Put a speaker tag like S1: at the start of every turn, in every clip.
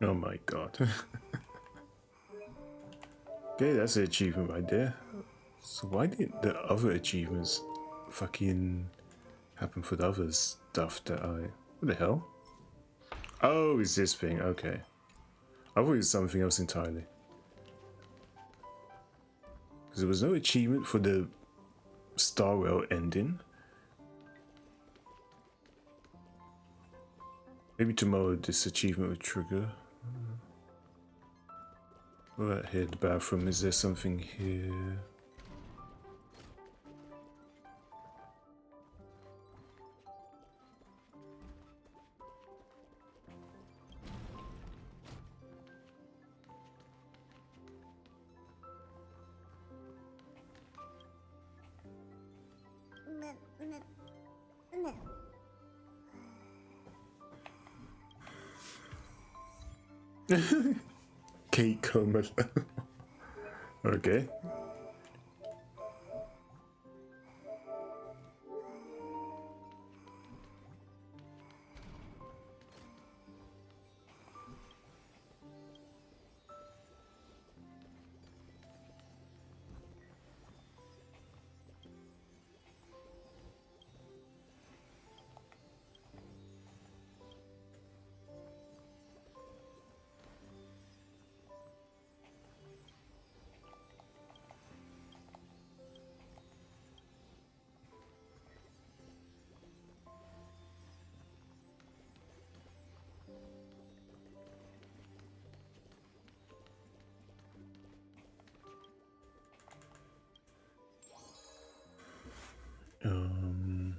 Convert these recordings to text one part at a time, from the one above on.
S1: Oh my god. Okay, that's an achievement right there. So why did the other achievements fucking happen for the other stuff that I... What the hell? Oh, it's this thing, okay. I thought it was something else entirely. Because there was no achievement for the Starwell ending. Maybe tomorrow this achievement will trigger. Right here, the bathroom. Is there something here? Cake coma. Okay. Um...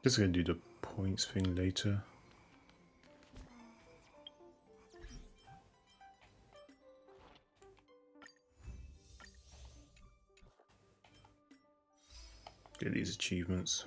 S1: Just gonna do the points thing later. Get these achievements.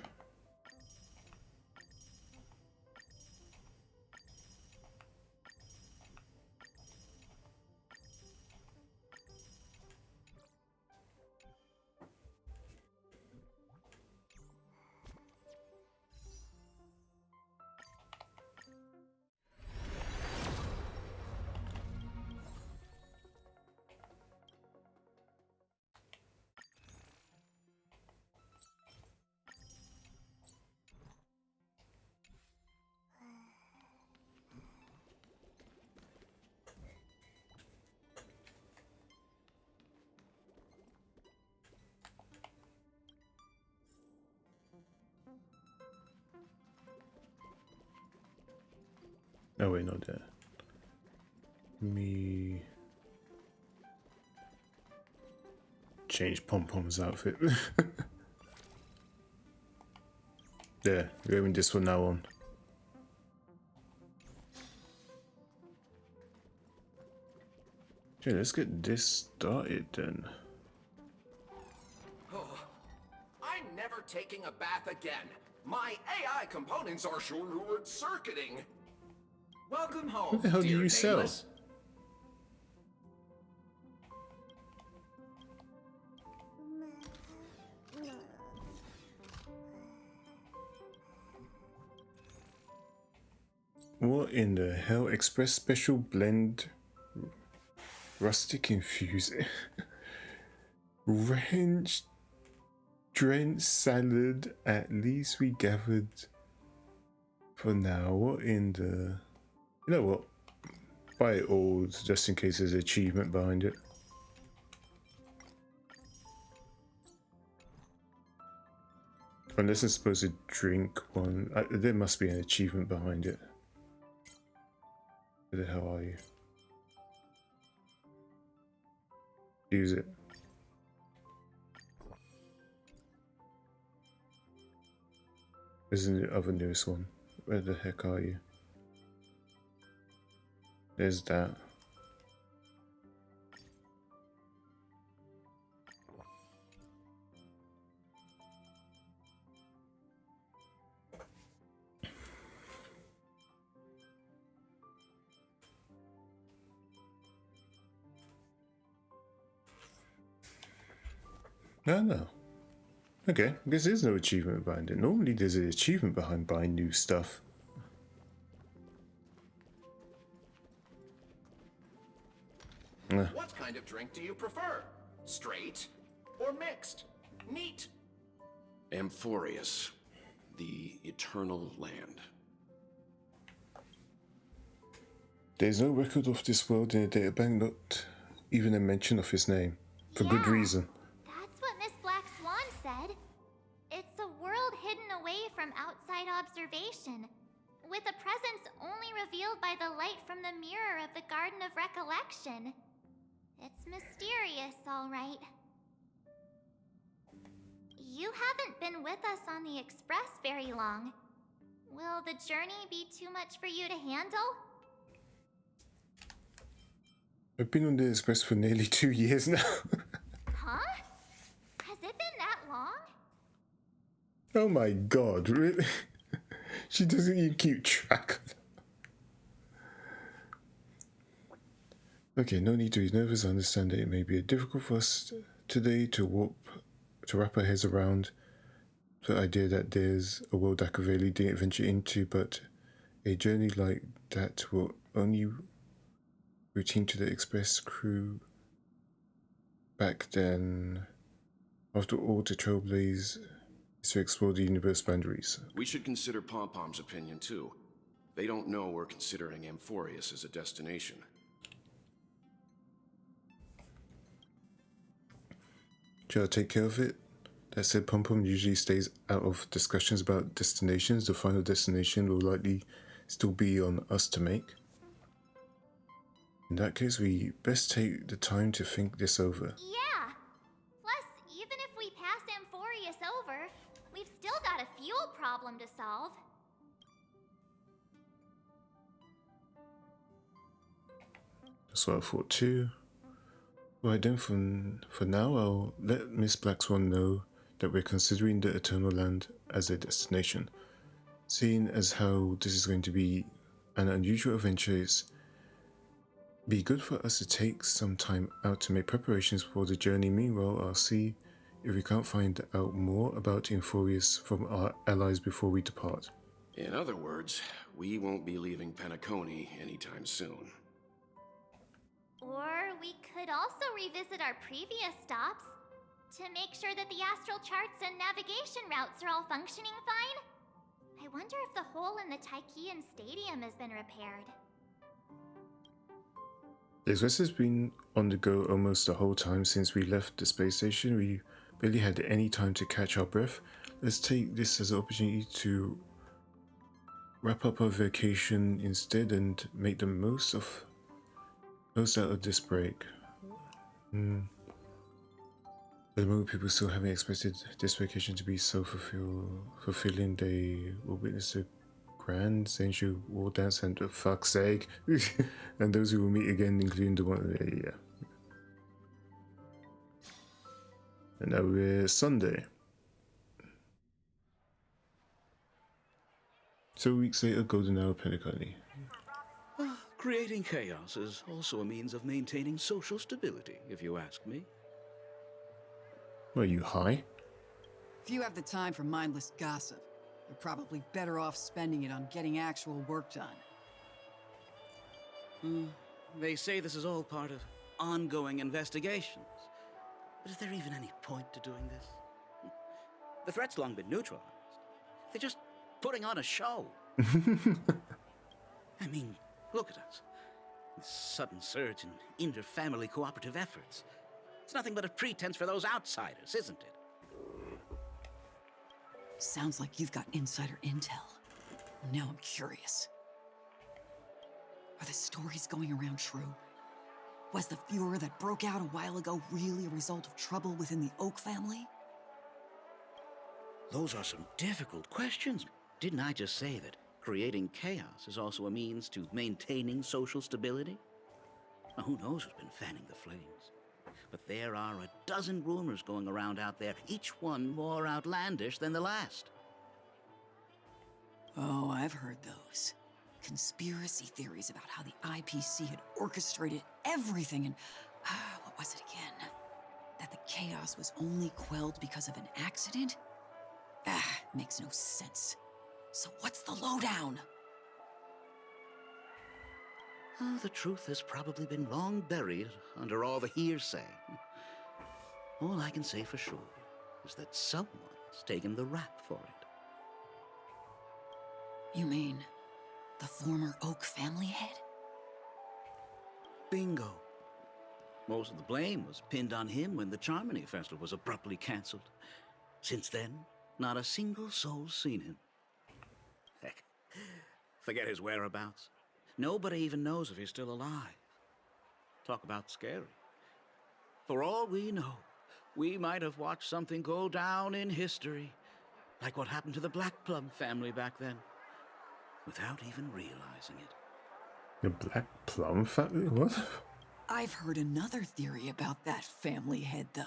S1: Oh wait, not that. Me change Pom Pom's outfit. Yeah, we're having this from now on. Okay, let's get this started then.
S2: Oh, I'm never taking a bath again. My AI components are short-circuiting. Welcome home,
S1: What the hell do
S2: dear
S1: you sell?
S2: Nameless.
S1: What in the hell? Express special blend rustic infused ranch drenched salad. At least we gathered for now. What in the... You know what? Buy it all just in case there's an achievement behind it. Unless I'm supposed to drink one. There must be an achievement behind it. Where the hell are you? Use it. Isn't the other newest one? Where the heck are you? There's that. No. Okay, I guess there's no achievement behind it. Normally there's an achievement behind buying new stuff.
S2: What kind of drink do you prefer? Straight or mixed? Neat.
S3: Amphorius, the eternal land.
S1: There's no record of this world in the databank, not even a mention of his name. For good reason.
S4: That's what Miss Black Swan said. It's a world hidden away from outside observation, with a presence only revealed by the light from the mirror of the Garden of Recollection. It's mysterious, all right. You haven't been with us on the Express very long. Will the journey be too much for you to handle?
S1: I've been on the Express for nearly 2 years now.
S4: Huh? Has it been that long?
S1: Oh my god, really? She doesn't even keep track of them. Okay, no need to be nervous. I understand that it may be difficult for us today to wrap our heads around the idea that there's a world that could really didn't venture into, but a journey like that will only routine to the Express crew back then. After all, the trailblaze is to explore the universe boundaries.
S3: We should consider Pom-Pom's opinion too. They don't know we're considering Amphorius as a destination.
S1: Shall I take care of it? That said, Pom-Pom usually stays out of discussions about destinations. The final destination will likely still be on us to make. In that case, we best take the time to think this over.
S4: Yeah. Plus, even if we pass Amphorius over, we've still got a fuel problem to solve.
S1: That's what I thought too. Right then, for now, I'll let Miss Black Swan know that we're considering the Eternal Land as a destination. Seeing as how this is going to be an unusual adventure, it's be good for us to take some time out to make preparations for the journey. Meanwhile, I'll see if we can't find out more about Amphorius from our allies before we depart.
S3: In other words, we won't be leaving Penacony anytime soon.
S4: Or we could also revisit our previous stops to make sure that the astral charts and navigation routes are all functioning fine. I wonder if the hole in the Tychean Stadium has been repaired.
S1: The Express has been on the go almost the whole time since we left the space station. We barely had any time to catch our breath. Let's take this as an opportunity to wrap up our vacation instead and make the most out of this break. At the moment, people still haven't expected this vacation to be so fulfilling. They will witness the grand sensual war dance and for fuck's sake, and those who will meet again, including the one. Yeah. And now we're Sunday. So weeks later, golden hour, Penacony.
S5: Creating chaos is also a means of maintaining social stability, if you ask me.
S1: Are you high?
S6: If you have the time for mindless gossip, you're probably better off spending it on getting actual work done.
S5: They say this is all part of ongoing investigations. But is there even any point to doing this? The threat's long been neutralized. They're just putting on a show. I mean, look at us. This sudden surge in inter-family cooperative efforts. It's nothing but a pretense for those outsiders, isn't it?
S6: Sounds like you've got insider intel. Now I'm curious. Are the stories going around true? Was the furor that broke out a while ago really a result of trouble within the Oak family?
S5: Those are some difficult questions. Didn't I just say that creating chaos is also a means to maintaining social stability? Now, who knows who's been fanning the flames? But there are a dozen rumors going around out there, each one more outlandish than the last.
S6: Oh, I've heard those. Conspiracy theories about how the IPC had orchestrated everything and... what was it again? That the chaos was only quelled because of an accident? Makes no sense. So what's the lowdown?
S5: Oh, the truth has probably been long buried under all the hearsay. All I can say for sure is that someone's taken the rap for it.
S6: You mean the former Oak family head?
S5: Bingo. Most of the blame was pinned on him when the Charmony Festival was abruptly cancelled. Since then, not a single soul's seen him. Heck, forget his whereabouts. Nobody even knows if he's still alive. Talk about scary. For all we know, we might have watched something go down in history, like what happened to the Black Plum family back then, without even realizing it.
S1: The Black Plum family? What?
S6: I've heard another theory about that family head, though.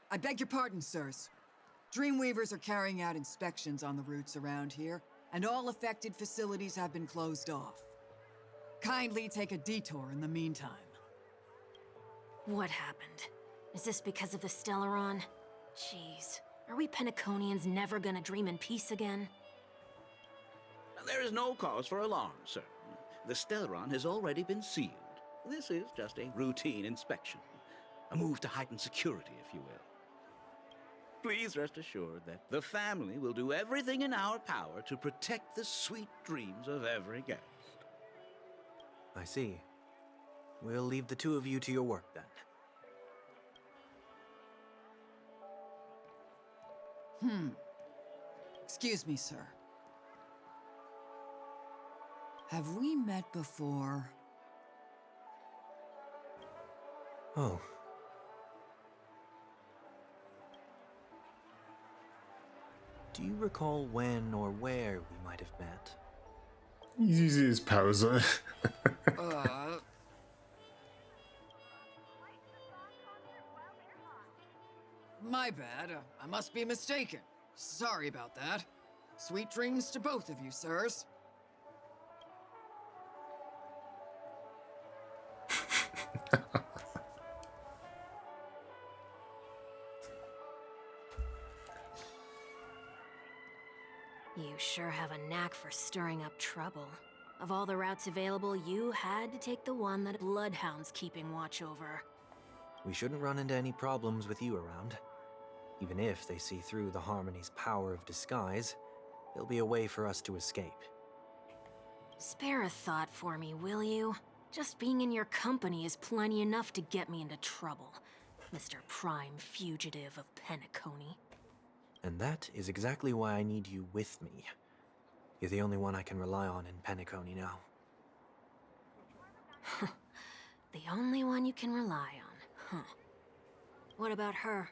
S6: I beg your pardon, sirs. Dreamweavers are carrying out inspections on the routes around here, and all affected facilities have been closed off. Kindly take a detour in the meantime.
S7: What happened? Is this because of the Stellaron? Jeez, are we Penaconians never gonna dream in peace again?
S5: There is no cause for alarm, sir. The Stellaron has already been sealed. This is just a routine inspection. A move to heighten security, if you will. Please rest assured that the family will do everything in our power to protect the sweet dreams of every guest.
S8: I see. We'll leave the two of you to your work then.
S6: Excuse me, sir. Have we met before?
S8: Oh. Do you recall when or where we might have met?
S1: He's using his powers on it.
S6: My bad. I must be mistaken. Sorry about that. Sweet dreams to both of you, sirs.
S7: You sure have a knack for stirring up trouble. Of all the routes available, you had to take the one that Bloodhound's keeping watch over.
S8: We shouldn't run into any problems with you around. Even if they see through the Harmony's power of disguise, there'll be a way for us to escape.
S7: Spare a thought for me, will you? Just being in your company is plenty enough to get me into trouble, Mr. Prime Fugitive of Penacony.
S8: And that is exactly why I need you with me. You're the only one I can rely on in Penacony now.
S7: The only one you can rely on, huh? What about her?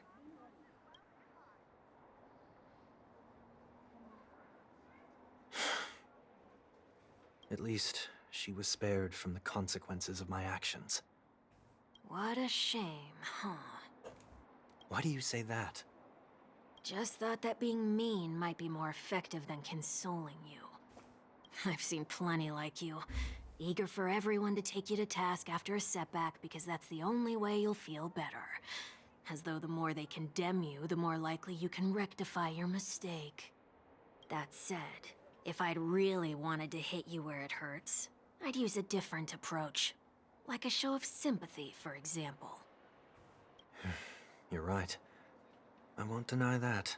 S8: At least, she was spared from the consequences of my actions.
S7: What a shame, huh?
S8: Why do you say that?
S7: Just thought that being mean might be more effective than consoling you. I've seen plenty like you, eager for everyone to take you to task after a setback because that's the only way you'll feel better. As though the more they condemn you, the more likely you can rectify your mistake. That said, if I'd really wanted to hit you where it hurts, I'd use a different approach. Like a show of sympathy, for example.
S8: You're right. I won't deny that.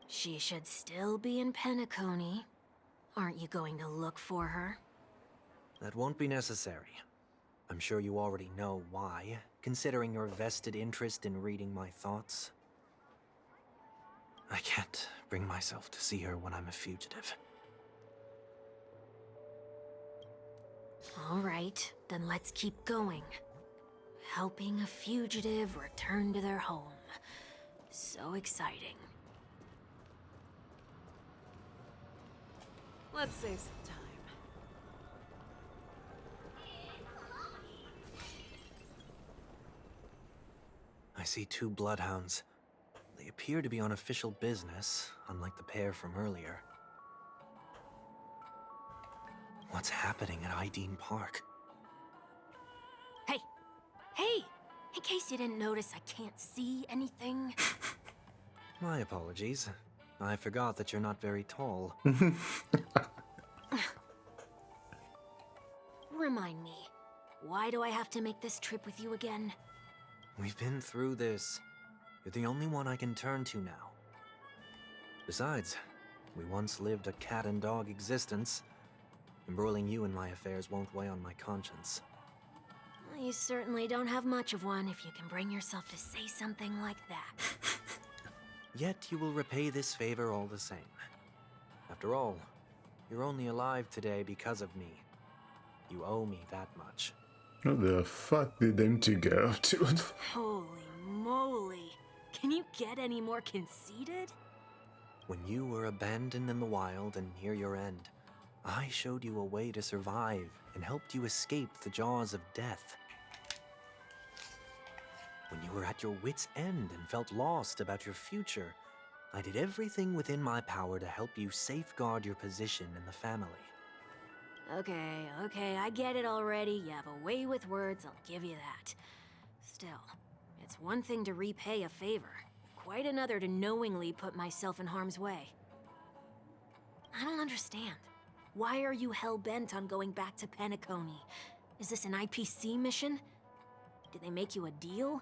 S7: She should still be in Penacony. Aren't you going to look for her?
S8: That won't be necessary. I'm sure you already know why, considering your vested interest in reading my thoughts. I can't bring myself to see her when I'm a fugitive.
S7: All right, then let's keep going. Helping a fugitive return to their home. So exciting.
S9: Let's save some time.
S8: I see 2 bloodhounds. They appear to be on official business, unlike the pair from earlier. What's happening at Ideen Park?
S7: Hey! Hey! In case you didn't notice, I can't see anything.
S8: My apologies. I forgot that you're not very tall.
S7: Remind me, why do I have to make this trip with you again?
S8: We've been through this. You're the only one I can turn to now. Besides, we once lived a cat-and-dog existence. Embroiling you in my affairs won't weigh on my conscience.
S7: Well, you certainly don't have much of one if you can bring yourself to say something like that.
S8: Yet you will repay this favor all the same. After all, you're only alive today because of me. You owe me that much.
S1: What the fuck did them two get up to?
S7: Holy moly. Can you get any more conceited?
S8: When you were abandoned in the wild and near your end, I showed you a way to survive and helped you escape the jaws of death. When you were at your wit's end and felt lost about your future, I did everything within my power to help you safeguard your position in the family.
S7: Okay, I get it already. You have a way with words, I'll give you that. Still, it's one thing to repay a favor, quite another to knowingly put myself in harm's way. I don't understand. Why are you hell-bent on going back to Penacony? Is this an IPC mission? Did they make you a deal?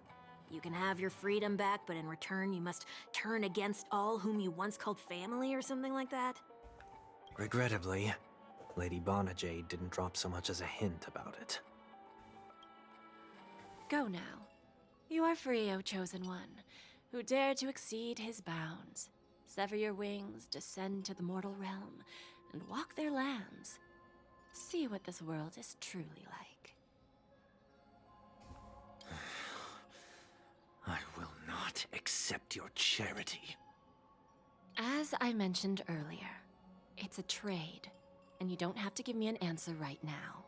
S7: You can have your freedom back, but in return you must turn against all whom you once called family or something like that?
S8: Regrettably, Lady Bonajade didn't drop so much as a hint about it.
S9: Go now. You are free, O Chosen One, who dare to exceed his bounds. Sever your wings, descend to the mortal realm, and walk their lands. See what this world is truly like.
S5: I will not accept your charity.
S9: As I mentioned earlier, it's a trade, and you don't have to give me an answer right now.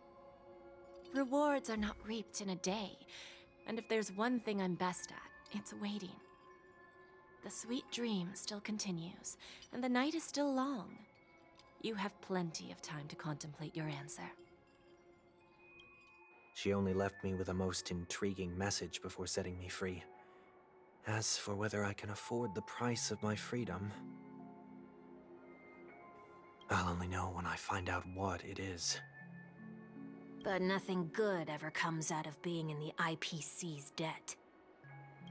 S9: Rewards are not reaped in a day, and if there's one thing I'm best at, it's waiting. The sweet dream still continues, and the night is still long. You have plenty of time to contemplate your answer.
S8: She only left me with a most intriguing message before setting me free. As for whether I can afford the price of my freedom, I'll only know when I find out what it is.
S7: But nothing good ever comes out of being in the IPC's debt.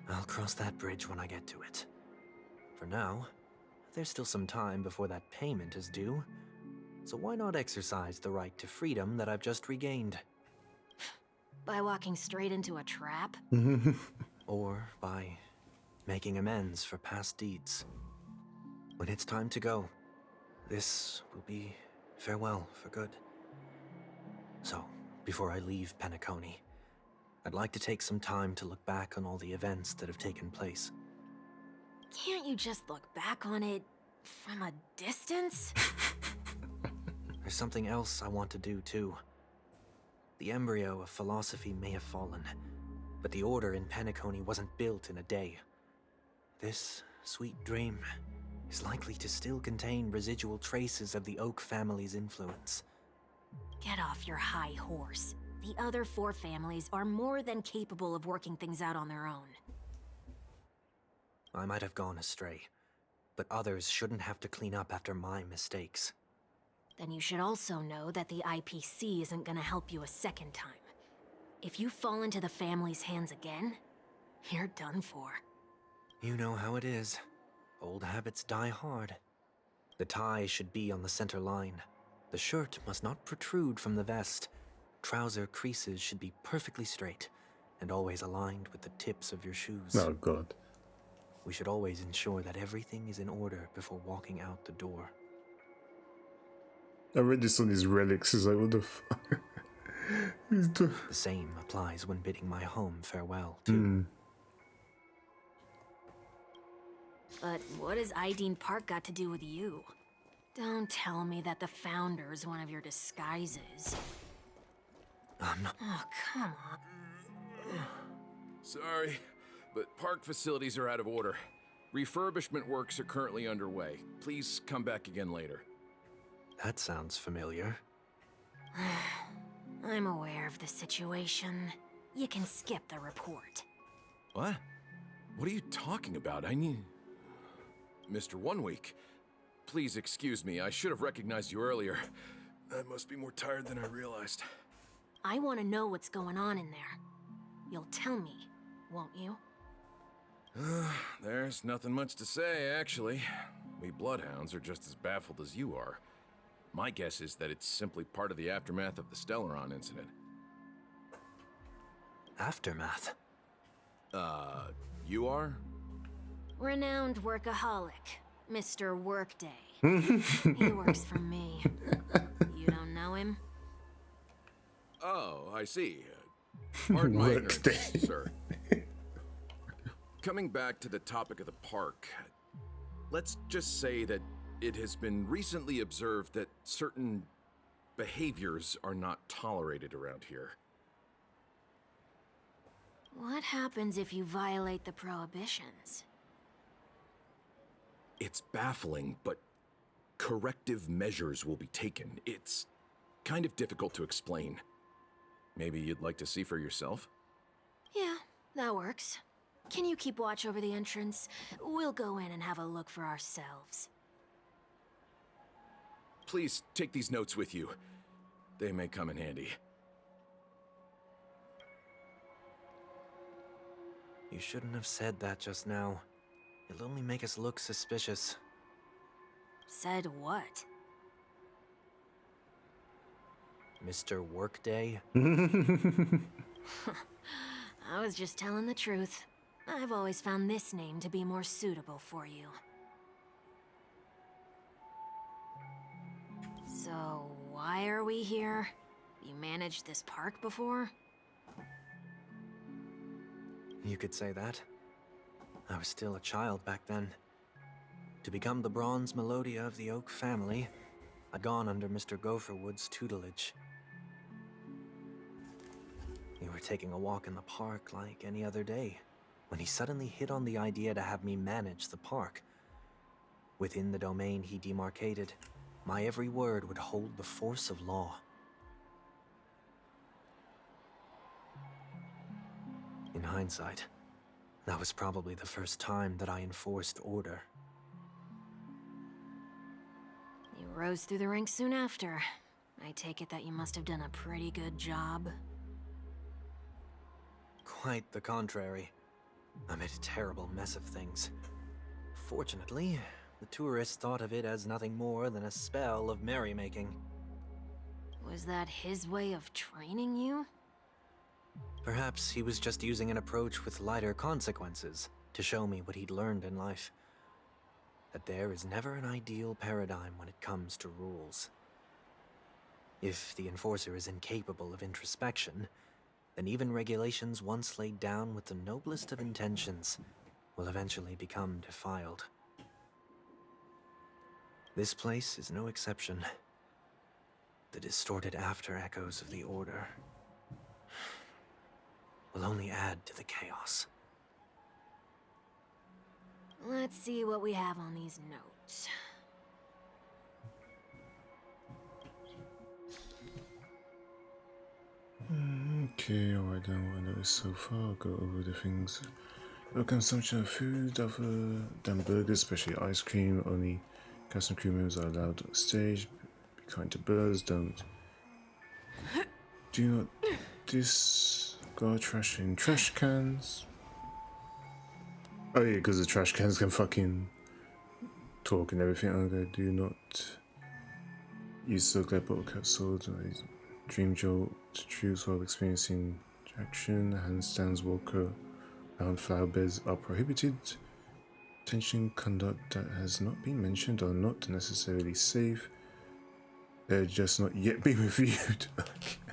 S8: I'll cross that bridge when I get to it. For now, there's still some time before that payment is due, so why not exercise the right to freedom that I've just regained?
S7: By walking straight into a trap?
S8: Or by making amends for past deeds. When it's time to go, this will be farewell for good. So, before I leave Penacony, I'd like to take some time to look back on all the events that have taken place.
S7: Can't you just look back on it from a distance?
S8: There's something else I want to do too. The embryo of philosophy may have fallen, but the order in Penacony wasn't built in a day. This sweet dream is likely to still contain residual traces of the Oak family's influence.
S7: Get off your high horse. The other 4 families are more than capable of working things out on their own.
S8: I might have gone astray, but others shouldn't have to clean up after my mistakes.
S7: Then you should also know that the IPC isn't gonna help you a second time. If you fall into the family's hands again, you're done for.
S8: You know how it is. Old habits die hard. The tie should be on the center line. The shirt must not protrude from the vest. Trouser creases should be perfectly straight. and always aligned with the tips of your shoes.
S1: Oh god.
S8: We should always ensure that everything is in order before walking out the door.
S1: I read this on his relics. It's like, what the fuck?
S8: The same applies when bidding my home farewell, too.
S7: But what has Ideen Park got to do with you? Don't tell me that the Founder's one of your disguises.
S8: I'm not.
S7: Oh, come on.
S3: Sorry, but park facilities are out of order. Refurbishment works are currently underway. Please come back again later.
S8: That sounds familiar.
S7: I'm aware of the situation. You can skip the report.
S3: What? What are you talking about? I need... Mr. One Week, please excuse me. I should have recognized you earlier. I must be more tired than I realized.
S7: I want to know what's going on in there. You'll tell me, won't you?
S3: There's nothing much to say, actually. We Bloodhounds are just as baffled as you are. My guess is that it's simply part of the aftermath of the Stellaron incident.
S8: Aftermath?
S3: You are?
S7: Renowned workaholic, Mr. Workday. He works for me. You don't know him?
S3: Oh, I see. Pardon my ignorance,
S1: Workday.
S3: sir. Coming back to the topic of the park, let's just say that it has been recently observed that certain behaviors are not tolerated around here.
S7: What happens if you violate the prohibitions?
S3: It's baffling, but corrective measures will be taken. It's kind of difficult to explain. Maybe you'd like to see for yourself?
S7: Yeah, that works. Can you keep watch over the entrance? We'll go in and have a look for ourselves.
S3: Please take these notes with you. They may come in handy.
S8: You shouldn't have said that just now. It'll only make us look suspicious.
S7: Said what?
S8: Mr. Workday?
S7: I was just telling the truth. I've always found this name to be more suitable for you. So, why are we here? You managed this park before?
S8: You could say that. I was still a child back then. To become the bronze Melodia of the Oak family, I'd gone under Mr. Gopherwood's tutelage. We were taking a walk in the park like any other day, when he suddenly hit on the idea to have me manage the park. Within the domain he demarcated, my every word would hold the force of law. In hindsight, that was probably the first time that I enforced order.
S7: You rose through the ranks soon after. I take it that you must have done a pretty good job.
S8: Quite the contrary. I made a terrible mess of things. Fortunately, the tourists thought of it as nothing more than a spell of merrymaking.
S7: Was that his way of training you?
S8: Perhaps he was just using an approach with lighter consequences to show me what he'd learned in life. That there is never an ideal paradigm when it comes to rules. If the enforcer is incapable of introspection, then even regulations once laid down with the noblest of intentions will eventually become defiled. This place is no exception. The distorted after-echoes of the Order will only add to the chaos.
S7: Let's see what we have on these notes.
S1: Okay, alright then, what I noticed so far, I'll go over the things. No consumption of food other than burgers, especially ice cream. Only cast and crew members are allowed on stage. Be kind to birds, don't. Do not discard trash in trash cans. Oh yeah, because the trash cans can fucking talk and everything. Okay, do not use circular bottle capsules. Dream jolt to choose while experiencing Action, handstands, walker, round flower beds are prohibited. Tension conduct that has not been mentioned are not necessarily safe. They're just not yet being reviewed.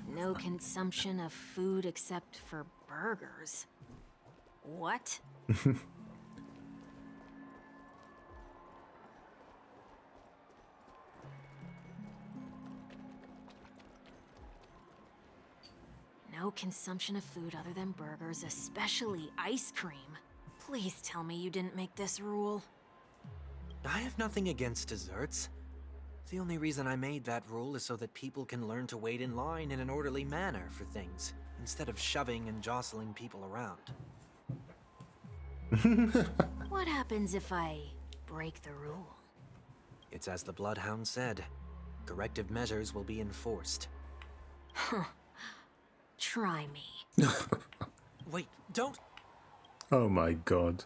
S7: No consumption of food except for burgers. What? No consumption of food other than burgers, especially ice cream. Please tell me you didn't make this rule.
S8: I have nothing against desserts. The only reason I made that rule is so that people can learn to wait in line in an orderly manner for things, instead of shoving and jostling people around.
S7: What happens if I break the rule?
S8: It's as the Bloodhound said. Corrective measures will be enforced.
S7: Huh. Try me.
S8: Wait, don't...
S1: Oh my god.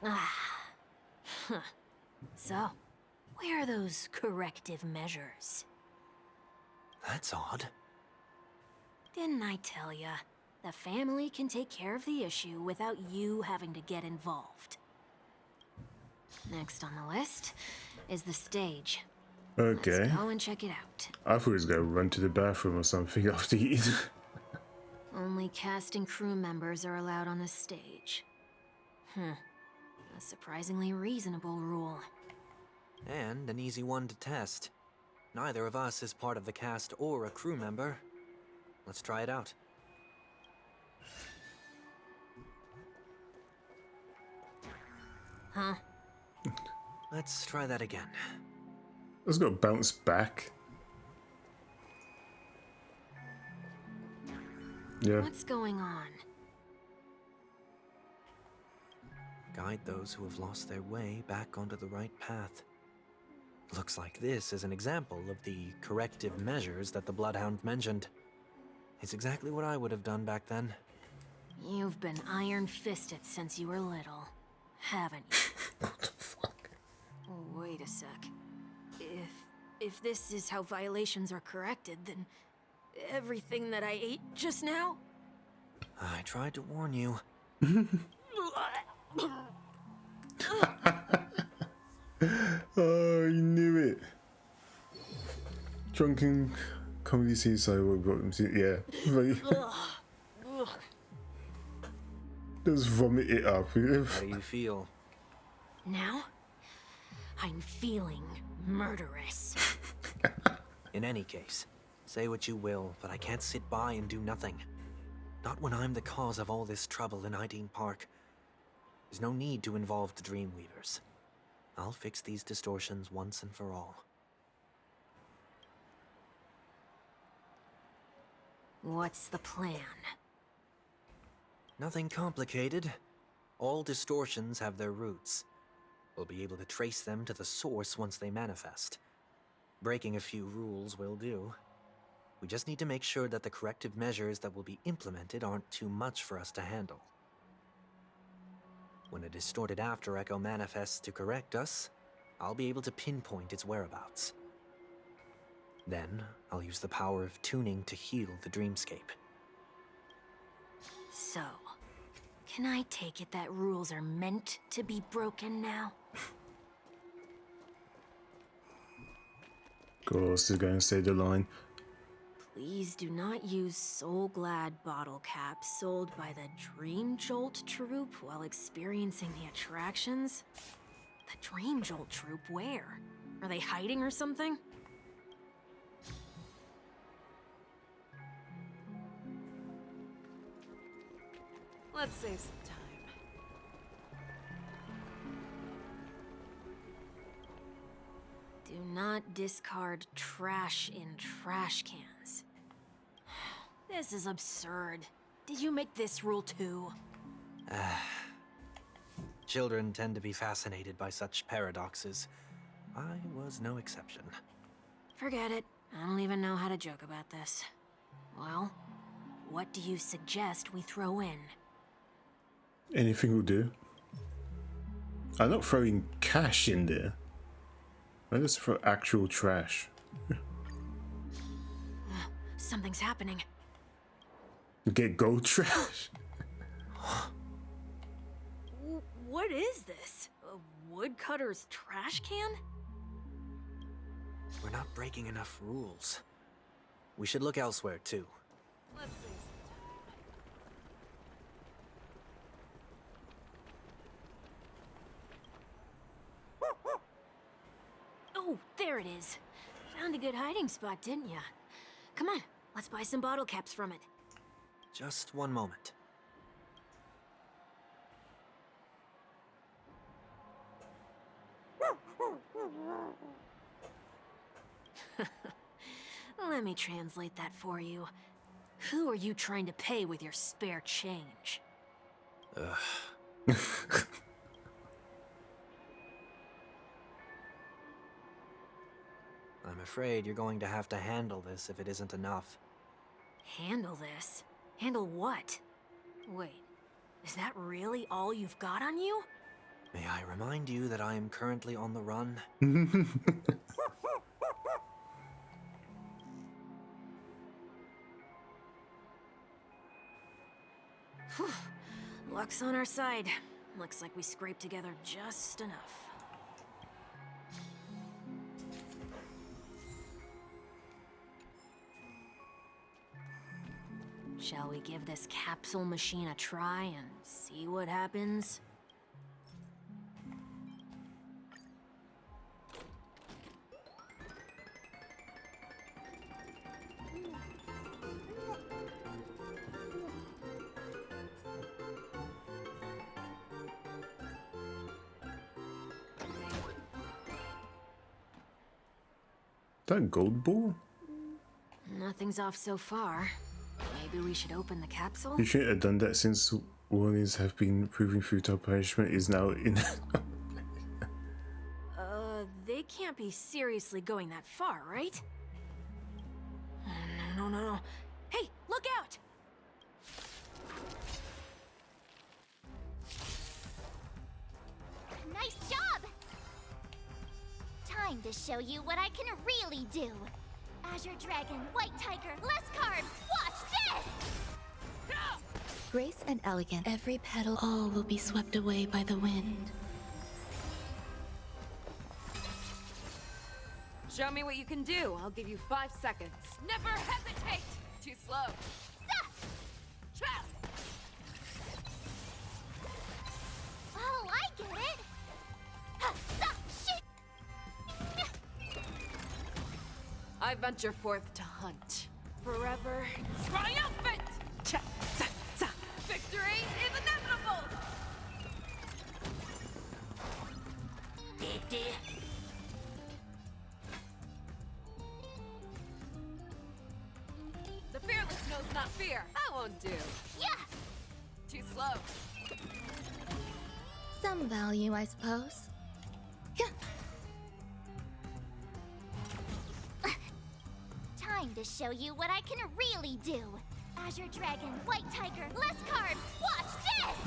S7: Huh. So, where are those corrective measures?
S8: That's odd.
S7: Didn't I tell ya? The family can take care of the issue without you having to get involved. Next on the list is the stage.
S1: Okay.
S7: Let's go and check it out.
S1: I thought he was going to run to the bathroom or something after eating.
S7: Only cast and crew members are allowed on the stage. A surprisingly reasonable rule.
S8: And an easy one to test. Neither of us is part of the cast or a crew member. Let's try it out.
S7: Huh?
S8: Let's try that again.
S1: Let's go bounce back. Yeah.
S7: What's going on?
S8: Guide those who have lost their way back onto the right path. Looks like this is an example of the corrective measures that the Bloodhound mentioned. It's exactly what I would have done back then.
S7: You've been iron-fisted since you were little, haven't you?
S1: What the fuck?
S7: Wait a sec. If this is how violations are corrected, then everything that I ate just now?
S8: I tried to warn you.
S1: Oh, you knew it. Drunken comedy seaside. Yeah. Just vomit it up.
S8: How do you feel?
S7: Now, I'm feeling murderous.
S8: In any case, say what you will, but I can't sit by and do nothing. Not when I'm the cause of all this trouble in Ideen Park. There's no need to involve the Dreamweavers. I'll fix these distortions once and for all.
S7: What's the plan?
S8: Nothing complicated. All distortions have their roots. We'll be able to trace them to the source once they manifest. Breaking a few rules will do. We just need to make sure that the corrective measures that will be implemented aren't too much for us to handle. When a distorted after echo manifests to correct us, I'll be able to pinpoint its whereabouts. Then, I'll use the power of tuning to heal the dreamscape.
S7: So, can I take it that rules are meant to be broken now?
S1: Of course, they're going to say the line.
S7: Please do not use Soul Glad bottle caps sold by the Dream Jolt troupe while experiencing the attractions. The Dream Jolt troupe, where? Are they hiding or something? Let's save some time. Do not discard trash in trash cans. This is absurd. Did you make this rule too?
S8: Children tend to be fascinated by such paradoxes. I was no exception.
S7: Forget it. I don't even know how to joke about this. Well, what do you suggest we throw in?
S1: Anything will do. I'm not throwing cash in there. I just throw actual trash.
S7: Something's happening.
S1: Get gold trash.
S7: What is this? A woodcutter's trash can?
S8: We're not breaking enough rules. We should look elsewhere, too.
S7: Let's see. Oh, there it is. Found a good hiding spot, didn't ya? Come on, let's buy some bottle caps from it.
S8: Just one moment.
S7: Let me translate that for you. Who are you trying to pay with your spare change?
S8: I'm afraid you're going to have to handle this if it isn't enough.
S7: Handle this? Handle what? Wait, is that really all you've got on you?
S8: May I remind you that I am currently on the run?
S7: Whew. Luck's on our side. Looks like we scraped together just enough. Shall we give this capsule machine a try and see what happens?
S1: That gold ball?
S7: Nothing's off so far. Maybe we should open the capsule?
S1: You shouldn't have done that since warnings have been proving futile. Punishment is now in.
S7: They can't be seriously going that far, right? No. Hey, look out!
S4: Nice job! Time to show you what I can really do. Azure Dragon, White Tiger, less carbs. Watch this!
S10: Grace and elegant, every petal, all will be swept away by the wind.
S11: Show me what you can do. I'll give you 5 seconds. Never hesitate! Too slow. Trap!
S4: Oh, I get it! Shoot!
S11: I venture forth to hunt. Forever triumphant! Victory is inevitable! The fearless knows not fear. I won't do.
S4: Yeah!
S11: Too slow.
S10: Some value, I suppose.
S4: Time to show you what I can really do. Azure Dragon, White Tiger, less carbs. Watch this!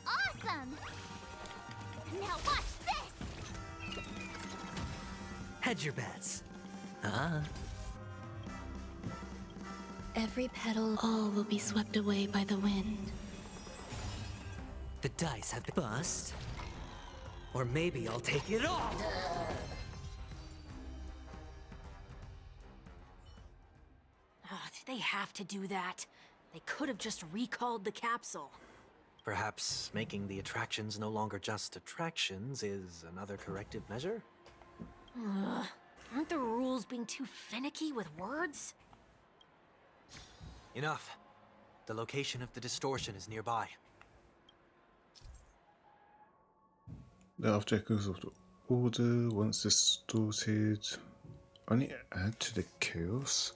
S4: Awesome! Now watch this!
S12: Hedge your bets.
S10: Every petal, all will be swept away by the wind.
S12: The dice have been bust. Or maybe I'll take it all!
S7: Did they have to do that? They could have just recalled the capsule.
S8: Perhaps making the attractions no longer just attractions is another corrective measure?
S7: Aren't the rules being too finicky with words?
S8: Enough. The location of the distortion is nearby.
S1: The after echoes of the order, once distorted, only add to the chaos.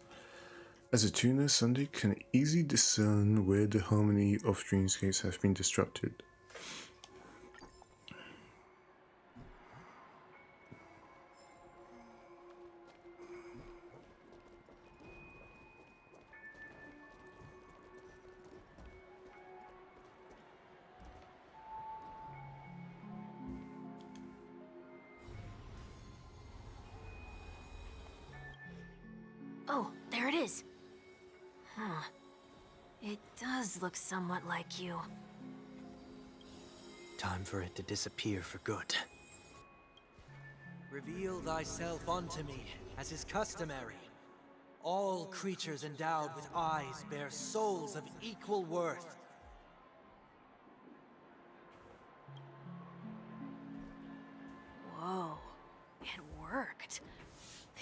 S1: As a tuner, Sunday can easily discern where the harmony of dreamscapes have been disrupted.
S7: Oh, there it is. Huh. It does look somewhat like you.
S8: Time for it to disappear for good.
S12: Reveal thyself unto me, as is customary. All creatures endowed with eyes bear souls of equal worth.
S7: Whoa. It worked.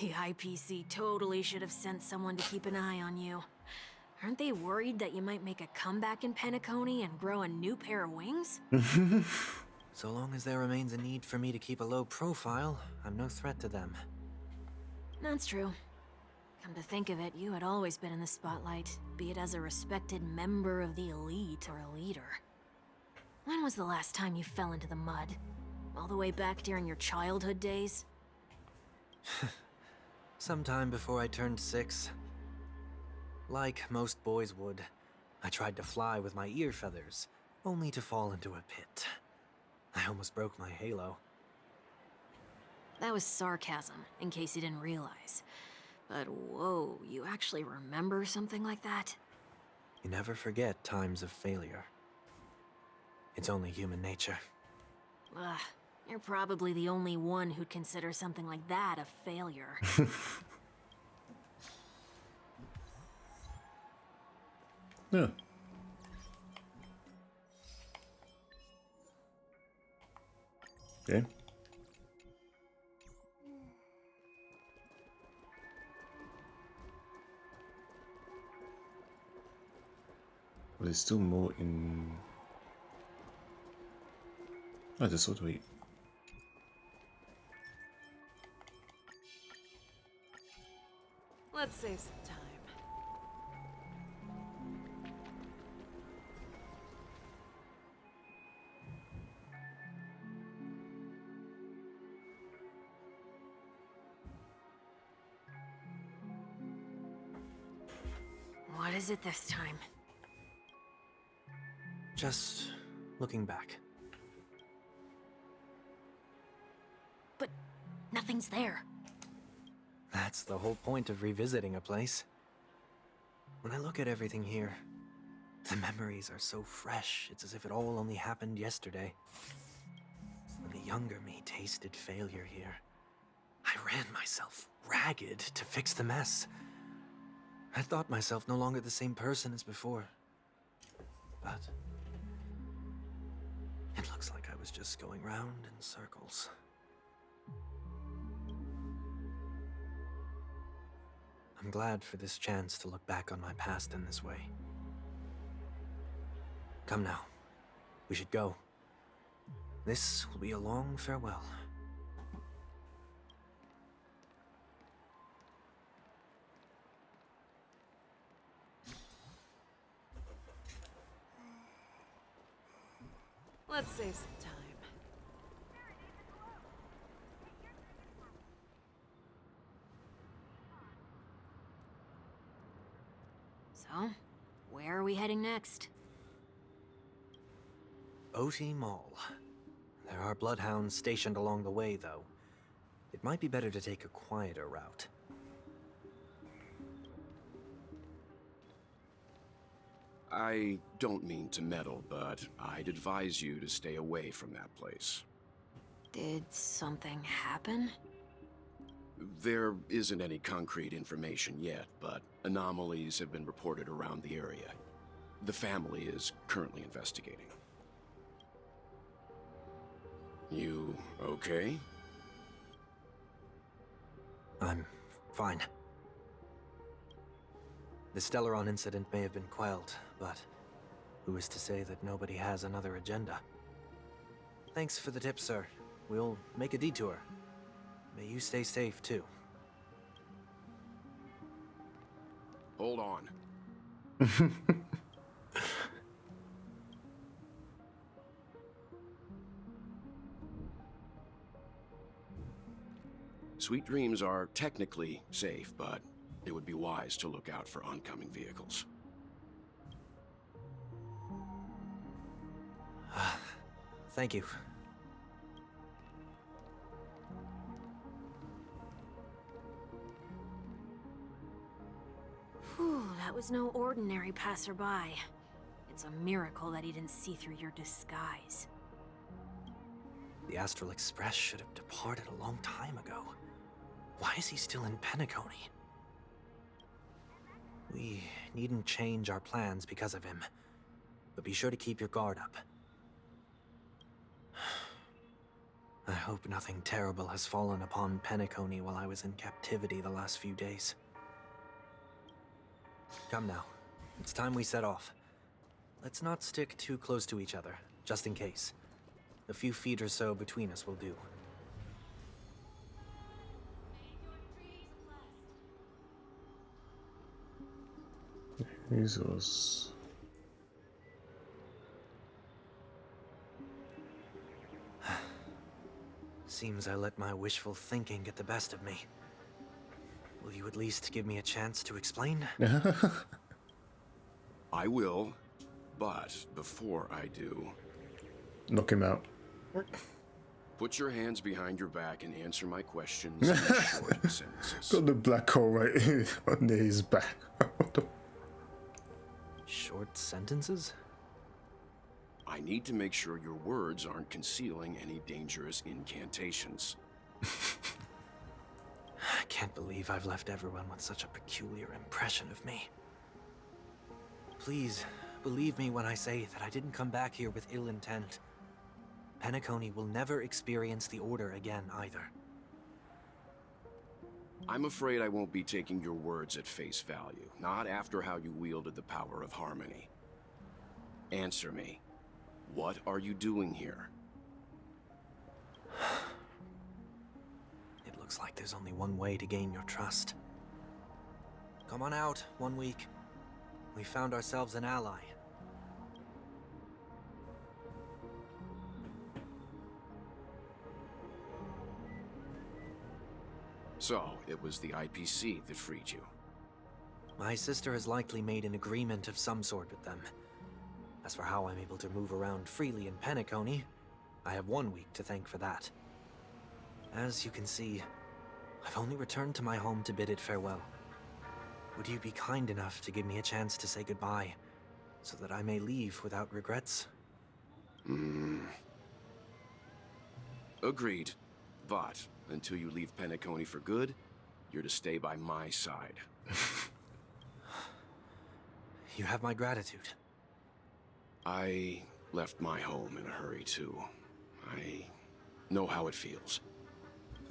S7: The IPC totally should have sent someone to keep an eye on you. Aren't they worried that you might make a comeback in Penacony and grow a new pair of wings?
S8: So long as there remains a need for me to keep a low profile, I'm no threat to them.
S7: That's true. Come to think of it, you had always been in the spotlight, be it as a respected member of the elite or a leader. When was the last time you fell into the mud? All the way back during your childhood days?
S8: Sometime before I turned 6. Like most boys would, I tried to fly with my ear feathers, only to fall into a pit. I almost broke my halo.
S7: That was sarcasm, in case you didn't realize. But whoa, you actually remember something like that?
S8: You never forget times of failure. It's only human nature.
S7: Ugh, you're probably the only one who'd consider something like that a failure.
S1: Yeah. Okay. But there's still more in... Oh, just sort of wait.
S11: Let's save some time.
S7: What is it this time?
S8: Just looking back.
S7: But nothing's there.
S8: That's the whole point of revisiting a place. When I look at everything here, the memories are so fresh, it's as if it all only happened yesterday. When the younger me tasted failure here, I ran myself ragged to fix the mess. I thought myself no longer the same person as before. But it looks like I was just going round in circles. I'm glad for this chance to look back on my past in this way. Come now. We should go. This will be a long farewell.
S11: Let's save some time.
S7: So, where are we heading next?
S8: OT Mall. There are bloodhounds stationed along the way, though. It might be better to take a quieter route.
S13: I don't mean to meddle, but I'd advise you to stay away from that place.
S7: Did something happen?
S13: There isn't any concrete information yet, but anomalies have been reported around the area. The family is currently investigating. You okay?
S8: I'm fine. The Stellaron incident may have been quelled, but who is to say that nobody has another agenda? Thanks for the tip, sir. We'll make a detour. May you stay safe, too.
S13: Hold on. Sweet dreams are technically safe, but it would be wise to look out for oncoming vehicles.
S8: Thank you.
S7: Whew, that was no ordinary passerby. It's a miracle that he didn't see through your disguise.
S8: The Astral Express should have departed a long time ago. Why is he still in Penacony? We needn't change our plans because of him, but be sure to keep your guard up. I hope nothing terrible has fallen upon Penacony while I was in captivity the last few days. Come now, it's time we set off. Let's not stick too close to each other, just in case. A few feet or so between us will do.
S1: Jesus.
S8: Seems I let my wishful thinking get the best of me. Will you at least give me a chance to explain?
S13: I will, but before I do...
S1: Knock him out.
S13: Put your hands behind your back and answer my questions in short sentences.
S1: Got the black hole right under his back.
S8: Short sentences?
S13: I need to make sure your words aren't concealing any dangerous incantations.
S8: I can't believe I've left everyone with such a peculiar impression of me. Please, believe me when I say that I didn't come back here with ill intent. Penacony will never experience the Order again, either.
S13: I'm afraid I won't be taking your words at face value, not after how you wielded the power of harmony. Answer me. What are you doing here?
S8: It looks like there's only one way to gain your trust. Come on out, 1 week. We found ourselves an ally.
S13: So, it was the IPC that freed you.
S8: My sister has likely made an agreement of some sort with them. As for how I'm able to move around freely in Penacony, I have 1 week to thank for that. As you can see, I've only returned to my home to bid it farewell. Would you be kind enough to give me a chance to say goodbye, so that I may leave without regrets?
S13: Agreed. But, until you leave Penacony for good, you're to stay by my side.
S8: You have my gratitude.
S13: I left my home in a hurry, too. I know how it feels.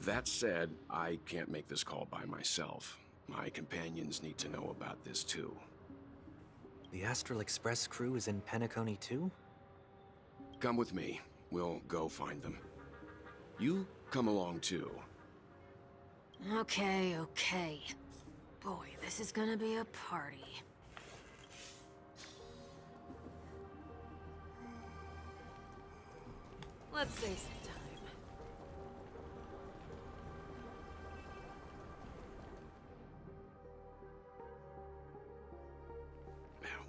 S13: That said, I can't make this call by myself. My companions need to know about this, too.
S8: The Astral Express crew is in Penacony, too?
S13: Come with me. We'll go find them. You come along, too.
S7: Okay, okay. Boy, this is gonna be a party.
S11: Let's save some time.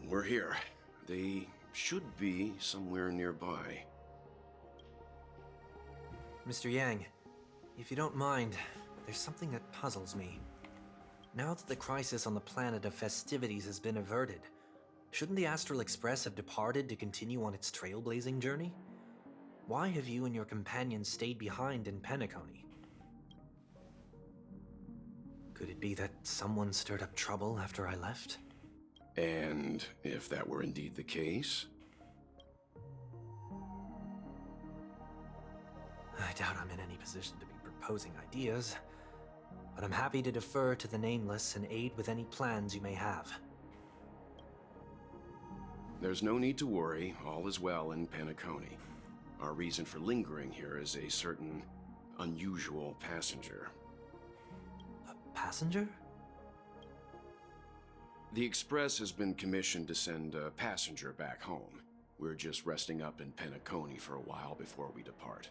S13: We're here. They should be somewhere nearby.
S8: Mr. Yang, if you don't mind, there's something that puzzles me. Now that the crisis on the planet of festivities has been averted, shouldn't the Astral Express have departed to continue on its trailblazing journey? Why have you and your companions stayed behind in Penacony? Could it be that someone stirred up trouble after I left?
S13: And if that were indeed the case?
S8: I doubt I'm in any position to be proposing ideas, but I'm happy to defer to the Nameless and aid with any plans you may have.
S13: There's no need to worry. All is well in Penacony. Our reason for lingering here is a certain unusual passenger.
S8: A passenger?
S13: The Express has been commissioned to send a passenger back home. We're just resting up in Penacony for a while before we depart.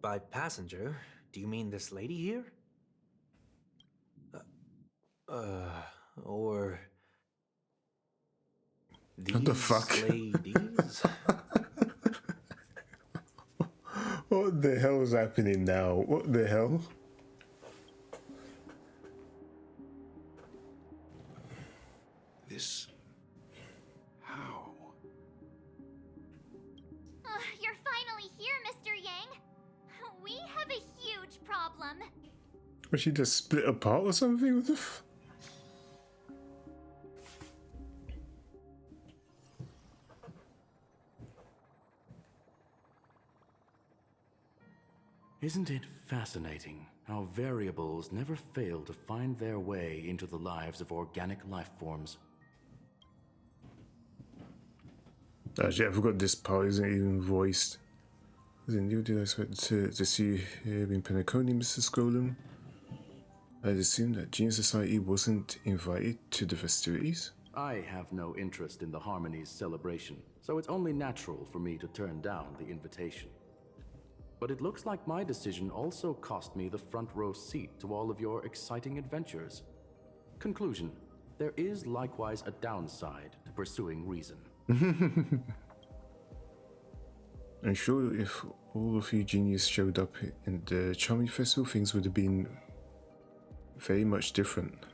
S8: By passenger, do you mean this lady here? Or... these
S1: What the fuck?
S8: ladies?
S1: What the hell is happening now? What the hell?
S13: This... how?
S4: You're finally here, Mr. Yang. We have a huge problem.
S1: Was she just split apart or something? What the
S14: Isn't it fascinating how variables never fail to find their way into the lives of organic life forms?
S1: Actually, I forgot this part isn't even voiced. Did I expect to see him in Penacony, Mr. Scolum? I'd assumed that Gene Society wasn't invited to the festivities.
S14: I have no interest in the Harmony's celebration, so it's only natural for me to turn down the invitation. But it looks like my decision also cost me the front row seat to all of your exciting adventures. Conclusion: there is likewise a downside to pursuing reason.
S1: I'm sure if all of you genius showed up in the Charming Festival, things would have been very much different.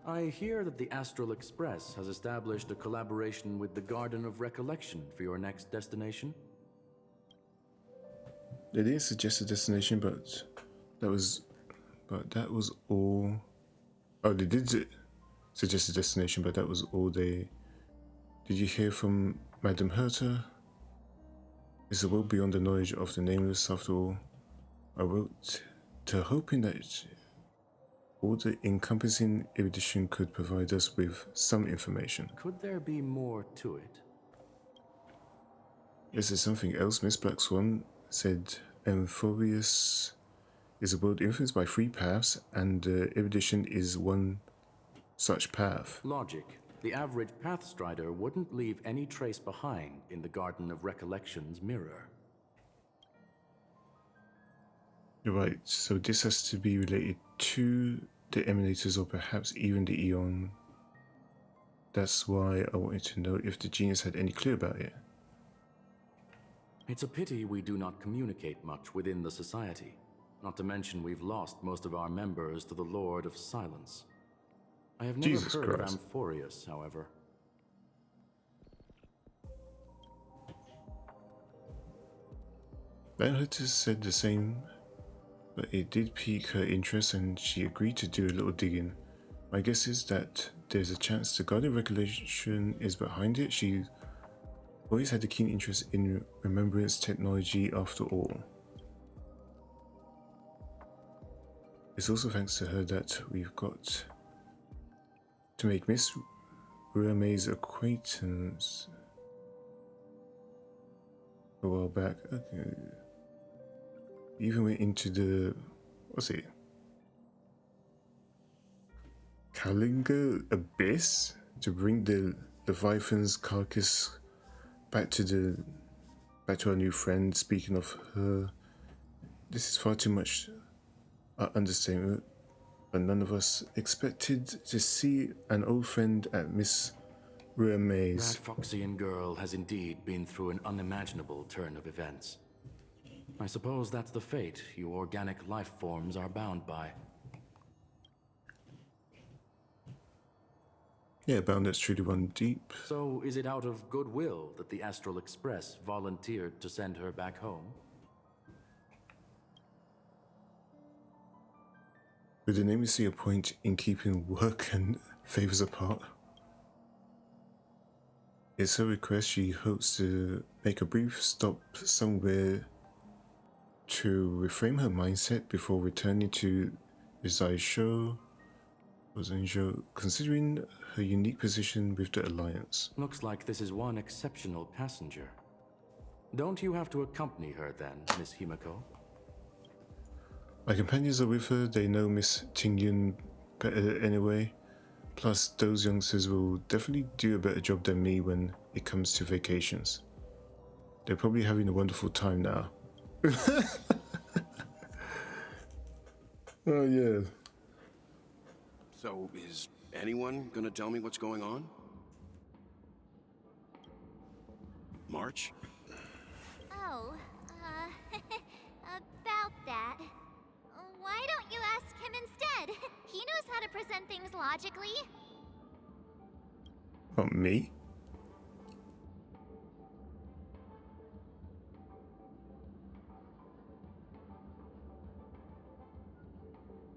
S14: I hear that the Astral Express has established a collaboration with the Garden of Recollection for your next destination.
S1: They didn't suggest a destination, but that was all. Oh, they did suggest a destination, but that was all they. Did you hear from Madame Herta? It's a world beyond the knowledge of the nameless. After all, I wrote to hoping that all the encompassing erudition could provide us with some information.
S14: Could there be more to it?
S1: Is there something else? Miss Black Swan said Amphobius is a world influenced by three paths, and erudition is one such path.
S14: Logic. The average Pathstrider wouldn't leave any trace behind in the Garden of Recollection's mirror.
S1: You're right, so this has to be related to the Emanators or perhaps even the Eon. That's why I wanted to know if the genius had any clue about it.
S14: It's a pity we do not communicate much within the society. Not to mention we've lost most of our members to the Lord of Silence. I have never heard of Amphorius, however.
S1: Benhurter said the same, but it did pique her interest and she agreed to do a little digging. My guess is that there's a chance the Guardian Recollection is behind it. She always had a keen interest in remembrance technology after all. It's also thanks to her that we've got to make Miss Ruame's acquaintance a while back. Okay. Even went into the, what's it? Kalinga Abyss to bring the Leviathan's carcass back to our new friend. Speaking of her, this is far too much understatement, but none of us expected to see an old friend at Miss Ruame's.
S14: That Foxian girl has indeed been through an unimaginable turn of events. I suppose that's the fate you organic life forms are bound by.
S1: Yeah, bound that's truly run deep.
S14: So is it out of goodwill that the Astral Express volunteered to send her back home?
S1: Would the name see a point in keeping work and favors apart? It's her request. She hopes to make a brief stop somewhere to reframe her mindset before returning to Zaisho, considering her unique position with the Alliance.
S14: Looks like this is one exceptional passenger. Don't you have to accompany her then, Miss Himiko?
S1: My companions are with her. They know Miss Tingyun better anyway. Plus, those youngsters will definitely do a better job than me when it comes to vacations. They're probably having a wonderful time now. Oh, yeah.
S13: So, is anyone gonna tell me what's going on? March?
S4: Oh, represent things logically?
S1: What, me?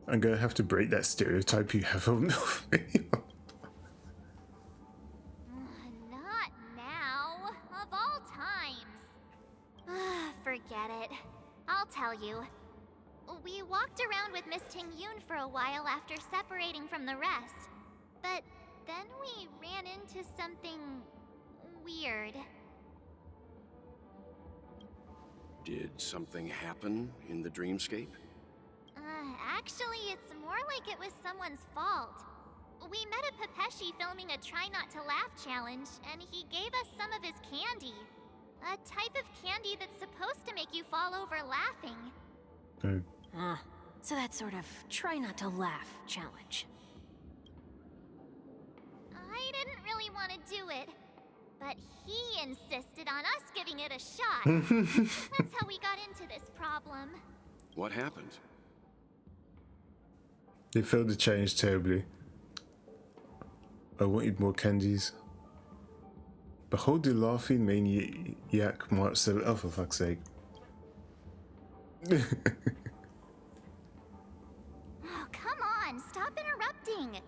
S1: I'm gonna have to break that stereotype you have of me.
S4: Not now. Of all times. Forget it. I'll tell you. We walked around with Miss Ting-Yun for a while after separating from the rest. But then we ran into something weird.
S13: Did something happen in the dreamscape?
S4: Actually, it's more like it was someone's fault. We met a Pepeshi filming a Try Not to Laugh challenge, and he gave us some of his candy. A type of candy that's supposed to make you fall over laughing.
S7: So that sort of try not to laugh challenge.
S4: I didn't really want to do it, but he insisted on us giving it a shot. That's how we got into this problem.
S13: What happened?
S1: They failed the challenge terribly. I wanted more candies. Behold the laughing maniac Mark 7. Oh, for fuck's sake.
S4: Oh, come on, stop interrupting.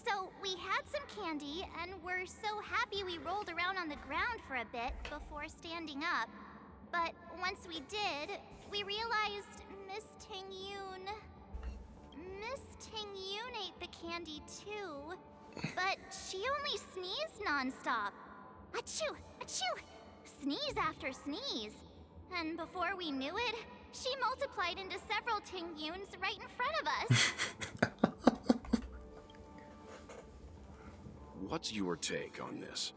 S4: So, we had some candy, and we're so happy we rolled around on the ground for a bit before standing up. But once we did, we realized Miss Ting-Yun ate the candy too, but she only sneezed nonstop. Achoo! Achoo! Sneeze after sneeze. And before we knew it, she multiplied into several Ting-Yuns right in front of us.
S13: What's your take on this?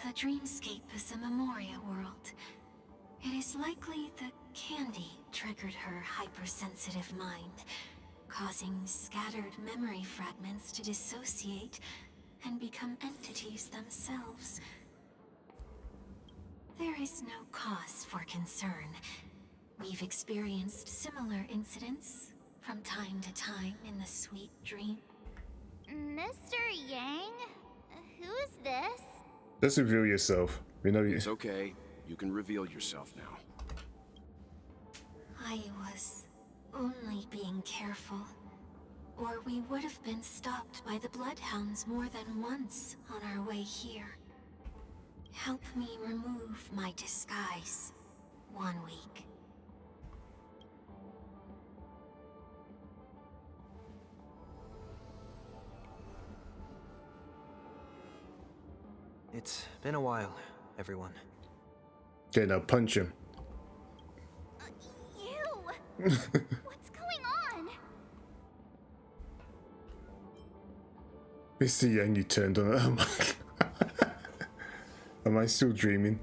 S7: The dreamscape is a Memoria world. It is likely the candy triggered her hypersensitive mind, causing scattered memory fragments to dissociate and become entities themselves. There is no cause for concern. We've experienced similar incidents from time to time in the sweet dream.
S4: Mr. Yang? Who's this?
S1: Let's reveal yourself. We know you.
S13: It's okay. You can reveal yourself now.
S7: I was only being careful, or we would have been stopped by the Bloodhounds more than once on our way here. Help me remove my disguise. 1 week.
S8: It's been a while, everyone.
S1: Okay, now punch him.
S4: You! What's going on?
S1: Mr. Yang, you turned on it. Oh my God. Am I still dreaming?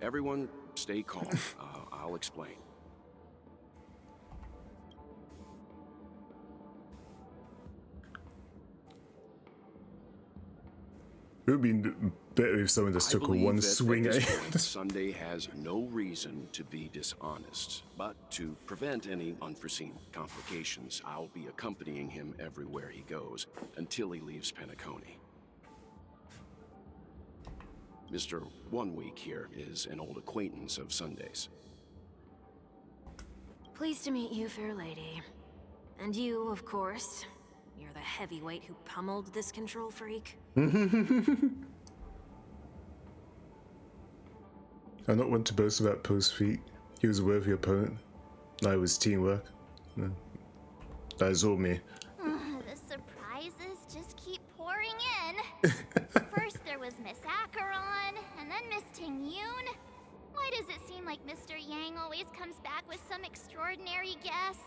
S13: Everyone, stay calm. I'll explain.
S1: It would be better if someone just took a one swing at it.
S13: Sunday has no reason to be dishonest, but to prevent any unforeseen complications, I'll be accompanying him everywhere he goes until he leaves Penacony. Mr. 1 Week here is an old acquaintance of Sunday's.
S7: Pleased to meet you, fair lady. And you, of course. You're the heavyweight who pummeled this control freak.
S1: I'm not one to boast about Post's feat. He was a worthy opponent. It was teamwork. That is all me.
S4: The surprises just keep pouring in. First there was Miss Acheron, and then Miss Ting-Yun. Why does it seem like Mr. Yang always comes back with some extraordinary guests?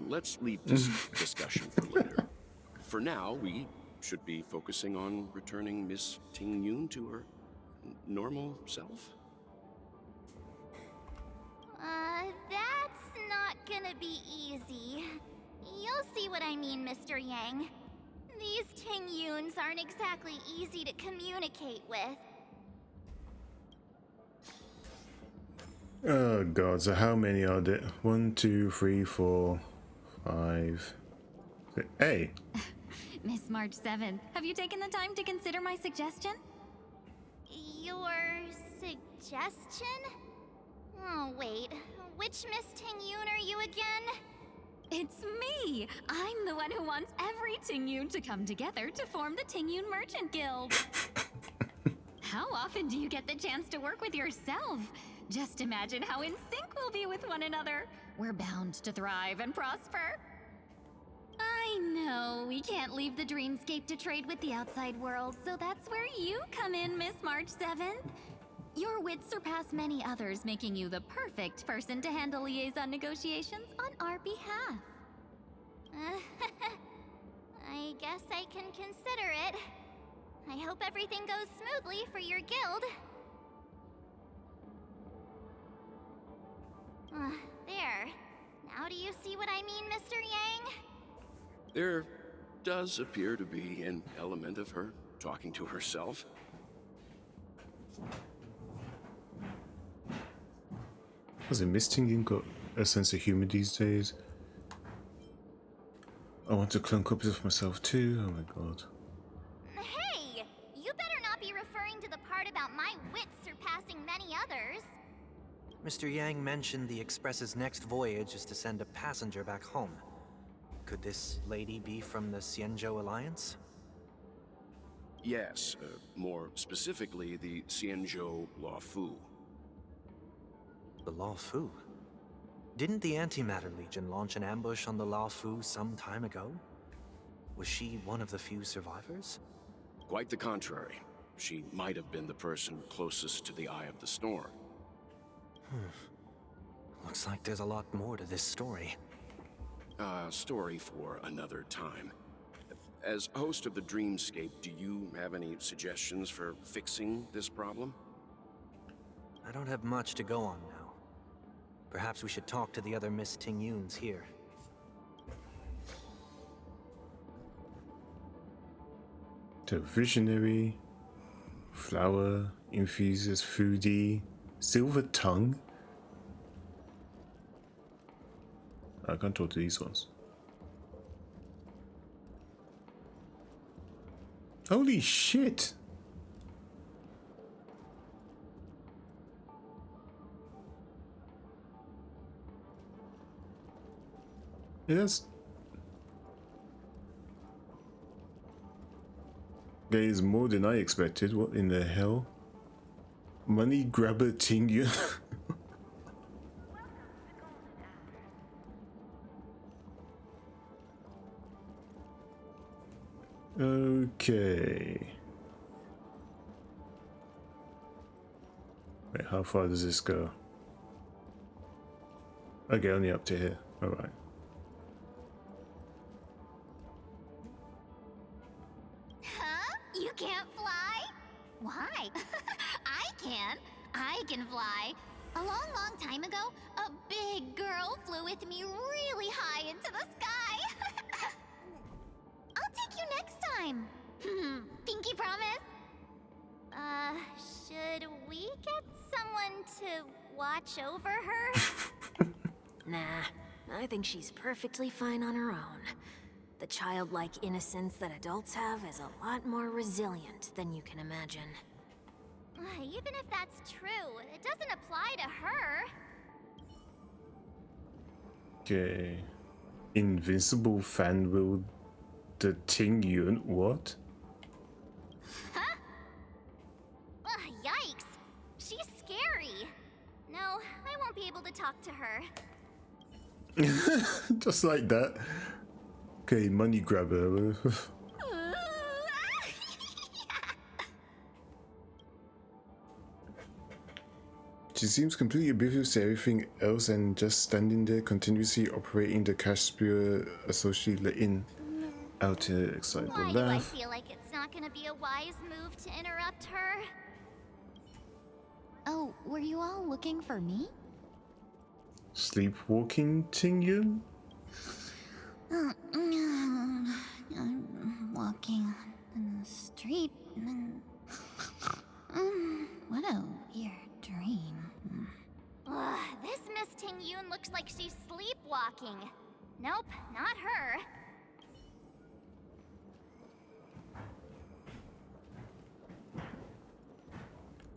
S13: Let's leave this discussion for later. For now, we should be focusing on returning Miss Ting-Yun to her normal self.
S4: That's not gonna be easy. You'll see what I mean, Mr. Yang. These Ting-Yuns aren't exactly easy to communicate with.
S1: Oh god, so how many are there? 1, 2, 3, 4, 5. Hey!
S15: Miss March 7th, have you taken the time to consider my suggestion?
S4: Your suggestion? Oh, wait. Which Miss Ting-Yoon are you again?
S15: It's me! I'm the one who wants every Ting-Yoon to come together to form the Ting-Yoon Merchant Guild. How often do you get the chance to work with yourself? Just imagine how in sync we'll be with one another. We're bound to thrive and prosper. I know, we can't leave the dreamscape to trade with the outside world, so that's where you come in, Miss March 7th. Your wits surpass many others, making you the perfect person to handle liaison negotiations on our behalf.
S4: I guess I can consider it. I hope everything goes smoothly for your guild. There. Now do you see what I mean, Mr. Yang?
S13: There does appear to be an element of her talking to herself.
S1: Has a Miss Ting-Yoon got a sense of humor these days? I want to clone copies of myself too, oh my god.
S4: Hey! You better not be referring to the part about my wits surpassing many others.
S8: Mr. Yang mentioned the Express's next voyage is to send a passenger back home. Could this lady be from the Xianzhou Alliance?
S13: Yes, more specifically, the Xianzhou Luofu.
S8: The Luofu? Didn't the Antimatter Legion launch an ambush on the Luofu some time ago? Was she one of the few survivors?
S13: Quite the contrary. She might have been the person closest to the Eye of the Storm.
S8: Looks like there's a lot more to this story.
S13: Story for another time. As host of the Dreamscape, do you have any suggestions for fixing this problem?
S8: I don't have much to go on now. Perhaps we should talk to the other Miss Ting-Yoons here.
S1: The Visionary, Flower, Infuses, Foodie, Silver Tongue. I can't talk to these ones. Holy shit! Yes. There is more than I expected. What in the hell? Money grabber Ting-Yoon. Okay. Wait, how far does this go? Okay, only up to here. Alright.
S15: Huh? You can't fly? Why? I can. I can fly. A long, long time ago, a big girl flew with me really high into the sky. I'll take you next time. Pinky promise?
S4: Should we get someone to watch over her?
S7: Nah, I think she's perfectly fine on her own. The childlike innocence that adults have is a lot more resilient than you can imagine.
S4: Even if that's true, it doesn't apply to her.
S1: Okay. Invincible fan will the Ting-Yoon. What?
S4: Huh? Yikes! She's scary. No, I won't be able to talk to her.
S1: Just like that. Okay, money grabber. She seems completely oblivious to everything else and just standing there continuously operating the cash spewer associated in out to excitable
S4: Why do I
S1: laugh.
S4: feel like it's not gonna be a wise move to interrupt her?
S15: Oh, were you all looking for me?
S1: Sleepwalking Ting-Yoon?
S15: I'm walking in the street and... what a weird dream.
S4: Ugh. Ting-Yun looks like she's sleepwalking. Nope, not her.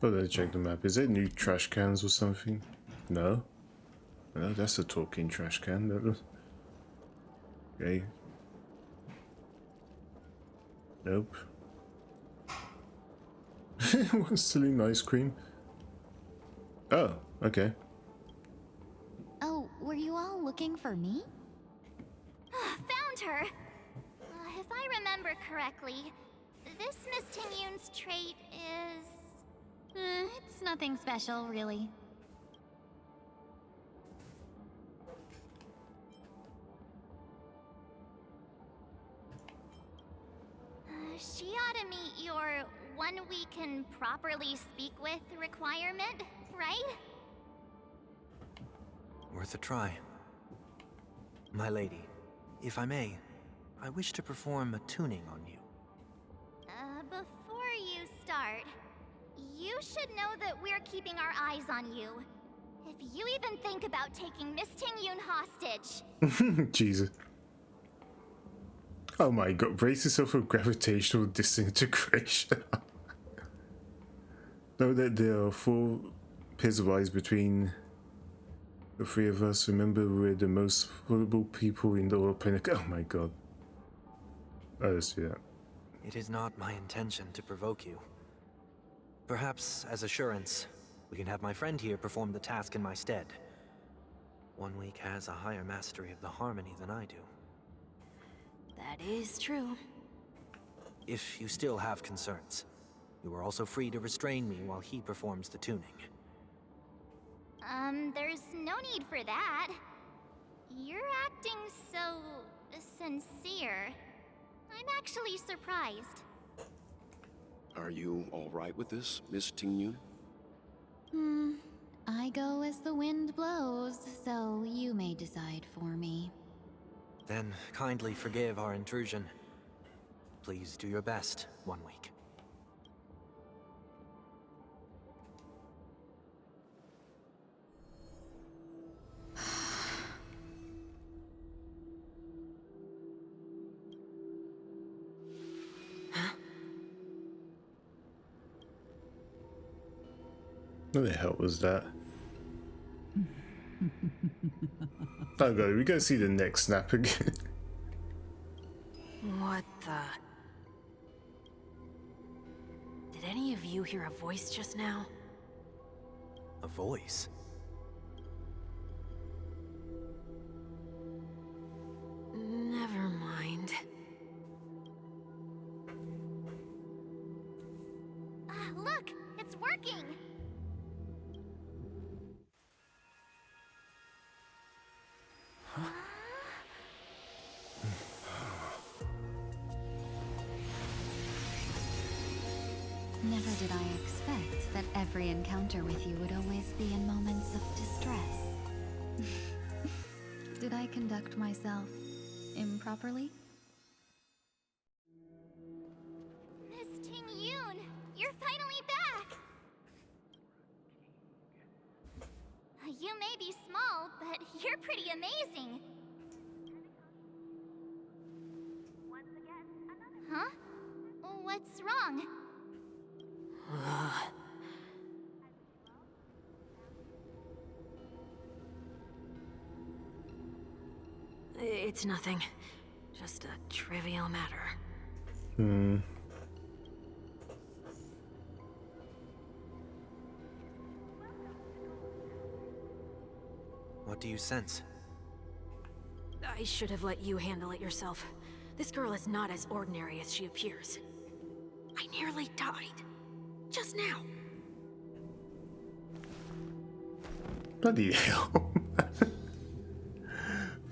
S1: But let's check the map. Is it new trash cans or something? No? No, that's a talking trash can. That was... Okay. Nope. What's selling ice cream? Oh, okay.
S15: Oh, were you all looking for me?
S4: Found her! If I remember correctly, this Miss Ting-Yun's trait is...
S15: It's nothing special, really.
S4: She ought to meet your one we can properly speak with requirement, right?
S8: Worth a try. My lady, if I may, I wish to perform a tuning on you.
S4: Before you start, you should know that we're keeping our eyes on you. If you even think about taking Miss Ting-Yun hostage...
S1: Jesus. Oh my god, brace yourself for gravitational disintegration. Know that there are 4 pairs of eyes between the 3 of us. Remember, we're the most vulnerable people in the oil planet. Oh my god. Oh, let's do that.
S8: It is not my intention to provoke you. Perhaps, as assurance, we can have my friend here perform the task in my stead. 1 week has a higher mastery of the harmony than I do.
S7: That is true.
S8: If you still have concerns, you are also free to restrain me while he performs the tuning.
S4: There's no need for that. You're acting so... sincere. I'm actually surprised.
S13: Are you all right with this, Miss Ting-Yun?
S15: I go as the wind blows, so you may decide for me.
S8: Then kindly forgive our intrusion. Please do your best, 1 week.
S1: What the hell was that? Oh god, we gotta see the neck snap again.
S7: What the... Did any of you hear a voice just now?
S8: A voice?
S7: Never mind.
S4: Look! It's working!
S15: Never did I expect that every encounter with you would always be in moments of distress. Did I conduct myself improperly?
S4: Miss Ting-Yun, you're finally back! You may be small, but you're pretty amazing. Huh? What's wrong?
S7: It's nothing. Just a trivial matter.
S8: What do you sense?
S7: I should have let you handle it yourself. This girl is not as ordinary as she appears. I nearly died. Just now.
S1: Bloody hell.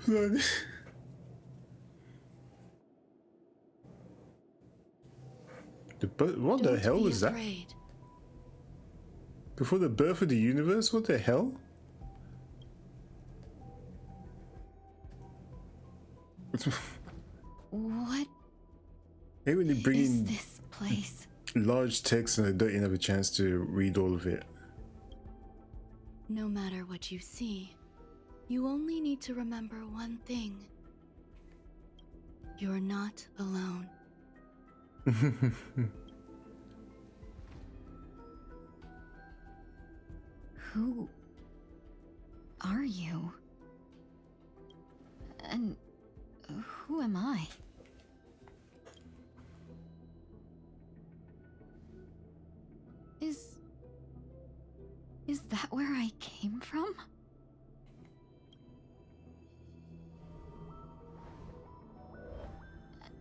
S1: Bloody... What the hell was that? Before the birth of the universe? What the hell?
S15: What
S1: Hey, when you bring
S15: is
S1: in
S15: this place?
S1: large text and I don't even have a chance to read all of it.
S10: No matter what you see, You only need to remember one thing. You're not alone.
S15: Who are you? And who am I? Is that where I came from?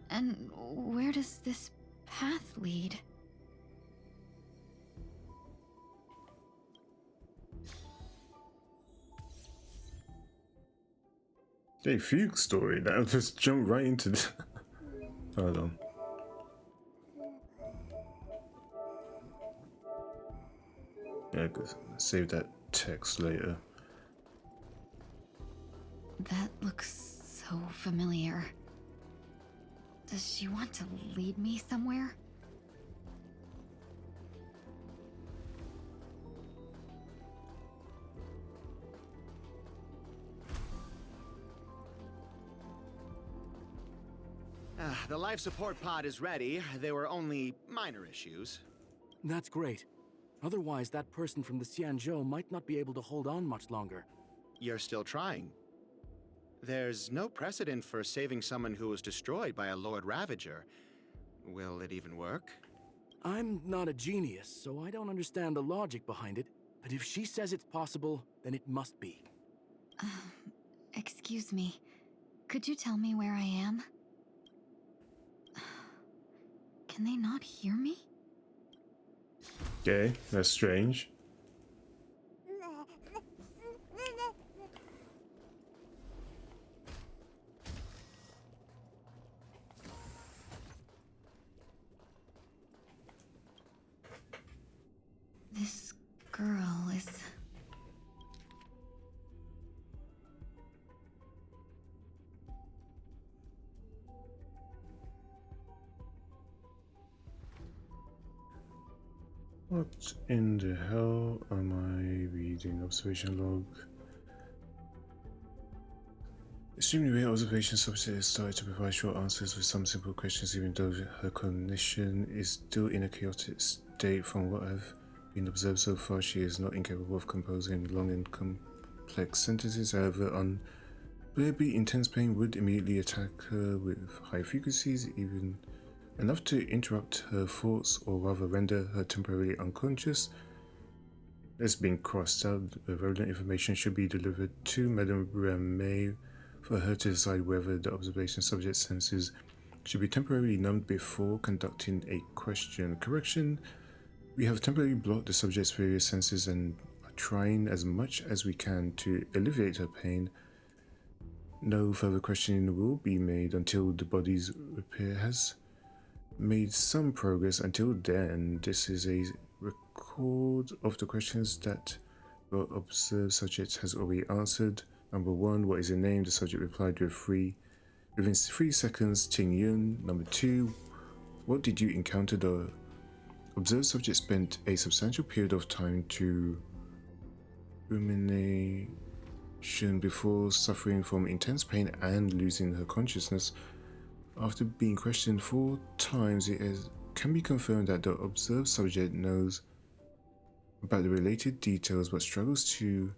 S15: And where does this path lead?
S1: Hey, Fugue story. That'll just jump right into the. Hold on. Yeah, save that text later.
S15: That looks so familiar. Does she want to lead me somewhere?
S16: The life support pod is ready. There were only minor issues.
S14: That's great. Otherwise, that person from the Xianzhou might not be able to hold on much longer.
S16: You're still trying. There's no precedent for saving someone who was destroyed by a Lord Ravager. Will it even work?
S14: I'm not a genius, so I don't understand the logic behind it. But if she says it's possible, then it must be.
S15: Excuse me. Could you tell me where I am? Can they not hear me?
S1: Okay, that's strange.
S15: This girl is...
S1: What in the hell am I reading? Observation log. Extremely rare observation subject has started to provide short answers with some simple questions, even though her cognition is still in a chaotic state. From what I've been observed so far, she is not incapable of composing long and complex sentences. However, unbearably intense pain would immediately attack her with high frequencies, even enough to interrupt her thoughts or rather render her temporarily unconscious. This being crossed out, the relevant information should be delivered to Madame Ramey for her to decide whether the observation subject's senses should be temporarily numbed before conducting a question. Correction, we have temporarily blocked the subject's various senses and are trying as much as we can to alleviate her pain. No further questioning will be made until the body's repair has made some progress. Until then, this is a record of the questions that the observed subject has already answered. Number 1, what is your name? The subject replied within 3 seconds, Ting Yun. Number 2, what did you encounter? The observed subject spent a substantial period of time to rumination before suffering from intense pain and losing her consciousness. After being questioned 4 times, can be confirmed that the observed subject knows about the related details but struggles to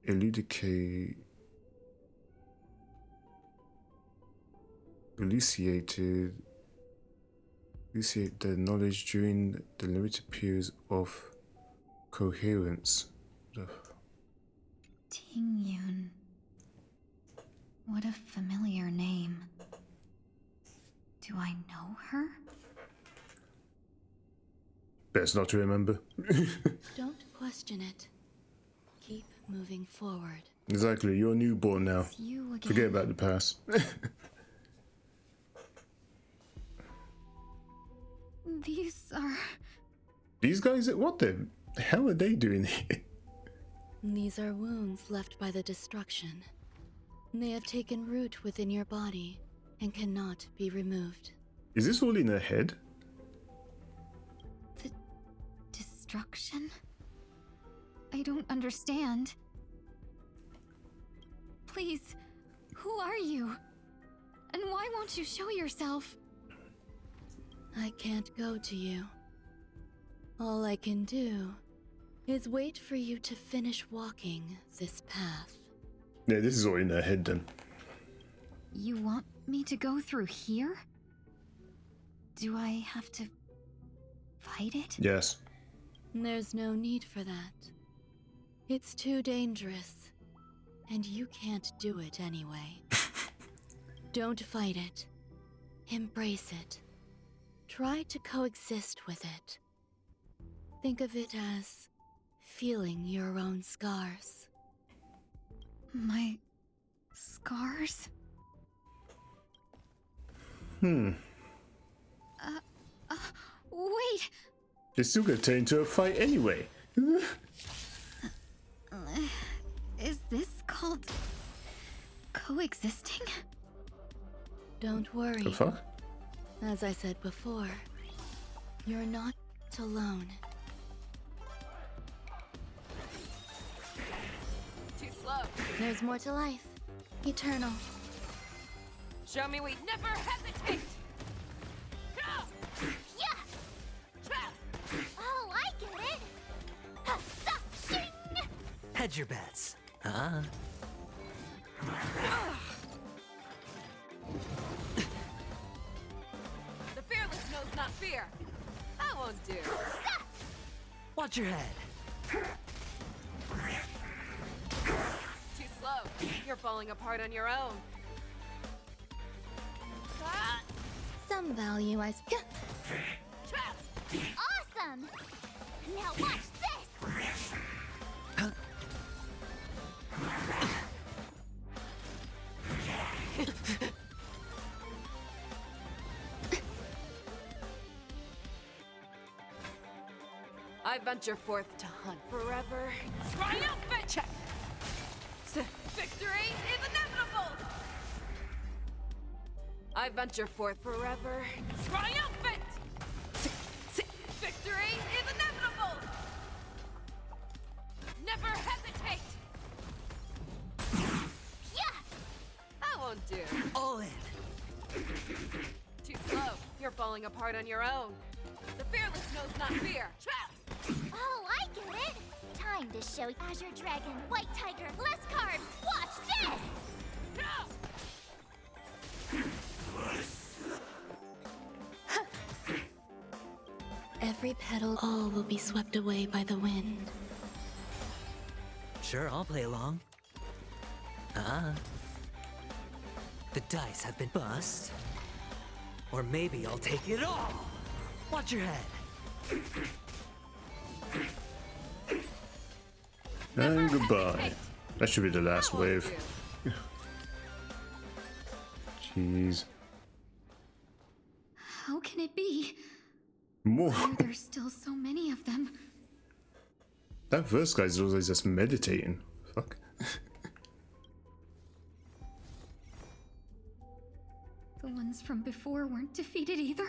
S1: elucidate the knowledge during the limited periods of coherence.
S15: Ting Yun. What a familiar name. Do I know her?
S1: Best not to remember.
S10: Don't question it. Keep moving forward.
S1: Exactly, you're a newborn now.
S15: You again.
S1: Forget about the past.
S15: These are...
S1: These guys, what the hell are they doing here?
S10: These are wounds left by the destruction. They have taken root within your body and cannot be removed.
S1: Is this all in her head?
S15: The destruction? I don't understand. Please, who are you? And why won't you show yourself?
S10: I can't go to you. All I can do is wait for you to finish walking this path.
S1: Yeah, this is all in her head then.
S15: You want me to go through here? Do I have to fight it?
S1: Yes.
S10: There's no need for that. It's too dangerous, and you can't do it anyway. Don't fight it. Embrace it. Try to coexist with it. Think of it as feeling your own scars.
S15: My scars?
S10: Wait!
S1: It's still gonna turn into a fight anyway.
S15: Is this called coexisting?
S10: Don't worry.
S1: The fuck?
S10: As I said before, you're not alone.
S11: Too slow.
S10: There's more to life. Eternal.
S11: Show me we never hesitate!
S4: Yeah! Oh, I get it! Ha-sa-shing!
S12: Hedge your bets.
S11: The fearless knows not fear. That won't do.
S12: Watch your head.
S11: Too slow. You're falling apart on your own.
S10: Some value, I
S4: Awesome! Now watch this!
S11: I venture forth to hunt forever. Triumphant! Check. Victory is inevitable! I venture forth forever. Triumphant! Victory is inevitable! Never hesitate!
S4: Yeah!
S11: That won't do.
S12: All in.
S11: Too slow. You're falling apart on your own. The fearless knows not fear.
S4: Oh, I get it! Time to show Azure Dragon, White Tiger, less carbs! Watch this!
S10: Every petal, all will be swept away by the wind.
S12: Sure, I'll play along. The dice have been bust. Or maybe I'll take it all. Watch your head.
S1: And goodbye. That should be the last wave. Jeez.
S15: How can it be?
S1: More.
S15: Why are there still so many of them?
S1: That first guy's always just meditating. Fuck.
S15: The ones from before weren't defeated either.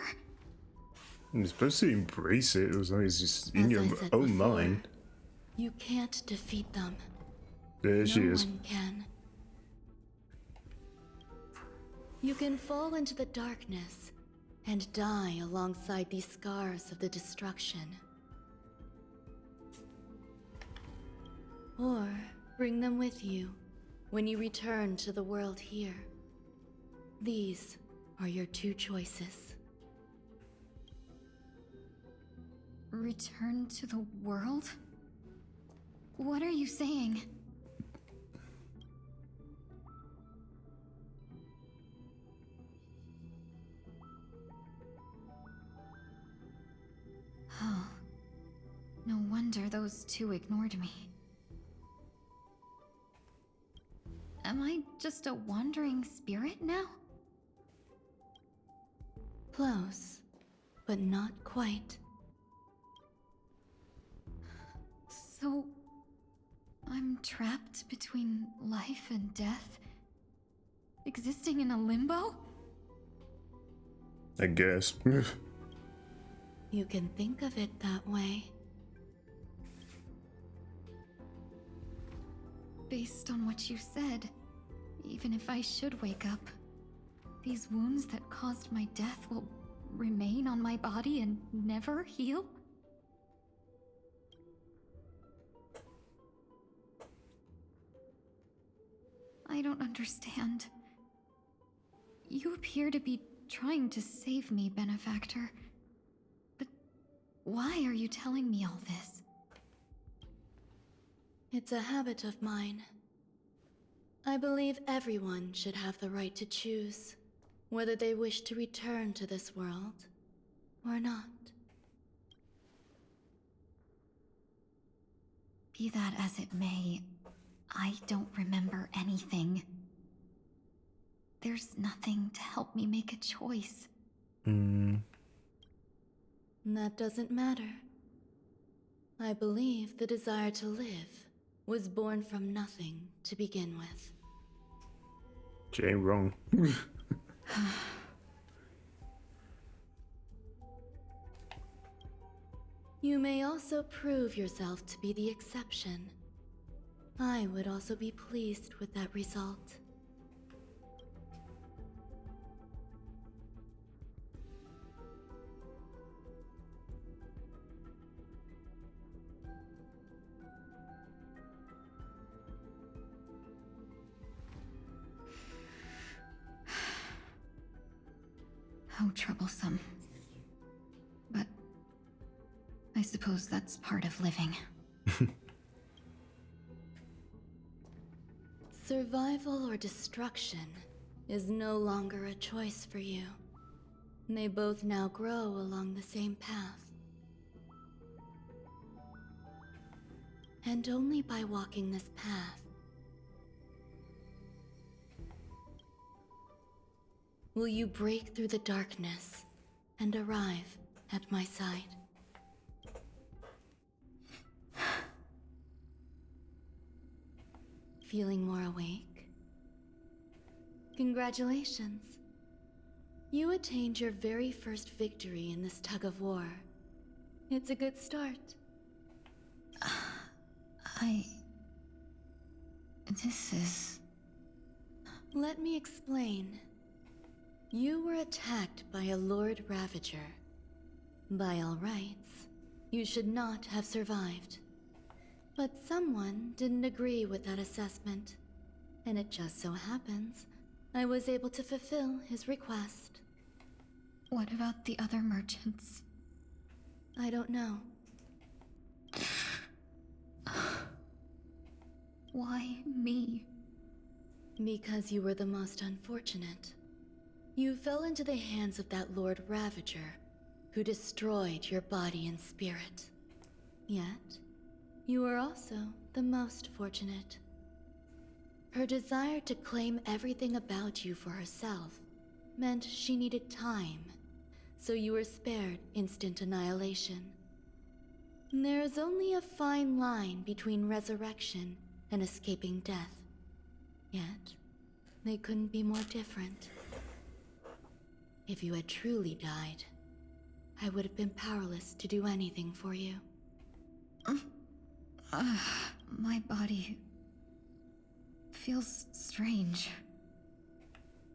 S1: You're supposed to embrace it as long as it's in
S10: As
S1: your
S10: I said
S1: own
S10: before,
S1: mind.
S10: You can't defeat them.
S1: There she
S10: No
S1: is.
S10: one can. You can fall into the darkness and die alongside these scars of the destruction. Or bring them with you when you return to the world here. These are your two choices.
S15: Return to the world? What are you saying? Oh, no wonder those two ignored me. Am I just a wandering spirit now?
S10: Close, but not quite.
S15: So, I'm trapped between life and death? Existing in a limbo?
S1: I guess.
S10: You can think of it that way.
S15: Based on what you said,
S17: Even if I should wake up, these wounds that caused my death will remain on my body and never heal? I don't understand. You appear to be trying to save me, Benefactor. But why are you telling me all this?
S10: It's a habit of mine. I believe everyone should have the right to choose whether they wish to return to this world or not.
S17: Be that as it may, I don't remember anything. There's nothing to help me make a choice.
S10: That doesn't matter. I believe the desire to live was born from nothing to begin with.
S1: Jane wrong.
S10: You may also prove yourself to be the exception. I would also be pleased with that result.
S17: How troublesome. But I suppose that's part of living.
S10: Survival or destruction is no longer a choice for you. They both now grow along the same path. And only by walking this path will you break through the darkness and arrive at my side. Feeling more awake? Congratulations. You attained your very first victory in this tug of war. It's a good start.
S17: This is...
S10: Let me explain. You were attacked by a Lord Ravager. By all rights, you should not have survived. But someone didn't agree with that assessment, and it just so happens I was able to fulfill his request.
S17: What about the other merchants?
S10: I don't know.
S17: Why me?
S10: Because you were the most unfortunate. You fell into the hands of that Lord Ravager, who destroyed your body and spirit. Yet, you were also the most fortunate. Her desire to claim everything about you for herself meant she needed time, so you were spared instant annihilation. There is only a fine line between resurrection and escaping death. Yet, they couldn't be more different. If you had truly died, I would have been powerless to do anything for you.
S17: My body feels strange.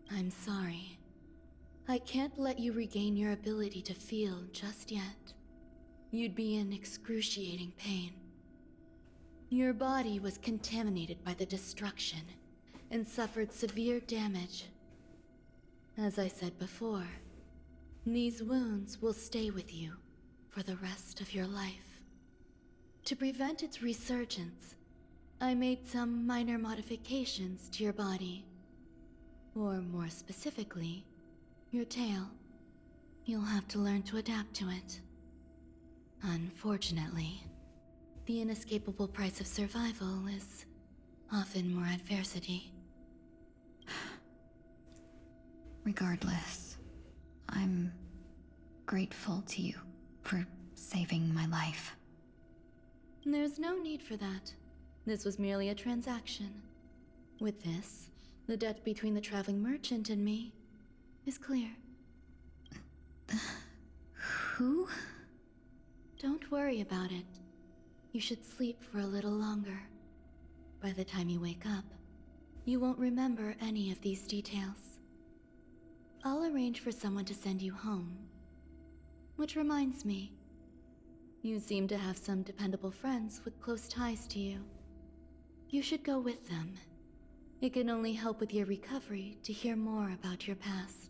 S10: I'm sorry. I can't let you regain your ability to feel just yet. You'd be in excruciating pain. Your body was contaminated by the destruction and suffered severe damage. As I said before, these wounds will stay with you for the rest of your life. To prevent its resurgence, I made some minor modifications to your body. Or more specifically, your tail. You'll have to learn to adapt to it. Unfortunately, the inescapable price of survival is often more adversity.
S17: Regardless, I'm grateful to you for saving my life.
S10: There's no need for that. This was merely a transaction. With this, the debt between the traveling merchant and me is clear.
S17: Who?
S10: Don't worry about it. You should sleep for a little longer. By the time you wake up, You won't remember any of these details. I'll arrange for someone to send you home. Which reminds me, you seem to have some dependable friends with close ties to you. You should go with them. It can only help with your recovery to hear more about your past.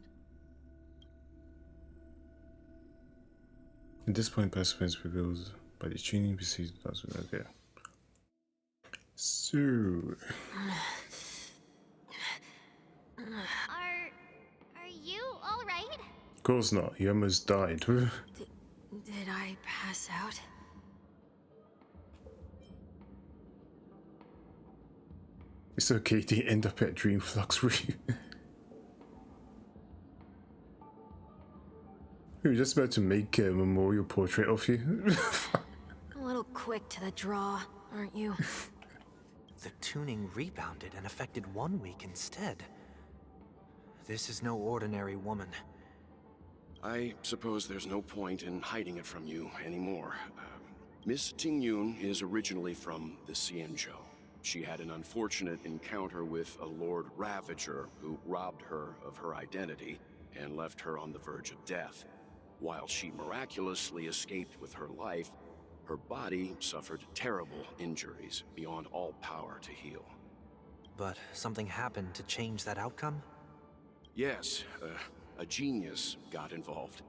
S1: At this point, participants revealed by the tuning proceeds. Okay. So.
S4: Are you all right?
S1: Of course not. He almost died.
S7: Did I pass out?
S1: It's okay to end up at Dream Flux Room. We were just about to make a memorial portrait of you.
S7: A little quick to the draw, aren't you?
S8: The tuning rebounded and affected 1 week instead. This is no ordinary woman.
S13: I suppose there's no point in hiding it from you anymore. Miss Ting-Yun is originally from the Xianzhou. She had an unfortunate encounter with a Lord Ravager who robbed her of her identity and left her on the verge of death. While she miraculously escaped with her life, her body suffered terrible injuries beyond all power to heal.
S8: But something happened to change that outcome?
S13: Yes, a genius got involved.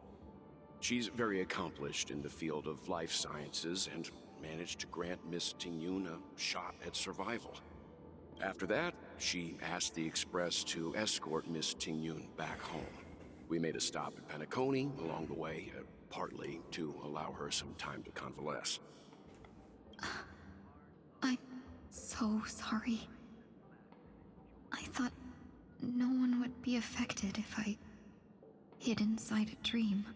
S13: She's very accomplished in the field of life sciences and managed to grant Miss Ting-Yun a shot at survival. After that, she asked the Express to escort Miss Ting-Yun back home. We made a stop at Penacony along the way, partly to allow her some time to convalesce.
S17: I'm so sorry. I thought no one would be affected if I hid inside a dream.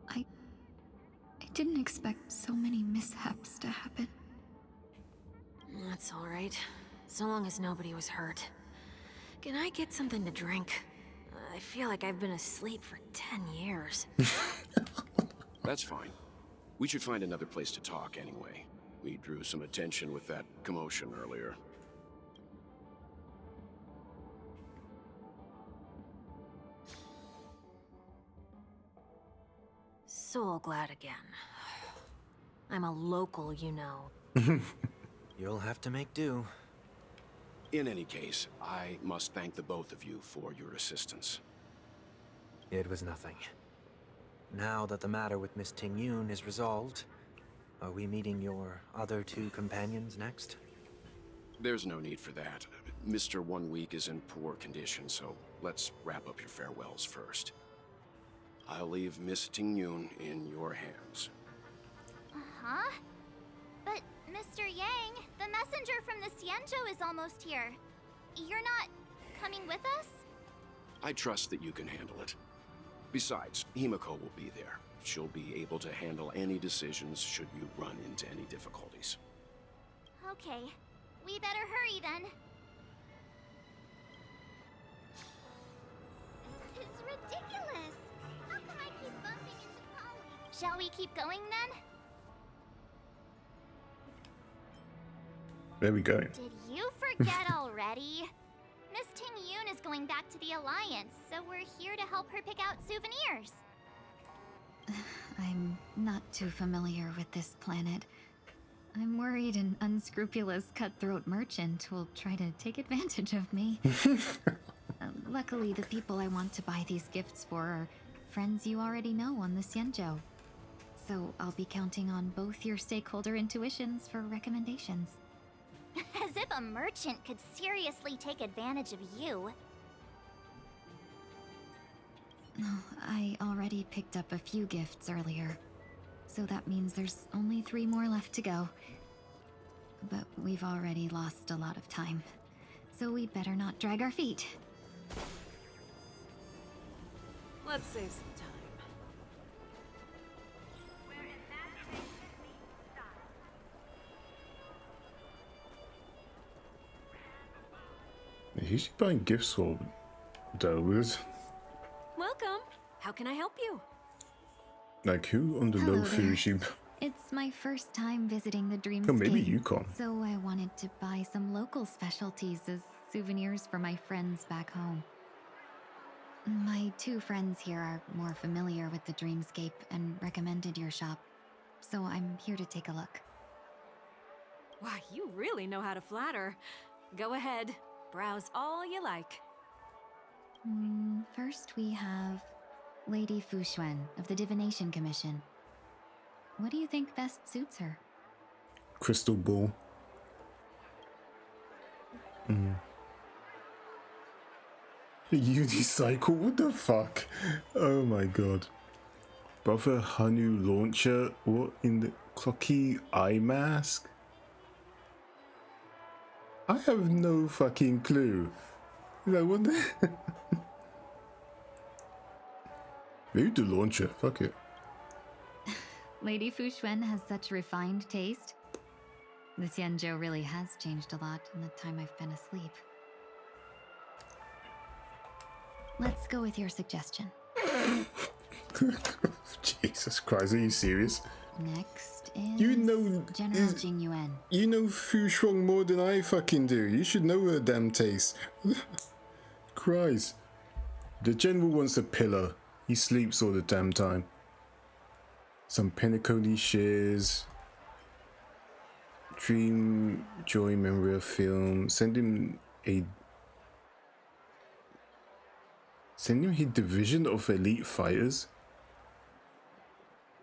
S17: I didn't expect so many mishaps to happen.
S7: That's all right. So long as nobody was hurt. Can I get something to drink? I feel like I've been asleep for 10 years.
S13: That's fine. We should find another place to talk anyway. We drew some attention with that commotion earlier.
S7: So glad again. I'm a local, you know.
S8: You'll have to make do.
S13: In any case, I must thank the both of you for your assistance.
S8: It was nothing. Now that the matter with Miss Ting-Yun is resolved, are we meeting your other two companions next?
S13: There's no need for that. Mr. 1 Week is in poor condition, so let's wrap up your farewells first. I'll leave Miss Ting-Yun in your hands.
S4: Uh-huh. But, Mr. Yang, the messenger from the Xianzhou is almost here. You're not coming with us?
S13: I trust that you can handle it. Besides, Himiko will be there. She'll be able to handle any decisions should you run into any difficulties.
S4: Okay. We better hurry then. This is ridiculous. How come I keep bumping into colleagues? Shall we keep going then?
S1: There we go.
S4: Did you forget already? Miss Ting-Yun is going back to the Alliance, so we're here to help her pick out souvenirs.
S17: I'm not too familiar with this planet. I'm worried an unscrupulous cutthroat merchant will try to take advantage of me. Luckily, the people I want to buy these gifts for are friends you already know on the Xianzhou. So I'll be counting on both your stakeholder intuitions for recommendations.
S4: As if a merchant could seriously take advantage of you.
S17: I already picked up a few gifts earlier, so that means there's only 3 more left to go. But we've already lost a lot of time, so we better not drag our feet.
S11: Let's save some time.
S1: Who's she buying gifts for? With?
S7: Welcome. How can I help you?
S1: Like who on the
S17: Hello
S1: low food
S17: there.
S1: is she
S17: It's my first time visiting the Dreamscape.
S1: Oh, maybe Yukon.
S17: So I wanted to buy some local specialties as souvenirs for my friends back home. My 2 friends here are more familiar with the Dreamscape and recommended your shop, so I'm here to take a look.
S9: Wow, you really know how to flatter. Go ahead, browse all you like.
S17: First we have Lady Fuxuan of the Divination Commission. What do you think best suits her?
S1: Crystal ball. Unicycle? What the fuck? Oh my god. Brother Hanu launcher? What in the clocky eye mask? I have no fucking clue. Like, what the maybe the launcher, fuck it.
S17: Lady Fuxuan has such refined taste. The Xianzhou really has changed a lot in the time I've been asleep. Let's go with your suggestion.
S1: Jesus Christ, are you serious?
S17: Next is
S1: You know
S17: General Jing Yuan.
S1: You know Fu Shuang more than I fucking do. You should know her damn taste. Christ. The general wants a pillar. He sleeps all the damn time. Some Penacony shares. Dream Joy Memory film. Send him a division of elite fighters.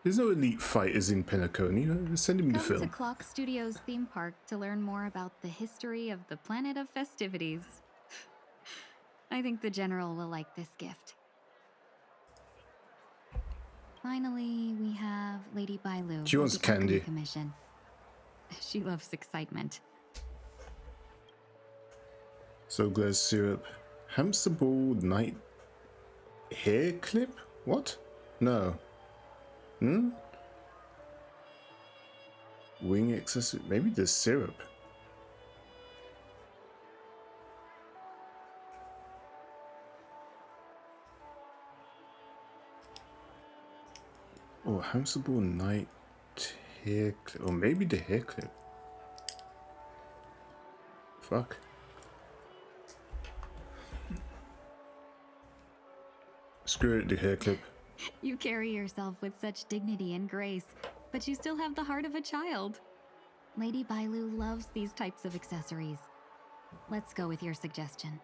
S1: There's no elite fighters in Penacony. Send him the
S17: Come
S1: film.
S17: to Clock Studios theme park to learn more about the history of the planet of festivities. I think the general will like this gift. Finally, we have Lady Bailu.
S1: She
S17: of
S1: wants
S17: the Alchemy
S1: candy.
S17: Commission. She loves excitement.
S1: So glass syrup. Hamster ball night hair clip? What? No. Wing accessory. Maybe the syrup. Oh, hamster ball night hair clip. Or maybe the hair clip. Fuck. Screw it, the hair clip.
S17: You carry yourself with such dignity and grace, but you still have the heart of a child. Lady Bailu loves these types of accessories. Let's go with your suggestion.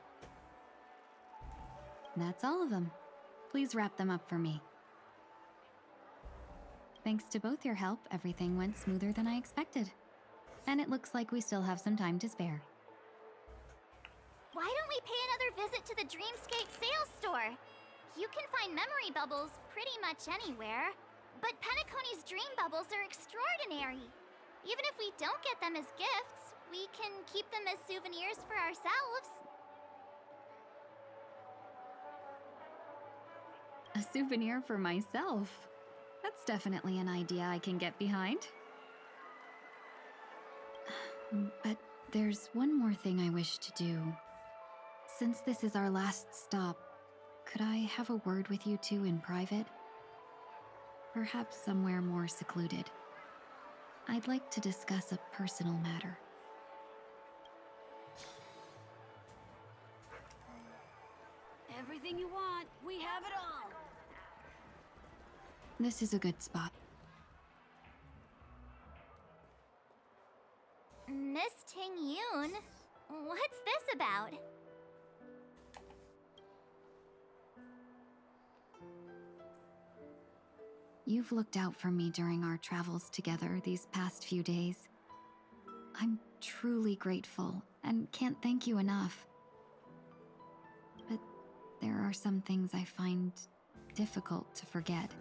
S17: That's all of them. Please wrap them up for me. Thanks to both your help, everything went smoother than I expected. And it looks like we still have some time to spare.
S4: Why don't we pay another visit to the Dreamscape sales store? You can find memory bubbles pretty much anywhere. But Penacony's dream bubbles are extraordinary. Even if we don't get them as gifts, we can keep them as souvenirs for ourselves.
S17: A souvenir for myself. That's definitely an idea I can get behind. But there's one more thing I wish to do. Since this is our last stop, could I have a word with you two in private? Perhaps somewhere more secluded. I'd like to discuss a personal matter.
S15: Everything you want, we have it all.
S17: This is a good spot.
S4: Miss Ting Yun, what's this about?
S17: You've looked out for me during our travels together these past few days. I'm truly grateful and can't thank you enough. But there are some things I find difficult to forget.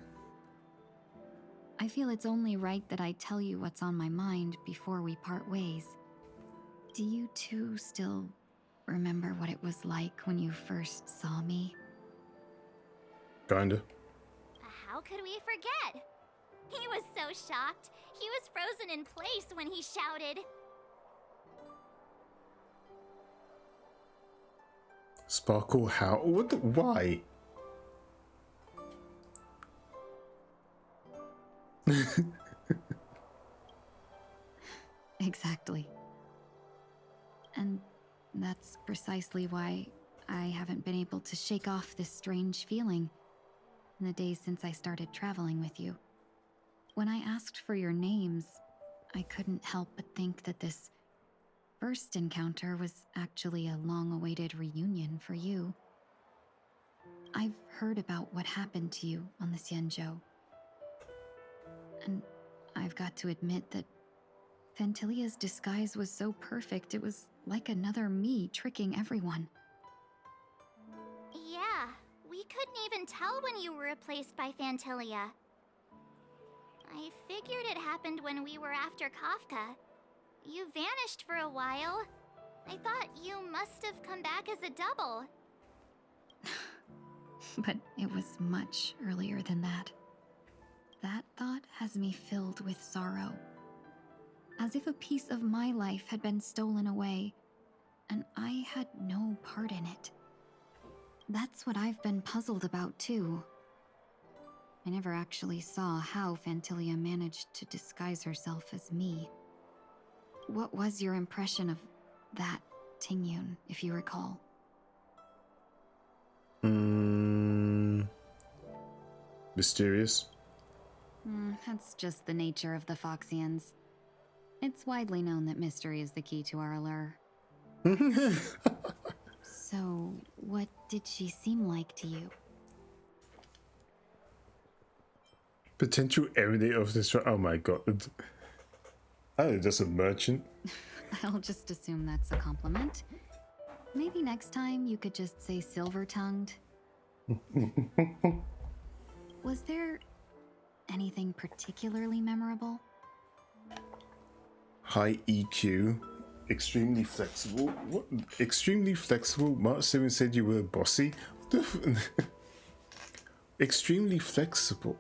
S17: I feel it's only right that I tell you what's on my mind before we part ways. Do you two still remember what it was like when you first saw me?
S1: Kinda.
S4: How could we forget? He was so shocked. He was frozen in place when he shouted.
S1: Sparkle how? What the, why?
S17: Exactly. And that's precisely why I haven't been able to shake off this strange feeling in the days since I started traveling with you. When I asked for your names, I couldn't help but think that this first encounter was actually a long-awaited reunion for you. I've heard about what happened to you on the Xianzhou. And I've got to admit that Fantilia's disguise was so perfect, it was like another me tricking everyone.
S4: Yeah, we couldn't even tell when you were replaced by Fantilia. I figured it happened when we were after Kafka. You vanished for a while. I thought you must have come back as a double.
S17: But it was much earlier than that. That thought has me filled with sorrow. As if a piece of my life had been stolen away, and I had no part in it. That's what I've been puzzled about, too. I never actually saw how Fantilia managed to disguise herself as me. What was your impression of that Tingyun, if you recall?
S1: Mysterious.
S17: That's just the nature of the Foxians. It's widely known that mystery is the key to our allure. So, what did she seem like to you?
S1: Potential everyday of this. Oh my god. Oh, just a merchant.
S17: I'll just assume that's a compliment. Maybe next time you could just say silver-tongued. Was there anything particularly memorable?
S1: High EQ, extremely flexible. What? Extremely flexible? Mark 7 said you were bossy? What the extremely flexible.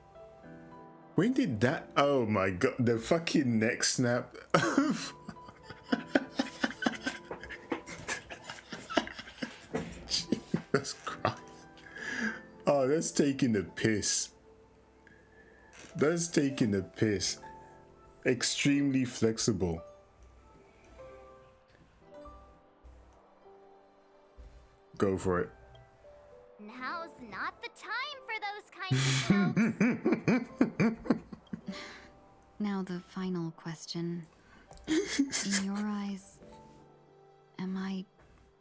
S1: When did that? Oh my god, the fucking neck snap. Jesus Christ. Oh, that's taking the piss. That's taking the piss. Extremely flexible. Go for it.
S4: Now's not the time for those kinds of jokes.
S17: Now the final question. In your eyes, am I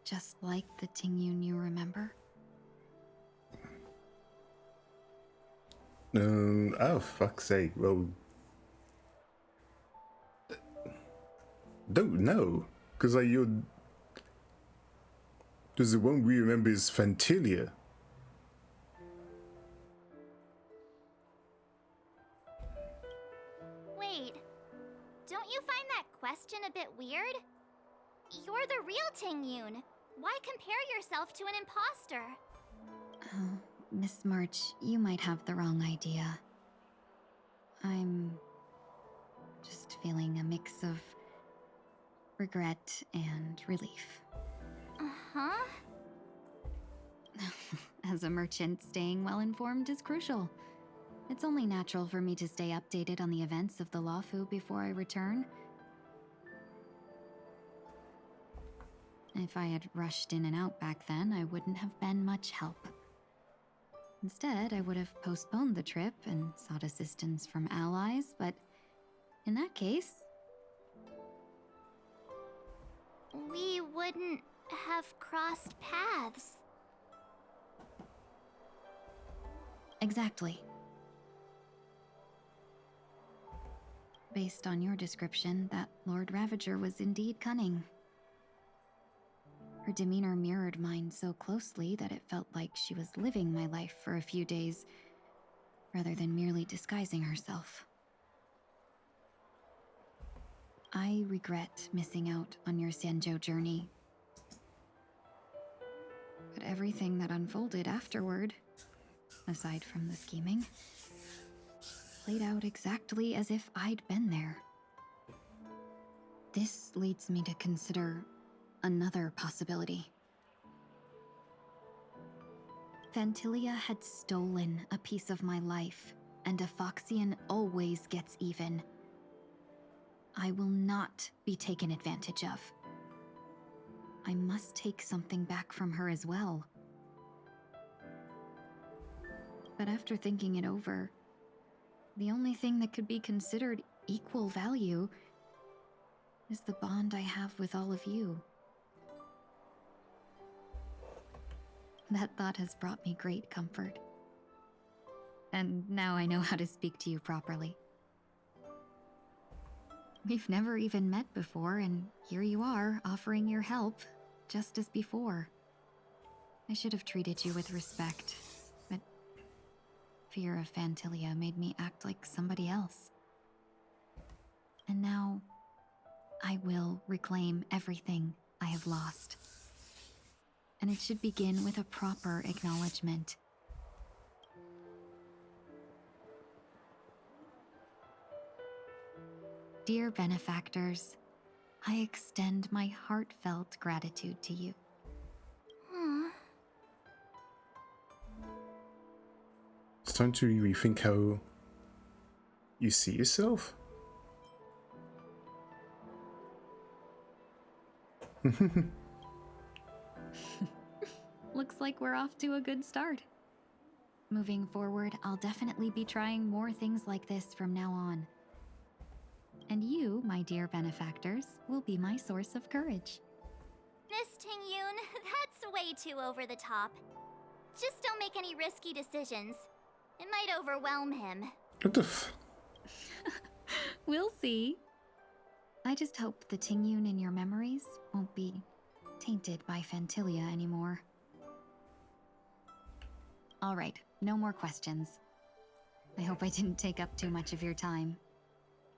S17: just like the Tingyun you remember?
S1: Oh, fuck's sake. Well, don't know. Because you're... Because the one we remember is Fantilia.
S4: Wait, don't you find that question a bit weird? You're the real Tingyun. Why compare yourself to an imposter?
S17: Oh, Miss March, you might have the wrong idea. I'm just feeling a mix of regret and relief.
S4: Uh-huh.
S17: As a merchant, staying well-informed is crucial. It's only natural for me to stay updated on the events of the Luofu before I return. If I had rushed in and out back then, I wouldn't have been much help. Instead, I would have postponed the trip and sought assistance from allies, but in that case...
S4: we wouldn't have crossed paths.
S17: Exactly. Based on your description, that Lord Ravager was indeed cunning. Her demeanor mirrored mine so closely that it felt like she was living my life for a few days, rather than merely disguising herself. I regret missing out on your Xianzhou journey. But everything that unfolded afterward, aside from the scheming, played out exactly as if I'd been there. This leads me to consider another possibility. Fantilia had stolen a piece of my life, and a Foxian always gets even. I will not be taken advantage of. I must take something back from her as well. But after thinking it over, the only thing that could be considered equal value is the bond I have with all of you. That thought has brought me great comfort. And now I know how to speak to you properly. We've never even met before, and here you are, offering your help, just as before. I should have treated you with respect, but fear of Phantilia made me act like somebody else. And now, I will reclaim everything I have lost. And it should begin with a proper acknowledgement. Dear benefactors, I extend my heartfelt gratitude to you.
S1: It's time to rethink how you see yourself.
S17: Looks like we're off to a good start. Moving forward, I'll definitely be trying more things like this from now on. And you, my dear benefactors, will be my source of courage.
S4: Miss Ting-Yoon, that's way too over the top. Just don't make any risky decisions. It might overwhelm him.
S1: What the f...
S17: We'll see. I just hope the Ting-Yoon in your memories won't be tainted by Phantilia anymore. All right, no more questions. I hope I didn't take up too much of your time.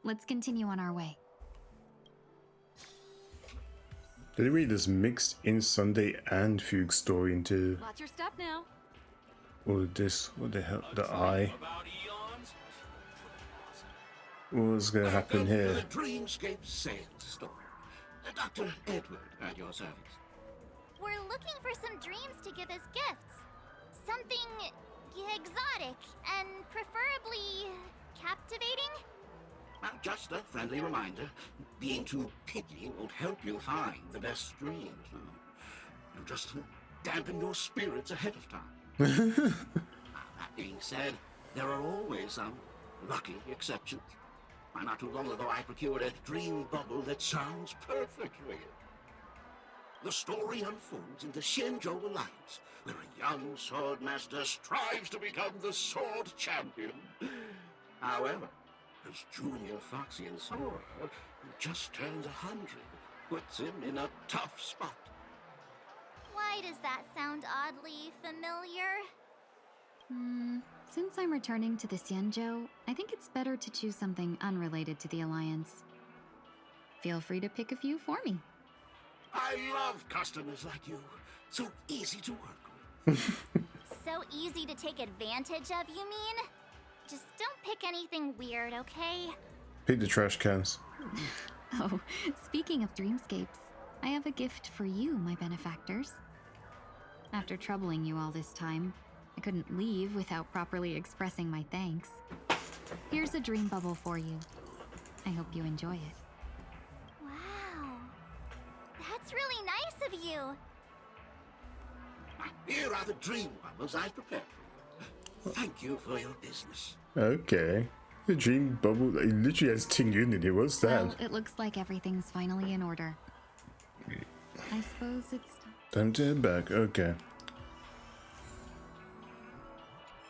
S17: Let's continue on our way.
S1: Did they really just mix in Sunday and Fugue's story into
S11: Watch your step now.
S1: all of this? What the hell? The eye? What's gonna happen here?
S18: The Dreamscape sales store. Dr. Edward at your service.
S4: We're looking for some dreams to give as gifts. Something exotic and preferably captivating.
S18: Well, just a friendly reminder. Being too picky won't help you find the best dreams. You'll just dampen your spirits ahead of time. That being said, there are always some lucky exceptions. Not too long ago, I procured a dream bubble that sounds perfect for you. The story unfolds in the Shenzhou Alliance, where a young swordmaster strives to become the sword champion. However, his junior Foxian sword, who just turned 100, puts him in a tough spot.
S4: Why does that sound oddly familiar?
S17: Since I'm returning to the Xianzhou, I think it's better to choose something unrelated to the Alliance. Feel free to pick a few for me.
S18: I love customers like you. So easy to work with.
S4: So easy to take advantage of, you mean? Just don't pick anything weird, okay?
S1: Pick the trash cans.
S17: Oh, speaking of dreamscapes, I have a gift for you, my benefactors. After troubling you all this time, I couldn't leave without properly expressing my thanks. Here's a dream bubble for you. I hope you enjoy it.
S4: Wow. That's really nice of you.
S18: Here are the dream bubbles I prepared for you. Thank you for your business.
S1: Okay. The dream bubble, it literally has Ting-Yoon in it. What's that?
S17: Well, it looks like everything's finally in order. I suppose it's...
S1: Time to head back. Okay.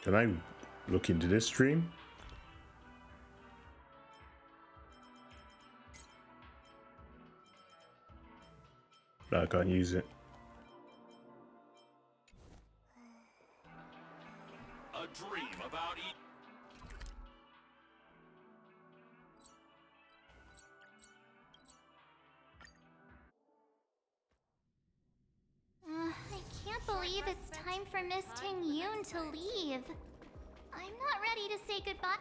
S1: Can I look into this stream? No, I can't use it.
S2: A dream about
S4: I can't believe it's time for Miss Ting-Yoon to leave. I'm not ready to say goodbye.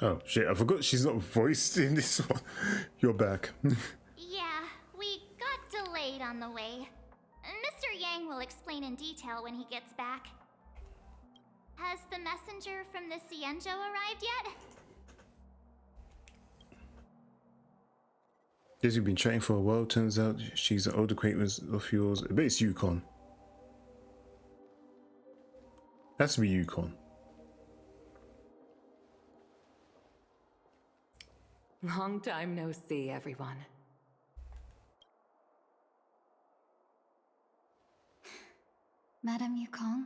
S1: Oh shit, I forgot she's not voiced in this one. You're back.
S4: Yeah, we got delayed on the way. Mr. Yang will explain explain in detail when he gets back. Has the messenger from the Cienjo arrived yet?
S1: Guess you've been chatting for a while. Turns out she's an old acquaintance of yours. I bet it's Yukon. Has to be Yukon.
S11: Long time no see, everyone.
S17: Madame Yukong?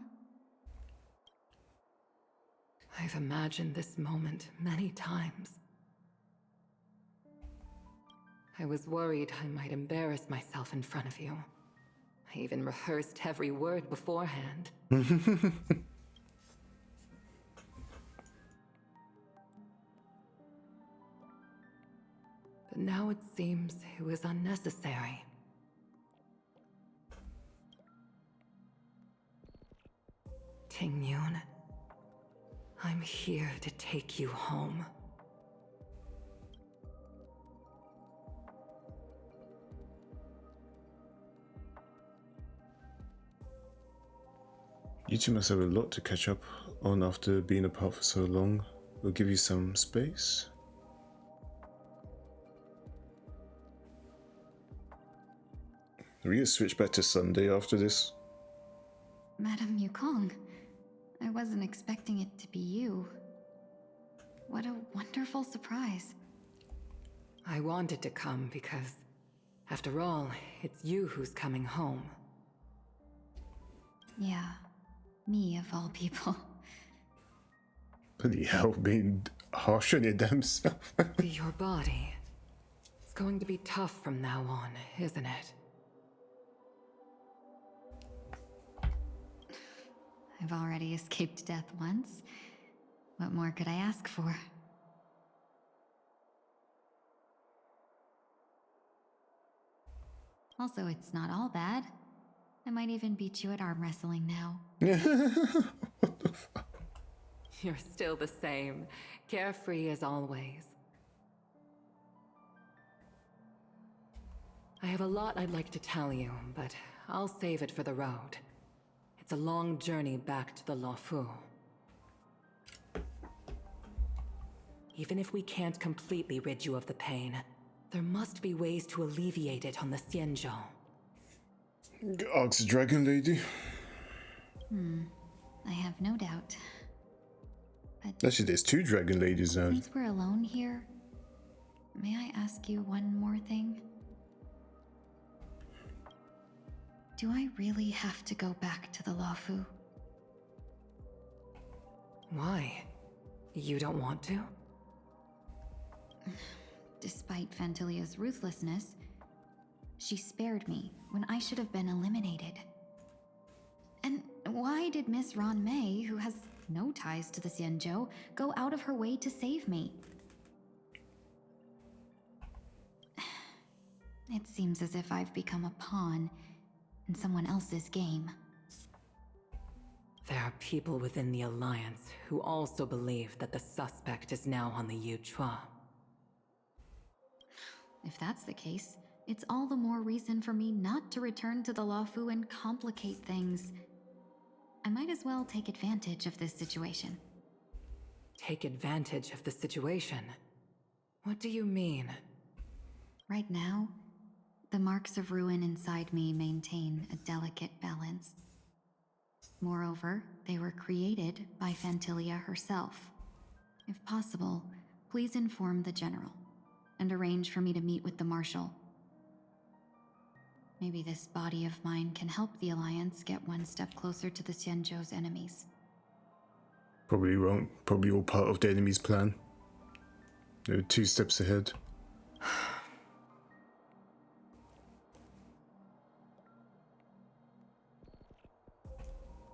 S11: I've imagined this moment many times. I was worried I might embarrass myself in front of you. I even rehearsed every word beforehand. But now it seems it was unnecessary. Ting-Yun, I'm here to take you home.
S1: You two must have a lot to catch up on after being apart for so long. We'll give you some space. Are we gonna switch back to Sunday after this?
S17: Madame Yukong, I wasn't expecting it to be you. What a wonderful surprise.
S11: I wanted to come because, after all, it's you who's coming home.
S17: Yeah, me of all people.
S1: Bloody hell, being harsh on your damn self.
S11: Your body. It's going to be tough from now on, isn't it?
S17: I've already escaped death once. What more could I ask for? Also, it's not all bad. I might even beat you at arm wrestling now.
S11: You're still the same, carefree as always. I have a lot I'd like to tell you, but I'll save it for the road. It's a long journey back to the Luofu. Even if we can't completely rid you of the pain, there must be ways to alleviate it on the Xianzhou.
S1: Ask the Dragon Lady.
S17: I have no doubt. But
S1: Actually, there's two Dragon Ladies now.
S17: since we're alone here, may I ask you one more thing? Do I really have to go back to the Luofu?
S11: Why? You don't want to?
S17: Despite Fantilia's ruthlessness, she spared me when I should have been eliminated. And why did Miss Ron Mei, who has no ties to the Xianzhou, go out of her way to save me? It seems as if I've become a pawn in someone else's game.
S11: There are people within the Alliance who also believe that the suspect is now on the Yuchua.
S17: If that's the case, it's all the more reason for me not to return to the Luofu and complicate things. I might as well take advantage of this situation.
S11: Take advantage of the situation? What do you mean?
S17: Right now, the marks of ruin inside me maintain a delicate balance. Moreover, they were created by Fantilia herself. If possible, please inform the General and arrange for me to meet with the Marshal. Maybe this body of mine can help the Alliance get one step closer to the Xianzhou's enemies.
S1: Probably won't. Probably all part of the enemy's plan. They're 2 steps ahead.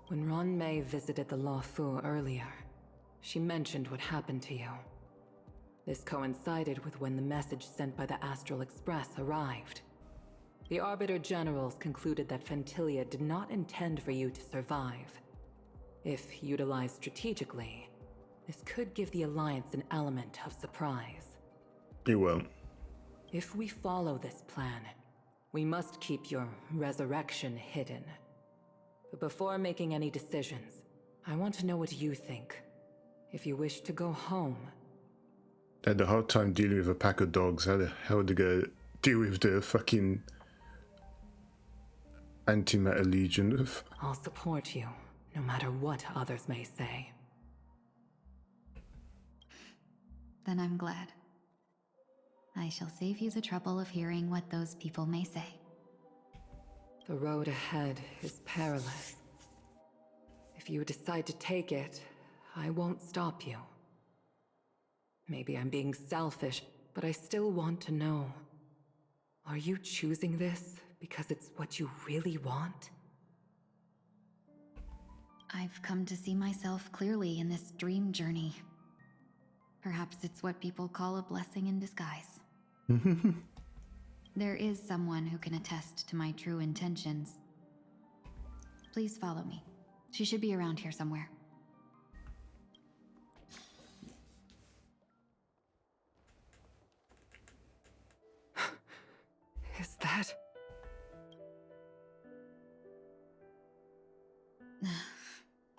S11: When Ron Mei visited the Luofu earlier, she mentioned what happened to you. This coincided with when the message sent by the Astral Express arrived. The Arbiter Generals concluded that Fantilia did not intend for you to survive. If utilized strategically, this could give the Alliance an element of surprise.
S1: It won't.
S11: If we follow this plan, we must keep your resurrection hidden. But before making any decisions, I want to know what you think. If you wish to go home,
S1: They had a hard time dealing with a pack of dogs. How the hell they gonna deal with the fucking antimatter legion of?
S11: I'll support you, no matter what others may say.
S17: Then I'm glad. I shall save you the trouble of hearing what those people may say.
S11: The road ahead is perilous. If you decide to take it, I won't stop you. Maybe I'm being selfish, but I still want to know. Are you choosing this because it's what you really want?
S17: I've come to see myself clearly in this dream journey. Perhaps it's what people call a blessing in disguise. There is someone who can attest to my true intentions. Please follow me. She should be around here somewhere.
S11: Is that...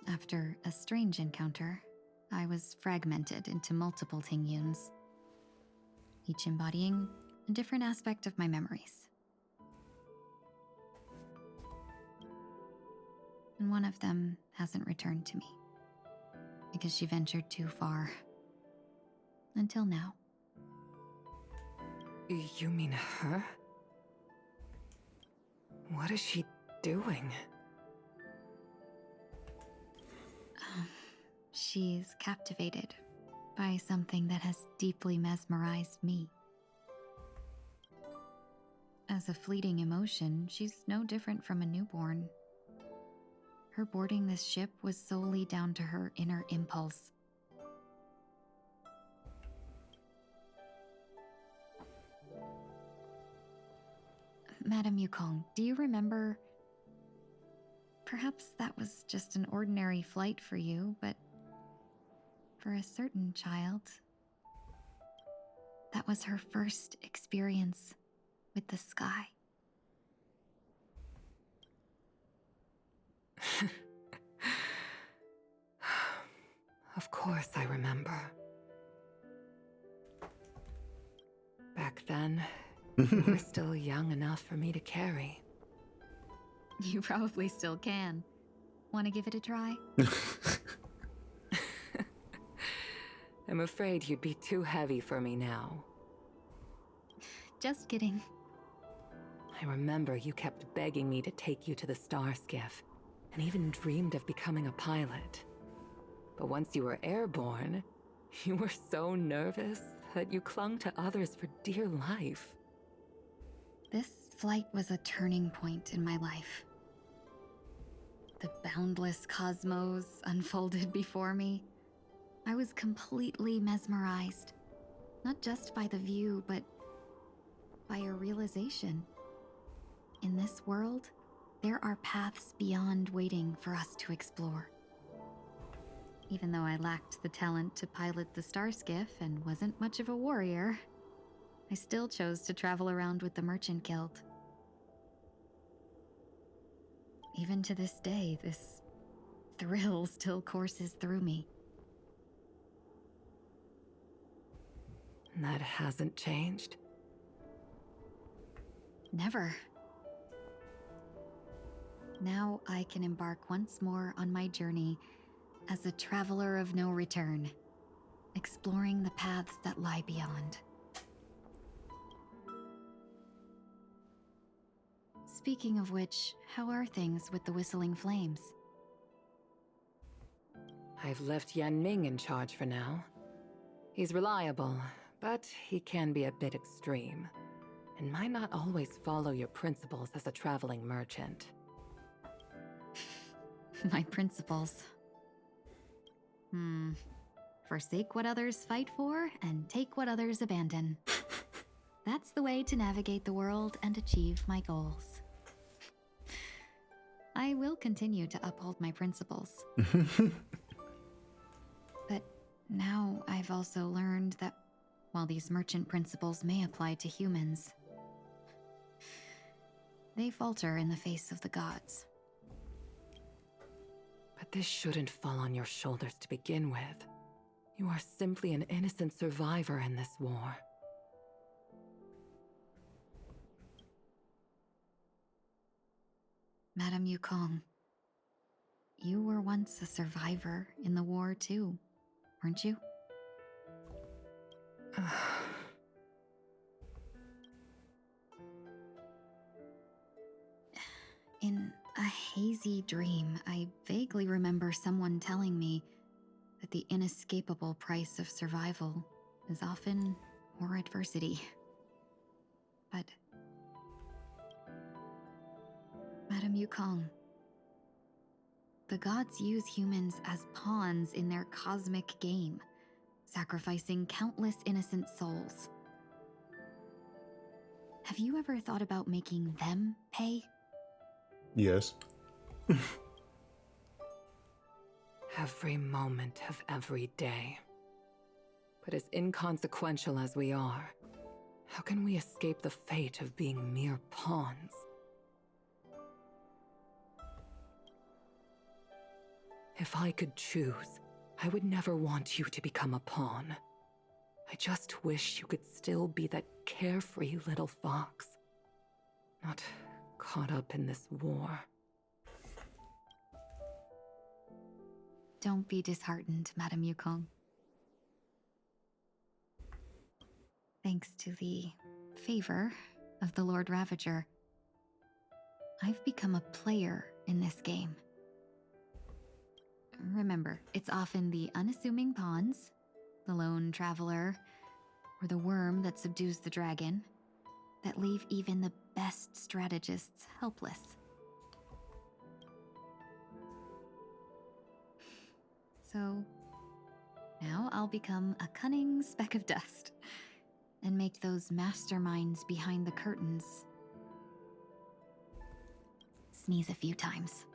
S17: After a strange encounter, I was fragmented into multiple Tingyuns, each embodying a different aspect of my memories. And one of them hasn't returned to me, because she ventured too far. Until now.
S11: You mean her? What is she doing?
S17: She's captivated by something that has deeply mesmerized me. As a fleeting emotion, she's no different from a newborn. Her boarding this ship was solely down to her inner impulse. Madame Yukong, do you remember? Perhaps that was just an ordinary flight for you, but for a certain child, that was her first experience with the sky.
S11: Of course I remember. Back then, you were still young enough for me to carry.
S17: You probably still can. Want to give it a try?
S11: I'm afraid you'd be too heavy for me now.
S17: Just kidding.
S11: I remember you kept begging me to take you to the star skiff, and even dreamed of becoming a pilot. But once you were airborne, you were so nervous that you clung to others for dear life.
S17: This flight was a turning point in my life. The boundless cosmos unfolded before me. I was completely mesmerized, not just by the view, but by a realization. In this world, there are paths beyond waiting for us to explore. Even though I lacked the talent to pilot the star skiff and wasn't much of a warrior, I still chose to travel around with the Merchant Guild. Even to this day, this thrill still courses through me.
S11: That hasn't changed?
S17: Never. Now I can embark once more on my journey as a traveler of no return, exploring the paths that lie beyond. Speaking of which, how are things with the Whistling Flames?
S11: I've left Yan Ming in charge for now. He's reliable, but he can be a bit extreme, and might not always follow your principles as a traveling merchant.
S17: My principles. Forsake what others fight for, and take what others abandon. That's the way to navigate the world and achieve my goals. I will continue to uphold my principles. But now I've also learned that while these merchant principles may apply to humans, they falter in the face of the gods.
S11: this shouldn't fall on your shoulders to begin with. You are simply an innocent survivor in this war.
S17: Madame Yukong, you were once a survivor in the war too, weren't you? In a hazy dream, I vaguely remember someone telling me that the inescapable price of survival is often more adversity. But Madame Yukong, the gods use humans as pawns in their cosmic game, sacrificing countless innocent souls. Have you ever thought about making them pay?
S1: Yes.
S11: Every moment of every day. But as inconsequential as we are, how can we escape the fate of being mere pawns? If I could choose, I would never want you to become a pawn. I just wish you could still be that carefree little fox. Not caught up in this war.
S17: Don't be disheartened, Madame Yukong. Thanks to the favor of the Lord Ravager, I've become a player in this game. Remember, it's often the unassuming pawns, the lone traveler, or the worm that subdues the dragon, that leave even the best strategists helpless. So, now I'll become a cunning speck of dust, and make those masterminds behind the curtains sneeze a few times.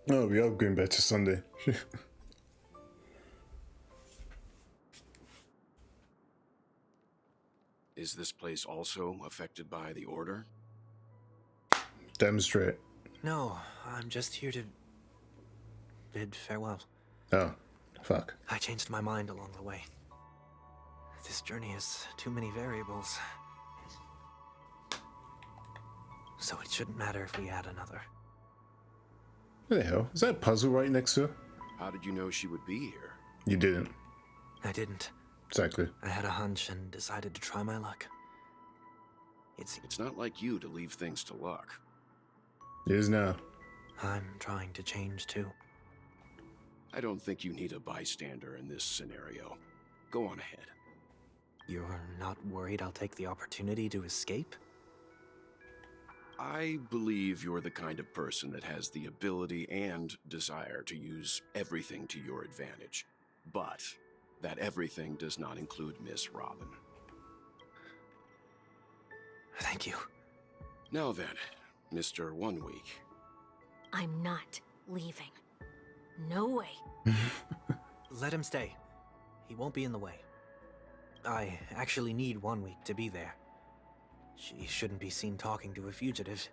S1: Oh, we are going back to Sunday.
S13: Is this place also affected by the Order?
S1: Demonstrate.
S8: No, I'm just here to bid farewell.
S1: Oh, fuck.
S8: I changed my mind along the way. This journey has too many variables. So it shouldn't matter if we add another.
S1: What the hell? Is that a puzzle right next to her?
S13: How did you know she would be here?
S1: You didn't.
S8: I didn't.
S1: Exactly.
S8: I had a hunch and decided to try my luck.
S13: It's not like you to leave things to luck.
S1: It is now.
S8: I'm trying to change too.
S13: I don't think you need a bystander in this scenario. Go on ahead.
S8: You're not worried I'll take the opportunity to escape?
S13: I believe you're the kind of person that has the ability and desire to use everything to your advantage. But that everything does not include Miss Robin.
S8: Thank you.
S13: Now then, Mr. 1 Week.
S7: I'm not leaving. No way.
S8: Let him stay. He won't be in the way. I actually need 1 week to be there. She shouldn't be seen talking to a fugitive,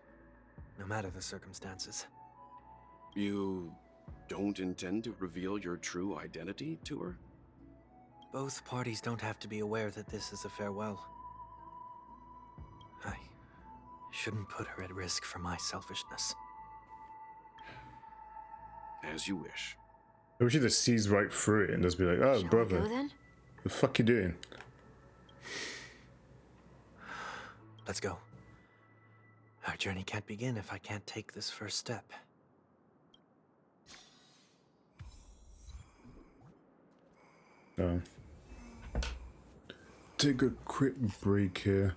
S8: no matter the circumstances.
S13: You don't intend to reveal your true identity to her?
S8: Both parties don't have to be aware that this is a farewell. I shouldn't put her at risk for my selfishness.
S13: As you wish.
S1: I wish he just sees right through it and just be like, oh,
S7: Shall
S1: brother.
S7: we go then?
S1: The fuck you doing?
S8: Let's go. Our journey can't begin if I can't take this first step.
S1: Take a quick break here.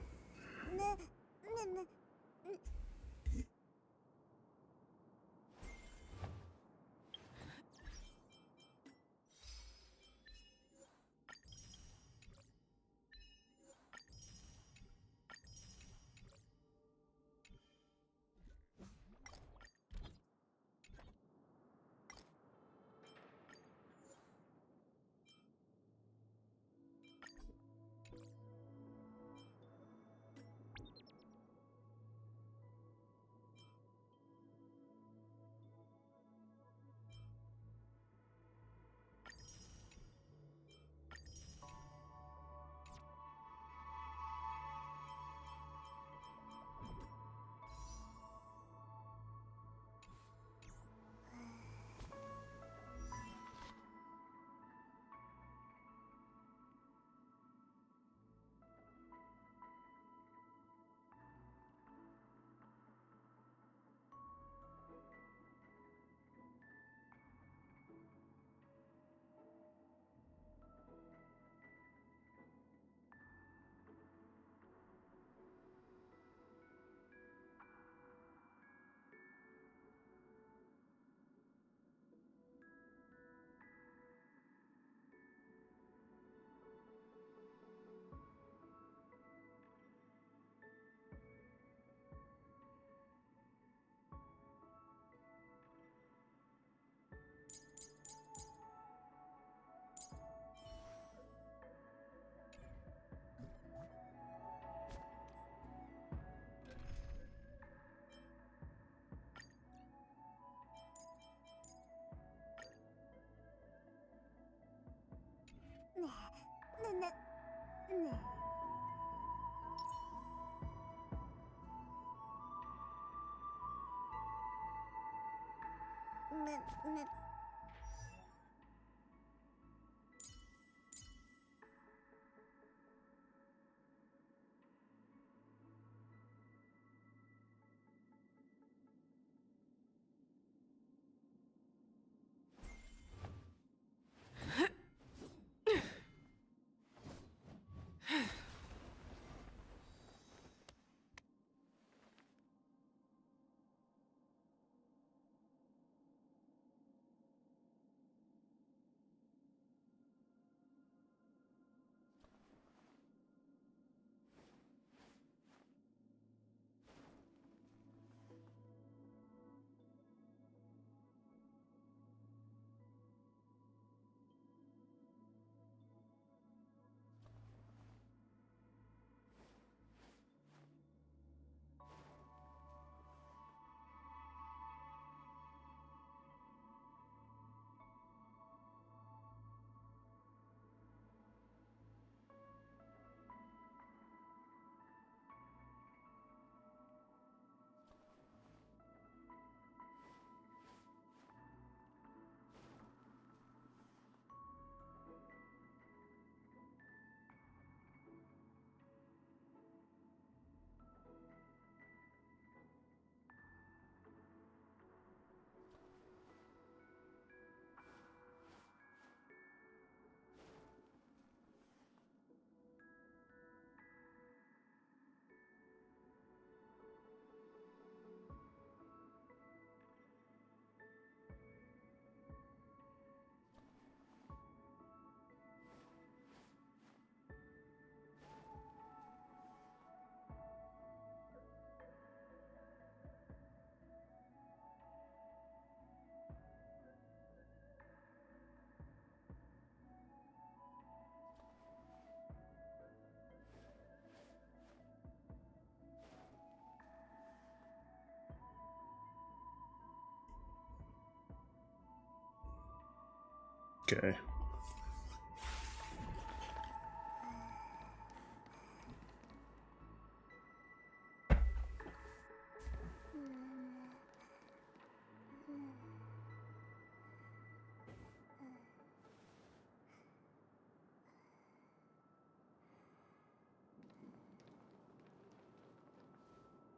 S1: Okay.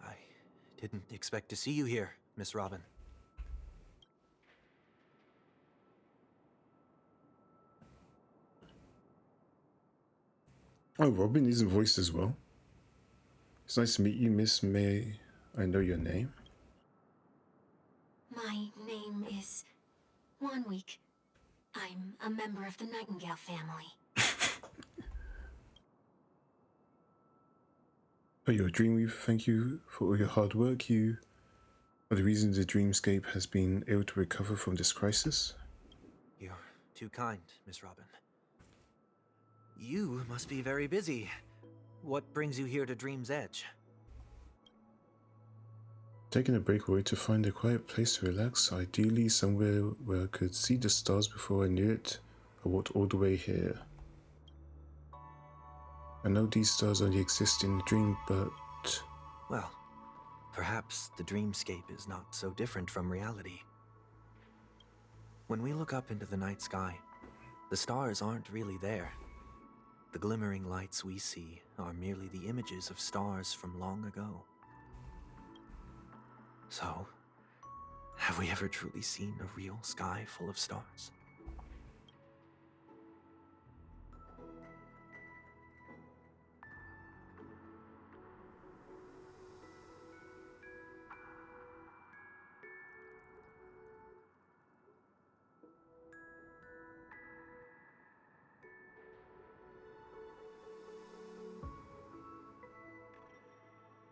S8: I didn't expect to see you here, Miss Robin.
S1: Oh, Robin isn't voiced as well. It's nice to meet you, Miss May. I know your name.
S7: My name is Wanweek. I'm a member of the Nightingale family.
S1: Oh, you're a Dreamweaver. Thank you for all your hard work. You are the reason the Dreamscape has been able to recover from this crisis.
S8: You're too kind, Miss Robin. You must be very busy. What brings you here to Dream's Edge?
S1: Taking a breakaway to find a quiet place to relax, ideally somewhere where I could see the stars before I knew it. I walked all the way here. I know these stars only exist in a dream, but...
S8: Well, perhaps the dreamscape is not so different from reality. When we look up into the night sky, the stars aren't really there. The glimmering lights we see are merely the images of stars from long ago. So, have we ever truly seen a real sky full of stars?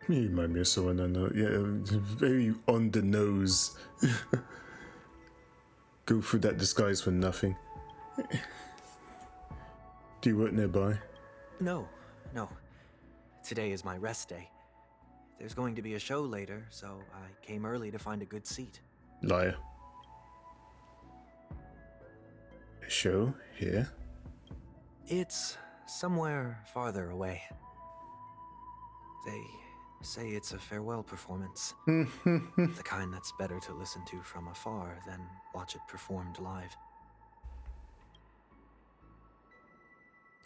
S1: You remind me of someone I know. Yeah, very on the nose. Go through that disguise for nothing. Do you work nearby?
S8: No. Today is my rest day. There's going to be a show later, so I came early to find a good seat.
S1: Liar. A show? Here?
S8: It's somewhere farther away. They say it's a farewell performance. The kind that's better to listen to from afar than watch it performed live.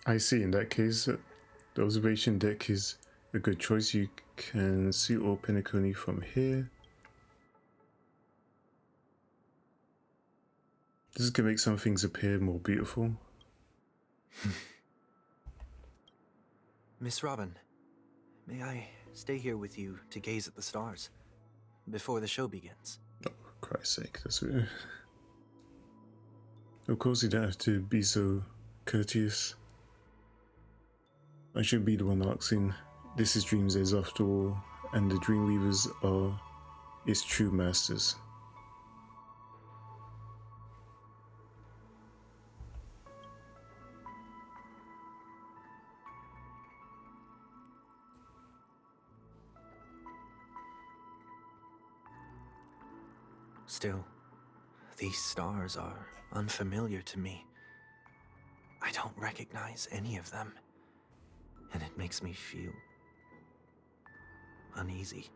S1: I see. In that case, the observation deck is a good choice. You can see all Penacony from here. This can make some things appear more beautiful.
S8: Miss Robin, may I stay here with you to gaze at the stars before the show begins?
S1: Oh, for Christ's sake, that's weird. Of course you don't have to be so courteous. I should be the one asking. This is Dream's after all, and the Dreamweavers are its true masters.
S8: Still, these stars are unfamiliar to me. I don't recognize any of them, and it makes me feel uneasy.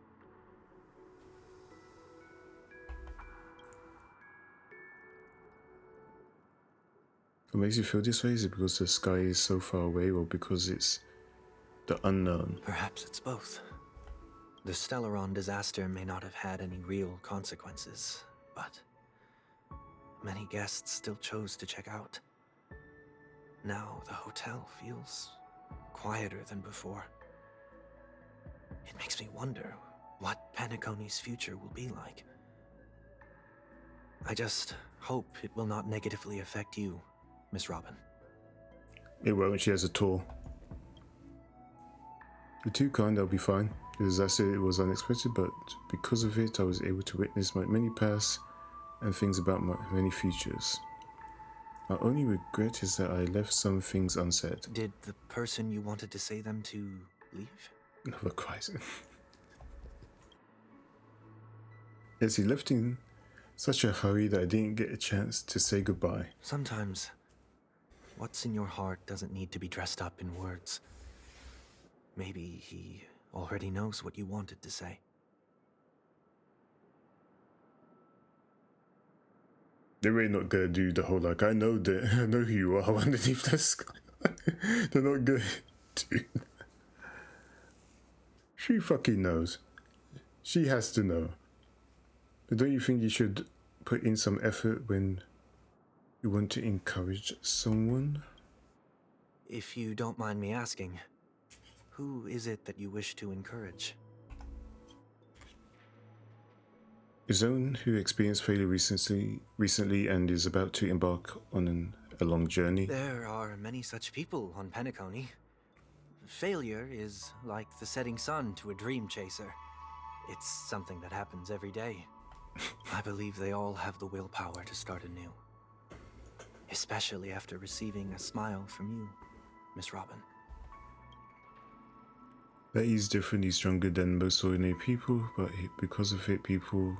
S1: What makes you feel this way? Is it because the sky is so far away, or because it's the unknown?
S8: Perhaps it's both. The Stellaron disaster may not have had any real consequences, but many guests still chose to check out. Now the hotel feels quieter than before. It makes me wonder what Penacony's future will be like. I just hope it will not negatively affect you, Miss Robin.
S1: It won't. She has a tour. You're too kind. I'll be fine. As I said, it was unexpected, but because of it, I was able to witness my many past and things about my many futures. My only regret is that I left some things unsaid.
S8: Did the person you wanted to say them to leave?
S1: Never cries. Yes, he left in such a hurry that I didn't get a chance to say goodbye.
S8: Sometimes, what's in your heart doesn't need to be dressed up in words. Maybe he already knows what you wanted to say.
S1: They're really not gonna do the whole like, I know who you are underneath the sky. They're not gonna do that. She fucking knows. She has to know. But don't you think you should put in some effort when you want to encourage someone?
S8: If you don't mind me asking, who is it that you wish to encourage?
S1: Zone, who experienced failure recently and is about to embark on a long journey.
S8: There are many such people on Penacony. Failure is like the setting sun to a dream chaser. It's something that happens every day. I believe they all have the willpower to start anew. Especially after receiving a smile from you, Miss Robin.
S1: That he's different, he's stronger than most ordinary people, but because of it, people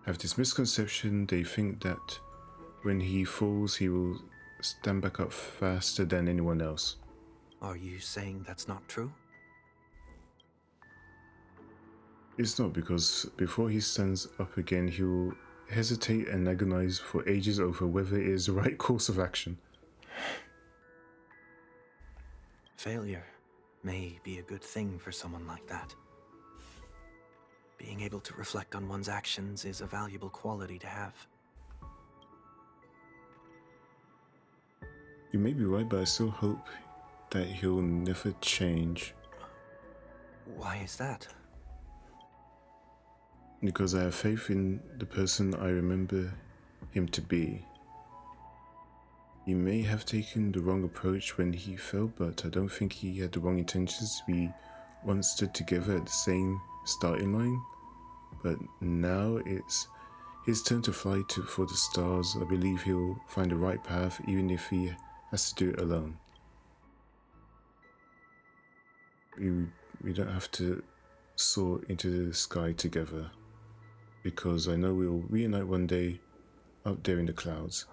S1: have this misconception. They think that when he falls, he will stand back up faster than anyone else.
S8: Are you saying that's not true?
S1: It's not, because before he stands up again, he will hesitate and agonize for ages over whether it is the right course of action.
S8: Failure may be a good thing for someone like that. Being able to reflect on one's actions is a valuable quality to have.
S1: You may be right, but I still hope that he'll never change.
S8: Why is that?
S1: Because I have faith in the person I remember him to be. He may have taken the wrong approach when he fell, but I don't think he had the wrong intentions. We once stood together at the same starting line, but now it's his turn to fly for the stars. I believe he'll find the right path, even if he has to do it alone. We don't have to soar into the sky together, because I know we'll reunite one day up there in the clouds.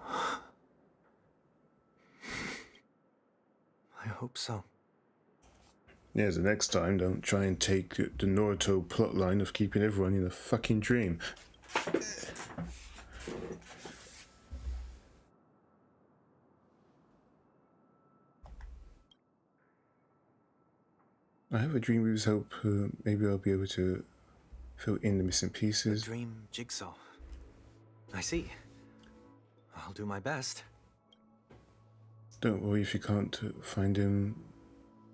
S8: I hope so.
S1: Yeah, so next time, don't try and take the Naruto plotline of keeping everyone in a fucking dream. I have a dream with his help. Maybe I'll be able to fill in the missing pieces.
S8: A dream jigsaw. I see. I'll do my best.
S1: Don't worry if you can't find him.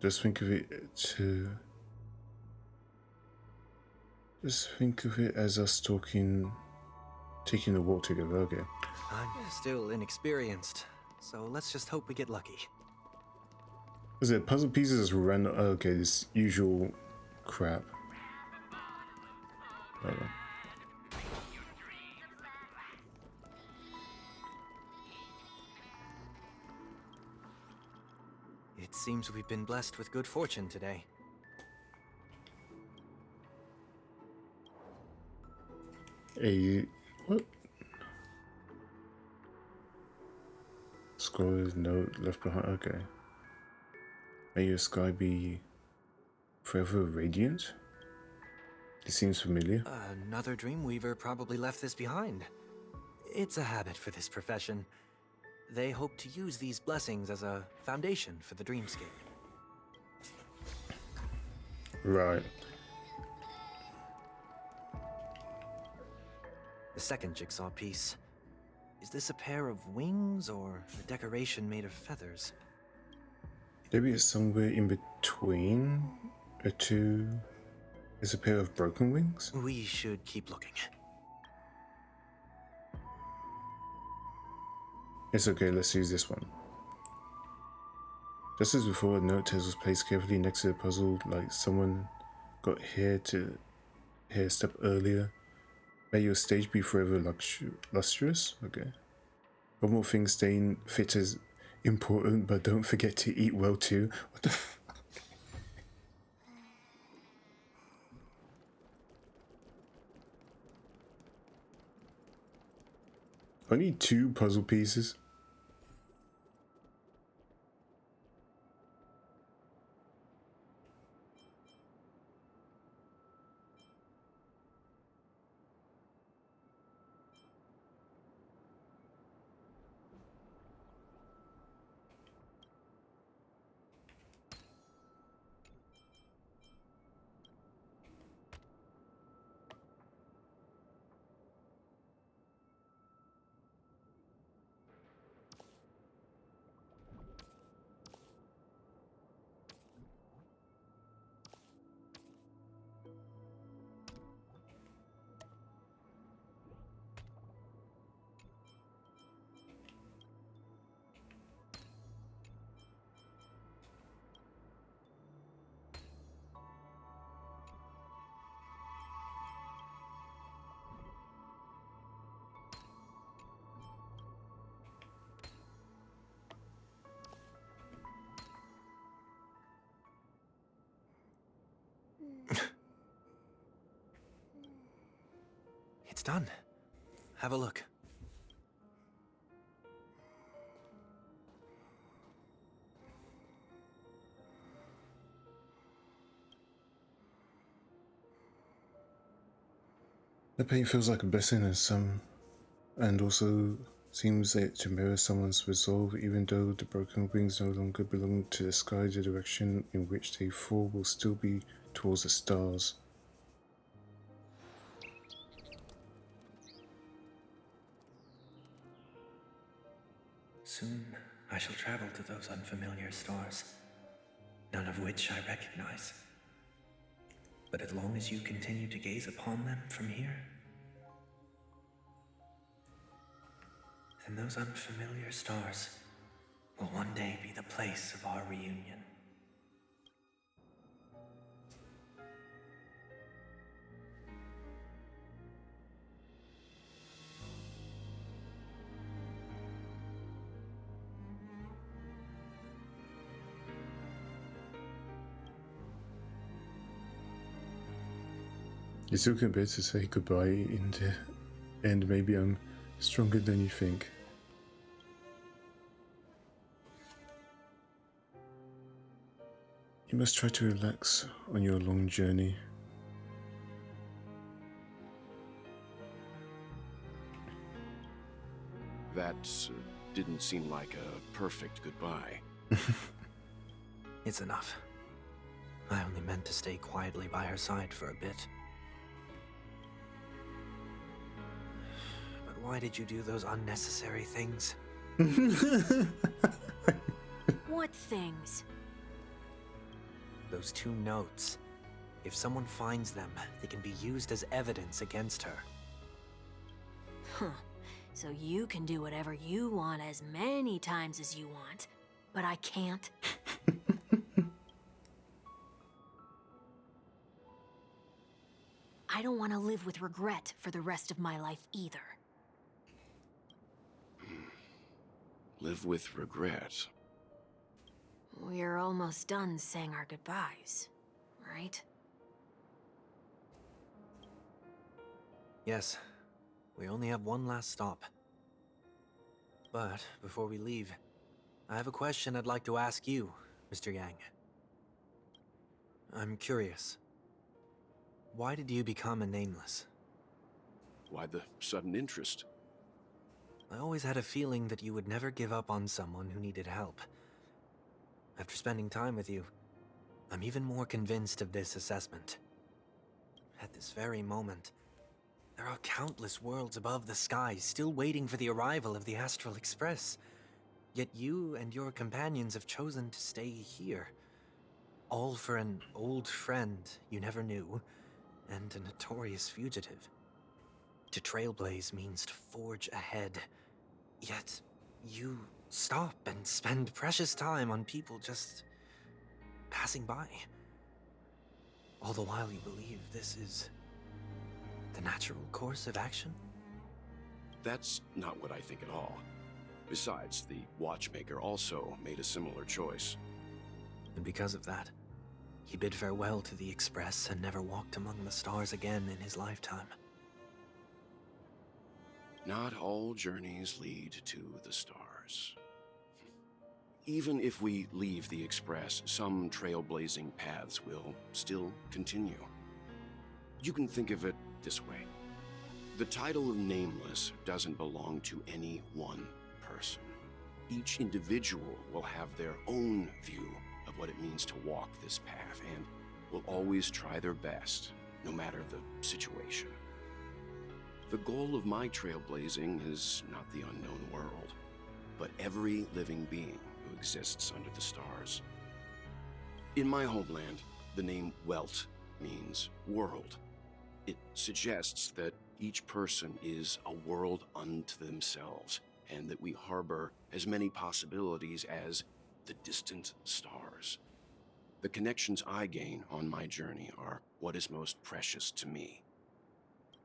S1: Just think of it Just think of it as us talking, taking a walk together, okay?
S8: I'm still inexperienced, so let's just hope we get lucky.
S1: Was it puzzle pieces as random? Oh, okay, this usual crap. Oh.
S8: It seems we've been blessed with good fortune today.
S1: What? Scroll note left behind. Okay. May your sky be forever radiant? It seems familiar.
S8: Another Dreamweaver probably left this behind. It's a habit for this profession. They hope to use these blessings as a foundation for the dreamscape.
S1: Right.
S8: The second jigsaw piece. Is this a pair of wings or a decoration made of feathers?
S1: Maybe it's somewhere in between the two. Is a pair of broken wings?
S8: We should keep looking.
S1: It's okay, let's use this one. Just as before, a note tag was placed carefully next to the puzzle, like someone got here a step earlier. May your stage be forever lustrous. Okay. One more thing, staying fit is important, but don't forget to eat well too. What the fuck? I need 2 puzzle pieces.
S8: It's done. Have a look.
S1: The paint feels like a blessing and also seems to mirror someone's resolve, even though the broken wings no longer belong to the sky. The direction in which they fall will still be towards the stars.
S19: Soon I shall travel to those unfamiliar stars, none of which I recognize. But as long as you continue to gaze upon them from here, then those unfamiliar stars will one day be the place of our reunion.
S1: You still can bear to say goodbye in the end. Maybe I'm stronger than you think. You must try to relax on your long journey.
S13: That didn't seem like a perfect goodbye.
S8: It's enough. I only meant to stay quietly by her side for a bit. But why did you do those unnecessary things?
S7: What things?
S8: Those 2 notes. If someone finds them, they can be used as evidence against her.
S7: Huh. So you can do whatever you want as many times as you want, but I can't? I don't want to live with regret for the rest of my life either.
S13: Live with regret.
S7: We're almost done saying our goodbyes, right?
S8: Yes, we only have one last stop. But before we leave, I have a question I'd like to ask you, Mr. Yang. I'm curious. Why did you become a Nameless?
S13: Why the sudden interest?
S8: I always had a feeling that you would never give up on someone who needed help. After spending time with you, I'm even more convinced of this assessment. At this very moment, there are countless worlds above the sky still waiting for the arrival of the Astral Express. Yet you and your companions have chosen to stay here. All for an old friend you never knew, and a notorious fugitive. To trailblaze means to forge ahead. Yet, you stop and spend precious time on people just passing by. All the while you believe this is the natural course of action?
S13: That's not what I think at all. Besides, the watchmaker also made a similar choice.
S8: And because of that, he bid farewell to the Express and never walked among the stars again in his lifetime.
S13: Not all journeys lead to the stars. Even if we leave the Express, some trailblazing paths will still continue. You can think of it this way. The title of Nameless doesn't belong to any one person. Each individual will have their own view of what it means to walk this path and will always try their best, no matter the situation. The goal of my trailblazing is not the unknown world, but every living being who exists under the stars. In my homeland, the name Welt means world. It suggests that each person is a world unto themselves, and that we harbor as many possibilities as the distant stars. The connections I gain on my journey are what is most precious to me.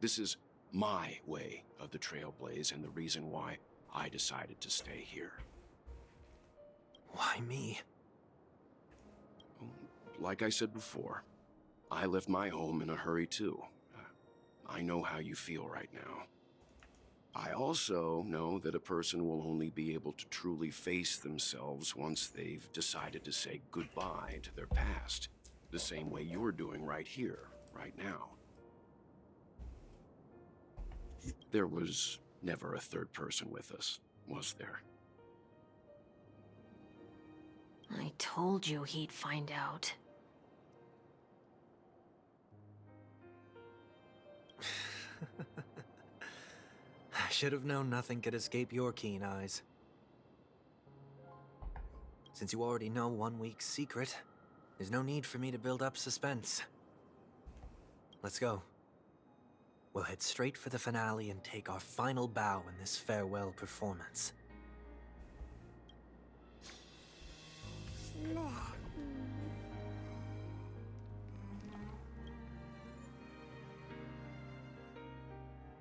S13: This is my way of the trailblaze and the reason why I decided to stay here.
S8: Why me?
S13: Like I said before, I left my home in a hurry too. I know how you feel right now. I also know that a person will only be able to truly face themselves once they've decided to say goodbye to their past, the same way you're doing right here, right now. There was never a third person with us, was there?
S7: I told you he'd find out.
S8: I should have known nothing could escape your keen eyes. Since you already know 1 week's secret, there's no need for me to build up suspense. Let's go. We'll head straight for the finale and take our final bow in this farewell performance.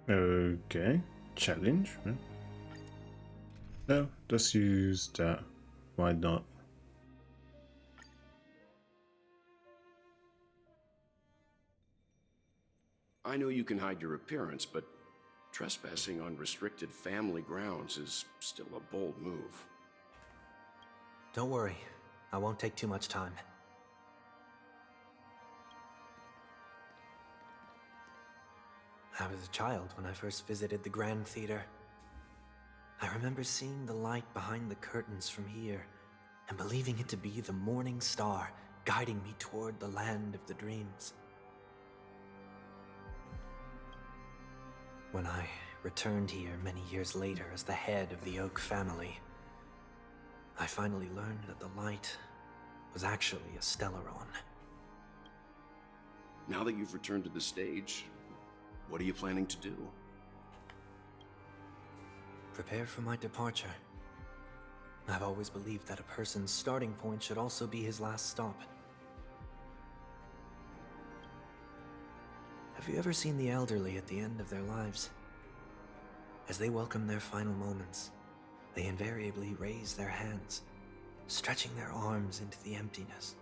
S1: Okay, challenge. No, let's use that. Why not?
S13: I know you can hide your appearance, but trespassing on restricted family grounds is still a bold move.
S8: Don't worry, I won't take too much time. I was a child when I first visited the Grand Theater. I remember seeing the light behind the curtains from here and believing it to be the morning star guiding me toward the land of the dreams. When I returned here many years later as the head of the Oak family, I finally learned that the light was actually a Stellaron.
S13: Now that you've returned to the stage, what are you planning to do?
S8: Prepare for my departure. I've always believed that a person's starting point should also be his last stop. Have you ever seen the elderly at the end of their lives? As they welcome their final moments, they invariably raise their hands, stretching their arms into the emptiness.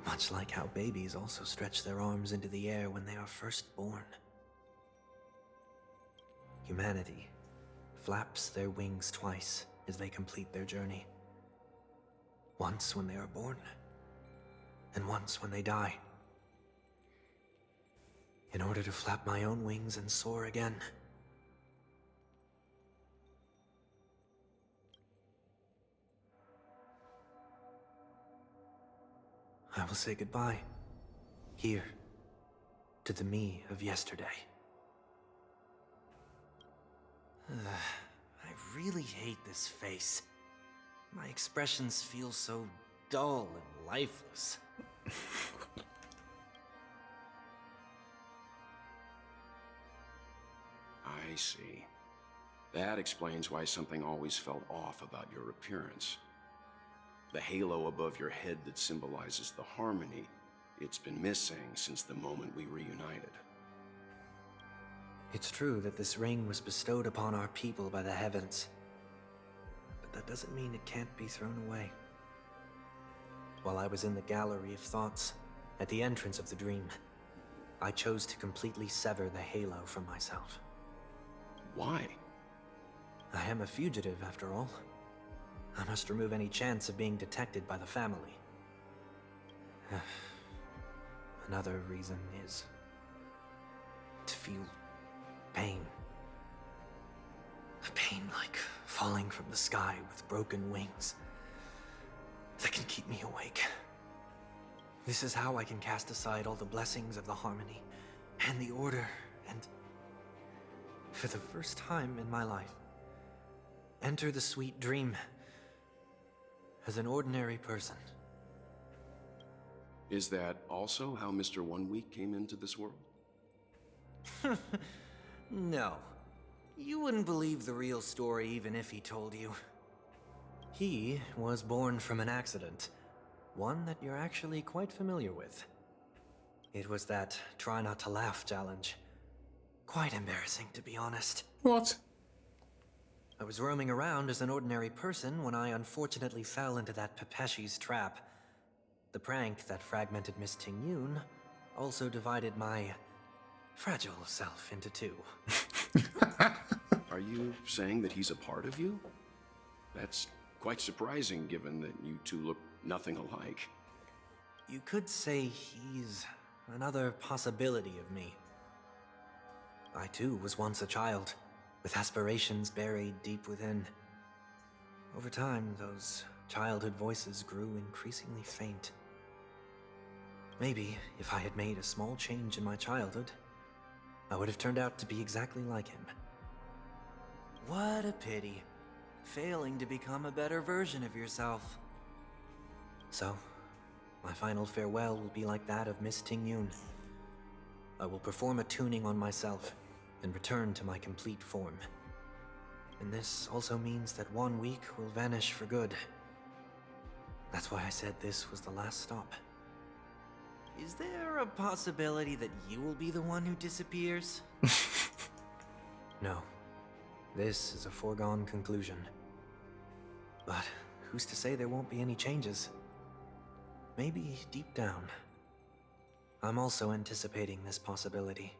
S8: Much like how babies also stretch their arms into the air when they are first born. Humanity flaps their wings twice as they complete their journey. Once when they are born, and once when they die. In order to flap my own wings and soar again. I will say goodbye, here, to the me of yesterday. I really hate this face. My expressions feel so dull and lifeless.
S13: I see. That explains why something always felt off about your appearance. The halo above your head that symbolizes the harmony, it's been missing since the moment we reunited.
S8: It's true that this ring was bestowed upon our people by the heavens. But that doesn't mean it can't be thrown away. While I was in the gallery of thoughts, at the entrance of the dream, I chose to completely sever the halo from myself.
S13: Why?
S8: I am a fugitive, after all. I must remove any chance of being detected by the family. Another reason is to feel pain. A pain like falling from the sky with broken wings that can keep me awake. This is how I can cast aside all the blessings of the harmony and the order and, for the first time in my life, enter the sweet dream as an ordinary person.
S13: Is that also how Mr. 1 Week came into this world?
S8: No. You wouldn't believe the real story even if he told you. He was born from an accident. One that you're actually quite familiar with. It was that try not to laugh challenge. Quite embarrassing, to be honest.
S1: What?
S8: I was roaming around as an ordinary person when I unfortunately fell into that Pepeshi's trap. The prank that fragmented Miss Ting-Yun also divided my fragile self into two.
S13: Are you saying that he's a part of you? That's quite surprising given that you two look nothing alike.
S8: You could say he's another possibility of me. I too was once a child, with aspirations buried deep within. Over time, those childhood voices grew increasingly faint. Maybe if I had made a small change in my childhood, I would have turned out to be exactly like him. What a pity, failing to become a better version of yourself. So, my final farewell will be like that of Miss Ting-Yun. I will perform a tuning on myself and return to my complete form. And this also means that 1 week will vanish for good. That's why I said this was the last stop. Is there a possibility that you will be the one who disappears? No. This is a foregone conclusion. But who's to say there won't be any changes? Maybe deep down, I'm also anticipating this possibility.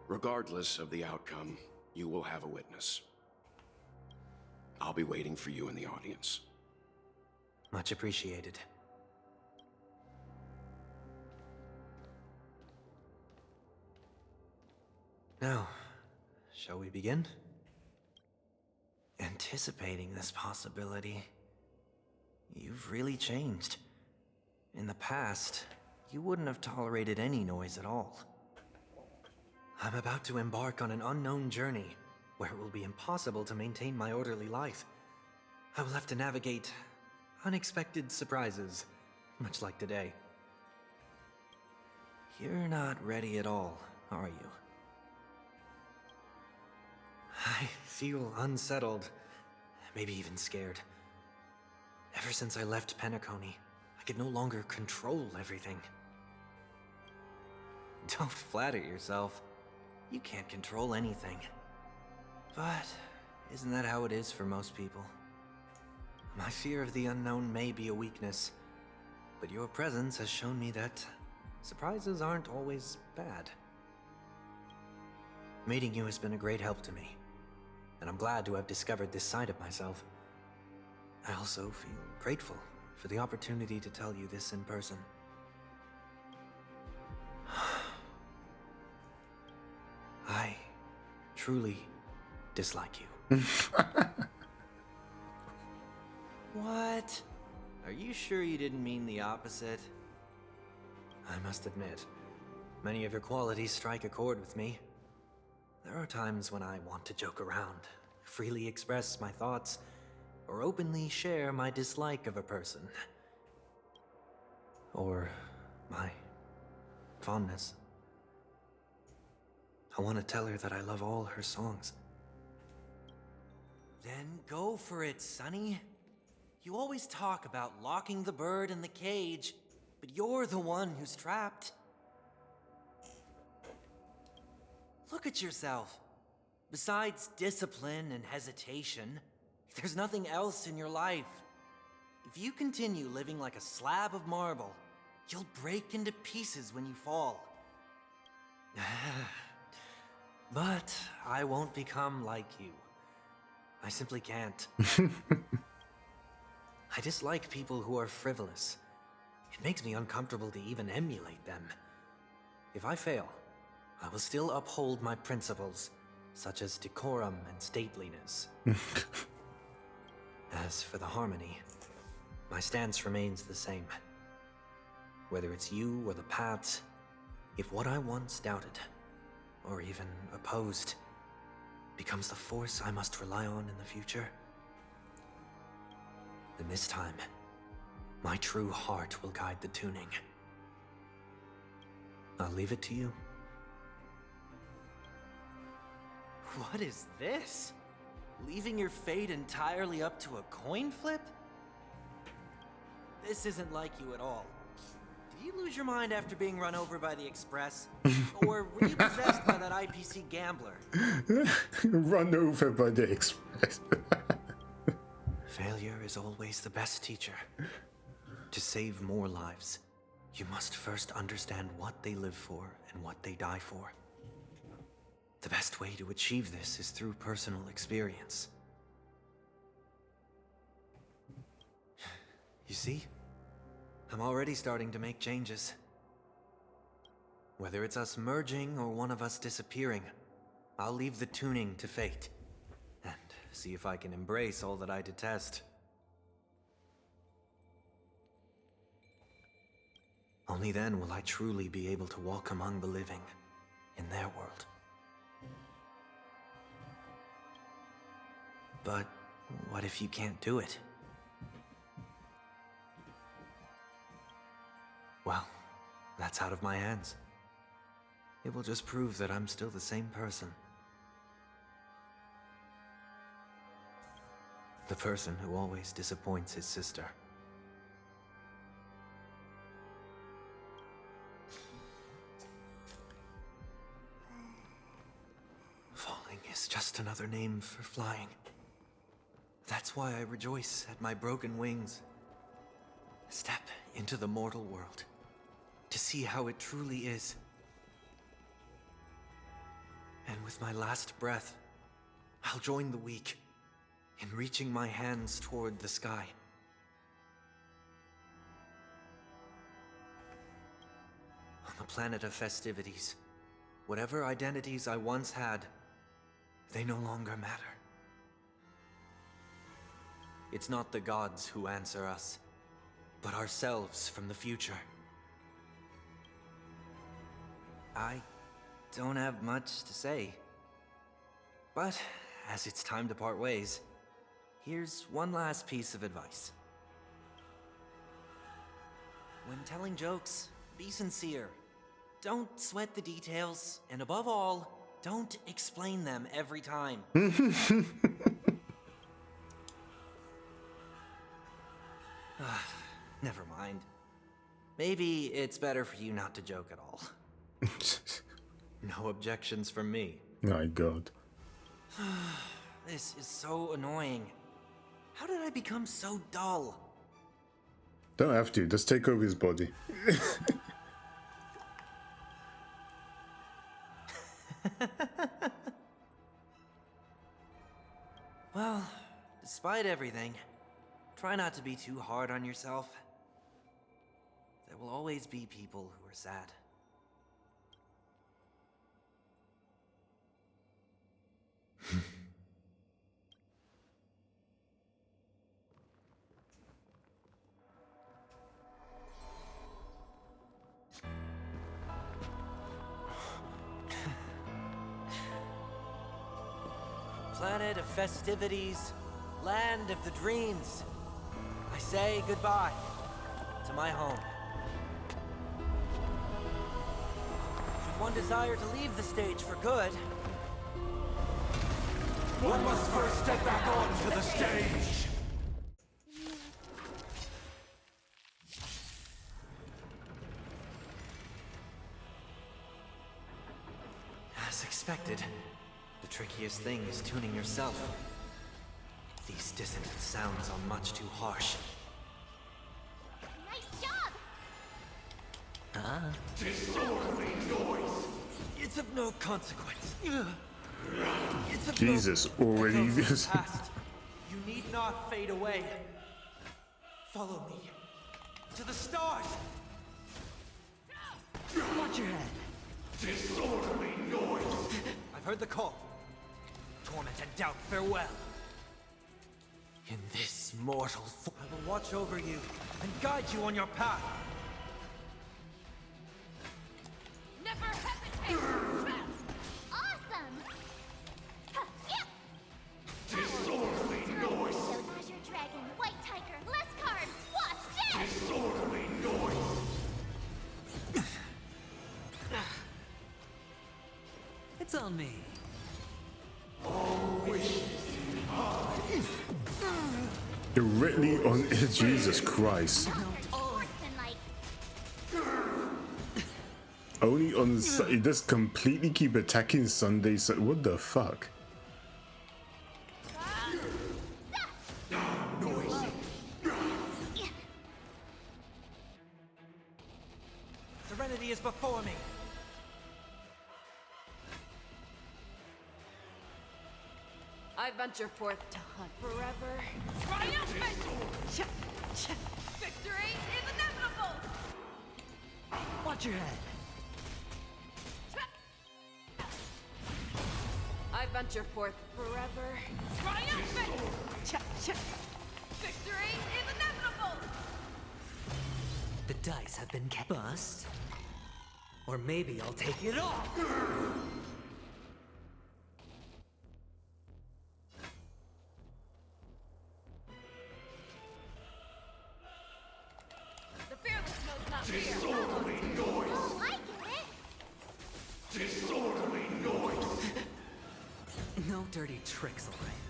S13: Regardless of the outcome, you will have a witness. I'll be waiting for you in the audience.
S8: Much appreciated. Now, shall we begin? Anticipating this possibility, you've really changed. In the past, you wouldn't have tolerated any noise at all. I'm about to embark on an unknown journey where it will be impossible to maintain my orderly life. I will have to navigate unexpected surprises, much like today. You're not ready at all, are you? I feel unsettled, maybe even scared. Ever since I left Penacony, I could no longer control everything. Don't flatter yourself. You can't control anything. But isn't that how it is for most people? My fear of the unknown may be a weakness, but your presence has shown me that surprises aren't always bad. Meeting you has been a great help to me, and I'm glad to have discovered this side of myself. I also feel grateful for the opportunity to tell you this in person. I truly dislike you. What? Are you sure you didn't mean the opposite? I must admit, many of your qualities strike a chord with me. There are times when I want to joke around, freely express my thoughts, or openly share my dislike of a person. Or my fondness. I want to tell her that I love all her songs. Then go for it, Sonny. You always talk about locking the bird in the cage, but you're the one who's trapped. Look at yourself. Besides discipline and hesitation, there's nothing else in your life. If you continue living like a slab of marble, you'll break into pieces when you fall. But I won't become like you. I simply can't. I dislike people who are frivolous. It makes me uncomfortable to even emulate them. If I fail, I will still uphold my principles, such as decorum and stateliness. As for the harmony, my stance remains the same. Whether it's you or the paths, if what I once doubted, or even opposed, becomes the force I must rely on in the future, then this time, my true heart will guide the tuning. I'll leave it to you. What is this? Leaving your fate entirely up to a coin flip? This isn't like you at all. Did you lose your mind after being run over by the Express? Or were you possessed by that IPC gambler?
S1: Run over by the Express.
S8: Failure is always the best teacher. To save more lives, you must first understand what they live for and what they die for. The best way to achieve this is through personal experience. You see? I'm already starting to make changes. Whether it's us merging or one of us disappearing, I'll leave the tuning to fate. And see if I can embrace all that I detest. Only then will I truly be able to walk among the living in their world. But what if you can't do it? Well, that's out of my hands. It will just prove that I'm still the same person. The person who always disappoints his sister. Falling is just another name for flying. That's why I rejoice at my broken wings. Step into the mortal world to see how it truly is. And with my last breath, I'll join the weak in reaching my hands toward the sky. On the planet of festivities, Whatever identities I once had, they no longer matter. It's not the gods who answer us, but ourselves from the future. I don't have much to say. But as it's time to part ways, here's one last piece of advice. When telling jokes, be sincere. Don't sweat the details, and above all, don't explain them every time. Never mind. Maybe it's better for you not to joke at all. No objections from me.
S1: My god.
S8: This is so annoying. How did I become so dull?
S1: Don't have to, just take over his body.
S8: Well, despite everything, try not to be too hard on yourself. There will always be people who are sad. Planet of festivities, land of the dreams. I say goodbye to my home. Should one desire to leave the stage for good,
S18: One must first step back onto the stage.
S8: as expected, the trickiest thing is tuning yourself. These dissonant sounds are much too harsh.
S4: Nice job!
S18: Disorderly noise.
S8: It's of no consequence. It's of
S1: Jesus, already this.
S12: Past. You need not fade away. Follow me. To the stars! Watch your head.
S18: Disorderly noise.
S12: I've heard the call. Torment and doubt, farewell.
S8: In this mortal form,
S12: I will watch over you and guide you on your path.
S4: Never hesitate! Awesome! Huh, yeah.
S18: Disorderly noise.
S4: Azure Dragon, White Tiger, less cards! Watch this!
S18: Disorderly noise.
S12: It's on me.
S18: All wishes
S1: Directly on Jesus Christ. Only on it does completely keep attacking Sunday. So what the fuck?
S12: Serenity is before me.
S20: I venture forth to hunt forever. Triumphant! Victory is inevitable!
S12: Watch your head.
S20: I venture forth forever. Triumphant! Victory is inevitable!
S12: The dice have been bust. Or maybe I'll take it all.
S20: The fearless knows not fear.
S18: Disorderly noise.
S4: Oh, I get it!
S18: Disorderly noise.
S12: No dirty tricks, all right.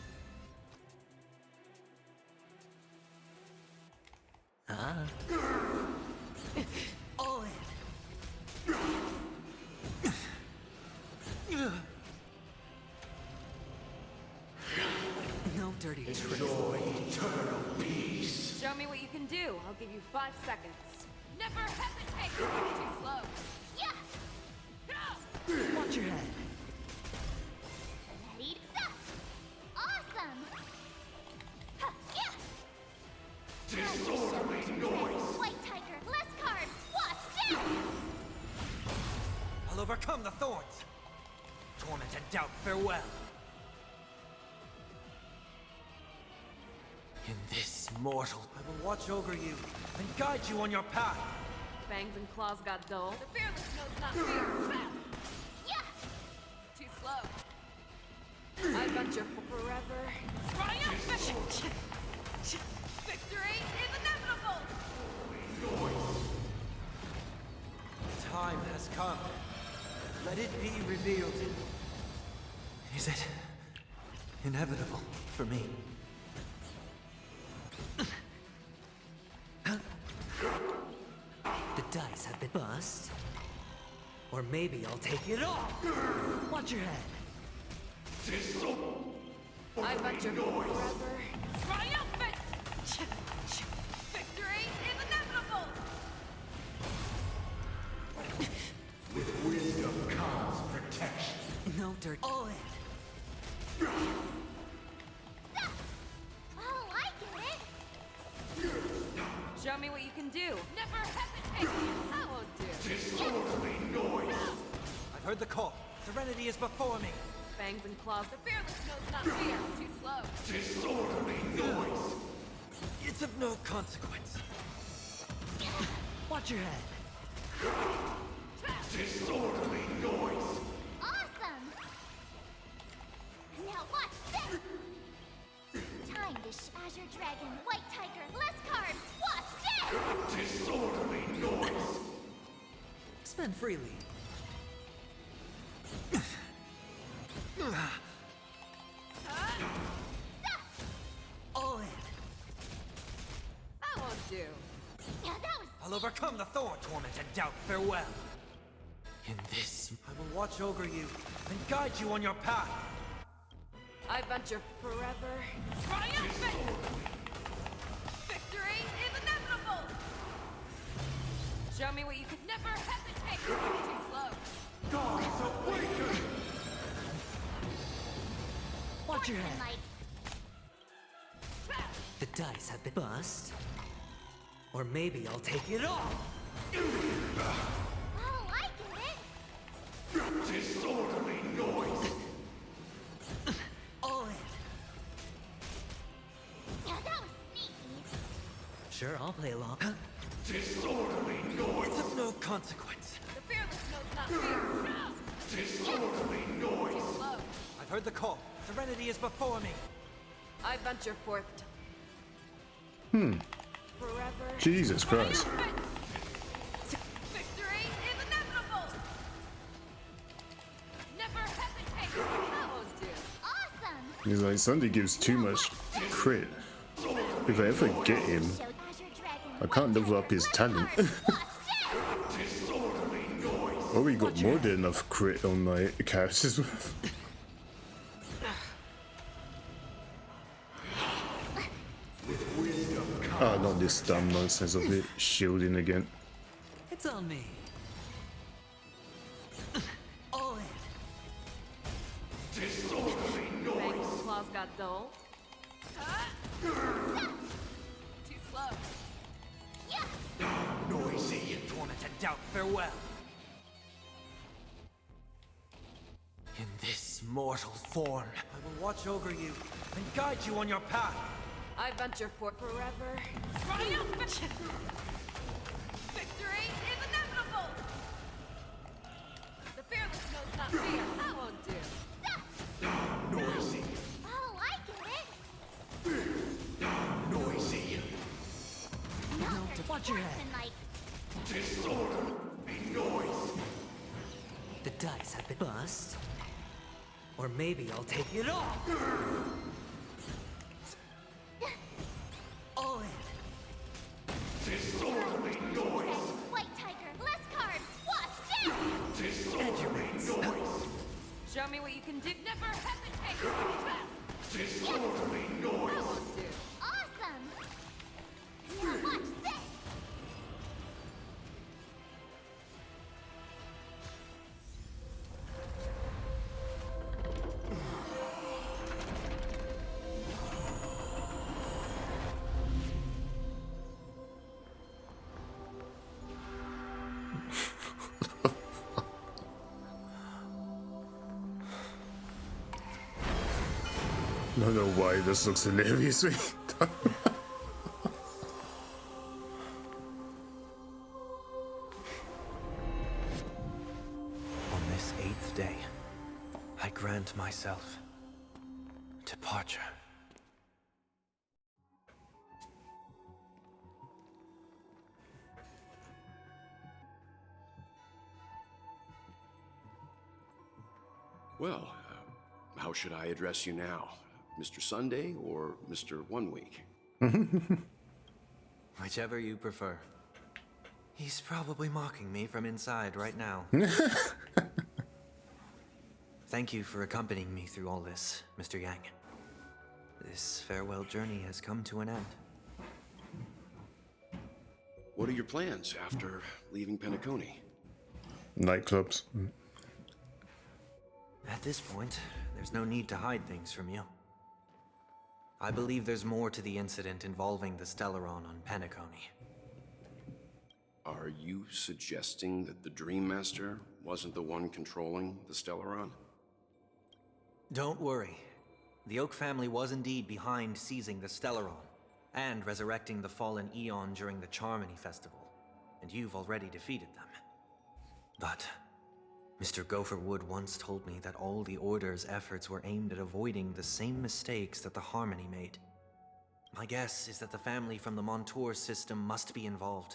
S12: All in. No dirty tricks.
S18: Enjoy eternal peace.
S20: Show me what you can do. I'll give you 5 seconds. Never hesitate! You're too slow.
S4: Yeah!
S12: Watch your head.
S4: Ready? Go! Awesome! Huh, yeah!
S18: Disorderly noise.
S4: White Tiger, less cards! Watch this!
S12: I'll overcome the thorns. Torment and doubt, farewell. In this mortal, I will watch over you and guide you on your path.
S20: Fangs and claws got dull. The fearless knows not fear. Yeah! Too slow. I venture for forever. Triumphant! Victory is inevitable!
S12: Time has come. Let it be revealed.
S8: Is it inevitable for me?
S12: The dice have been bust. Or maybe I'll take it all. Watch your head.
S20: I venture for forever. Triumphant! Victory is inevitable!
S18: With wisdom comes protection.
S12: No dirt. All in.
S4: Oh, I get it!
S20: Show me what you can do. Never hesitate! I won't do.
S18: Disorderly noise.
S12: I've heard the call. Serenity is before me.
S20: Fangs and claws. The fearless knows not fear. Too slow.
S18: Disorderly noise.
S12: It's of no consequence. Watch your head.
S18: Disorderly noise.
S4: Awesome! Now watch this! Time to Azure Dragon, White Tiger, less cards! Watch this!
S18: Disorderly noise.
S12: Spend freely. All in.
S20: I won't do.
S4: Yeah, that was...
S12: I'll overcome the thorn torment and doubt, farewell. In this, I will watch over you and guide you on your path.
S20: I venture forever. Triumphant! Victory is inevitable! Show me what you could never hesitate! Too slow.
S18: Gods awaken!
S12: Watch your head.
S4: Like,
S12: The dice have been bust. Or maybe I'll take it all.
S4: oh, I get it!
S18: Disorderly noise.
S12: All in.
S4: Yeah, that was sneaky.
S12: Sure, I'll play along.
S18: Disorderly noise.
S12: It's of no consequence.
S20: The fearless knows not fear.
S18: Disorderly noise.
S20: Too slow.
S12: I've heard the call. Serenity is before me.
S20: I venture forth.
S1: Hmm.
S20: Forever.
S1: Jesus Christ.
S20: Triumphant! Victory is inevitable! Never hesitate! I won't do.
S4: Awesome!
S1: He's like, Sunday gives too much crit. If I ever get him,
S4: Showed Azure Dragon,
S1: I can't level up his talent.
S18: Disorderly noise.
S1: Already got more than enough crit on my characters. Ah, not this dumb nonsense of it shielding again.
S12: It's on me. All in.
S18: Disorderly
S20: Fangs
S18: noise.
S20: and claws got dull. Too slow.
S18: Noisy.
S12: Torment and doubt, farewell. In this mortal form, I will watch over you and guide you on your path.
S20: I venture for forever. Triumphant! Victory is inevitable! The fearless knows not fear. I won't do.
S18: Noisy.
S4: Oh, I get it!
S18: Noisy.
S12: Watch your head.
S4: And like,
S18: Disorderly noise.
S12: The dice have been bust. Or maybe I'll take it all. All in.
S18: Disorderly noise.
S4: White Tiger, less cards! Watch this!
S18: Disorderly noise.
S20: Show me what you can do. Never hesitate!
S18: Disorderly
S20: I
S18: noise.
S20: won't do.
S4: Awesome! Now watch this!
S1: I don't know why this looks hilarious.
S8: On this 8th day, I grant myself departure.
S13: Well, how should I address you now? Mr. Sunday or Mr. 1 Week?
S8: Whichever you prefer. He's probably mocking me from inside right now. Thank you for accompanying me through all this, Mr. Yang. This farewell journey has come to an end.
S13: What are your plans after leaving Penacony?
S1: Nightclubs.
S8: At this point, there's no need to hide things from you. I believe there's more to the incident involving the Stellaron on Penacony.
S13: Are you suggesting that the Dream Master wasn't the one controlling the Stellaron?
S8: Don't worry. The Oak family was indeed behind seizing the Stellaron and resurrecting the fallen Eon during the Charmony Festival, and you've already defeated them. But Mr. Gopherwood once told me that all the Order's efforts were aimed at avoiding the same mistakes that the Harmony made. My guess is that the family from the Montour system must be involved.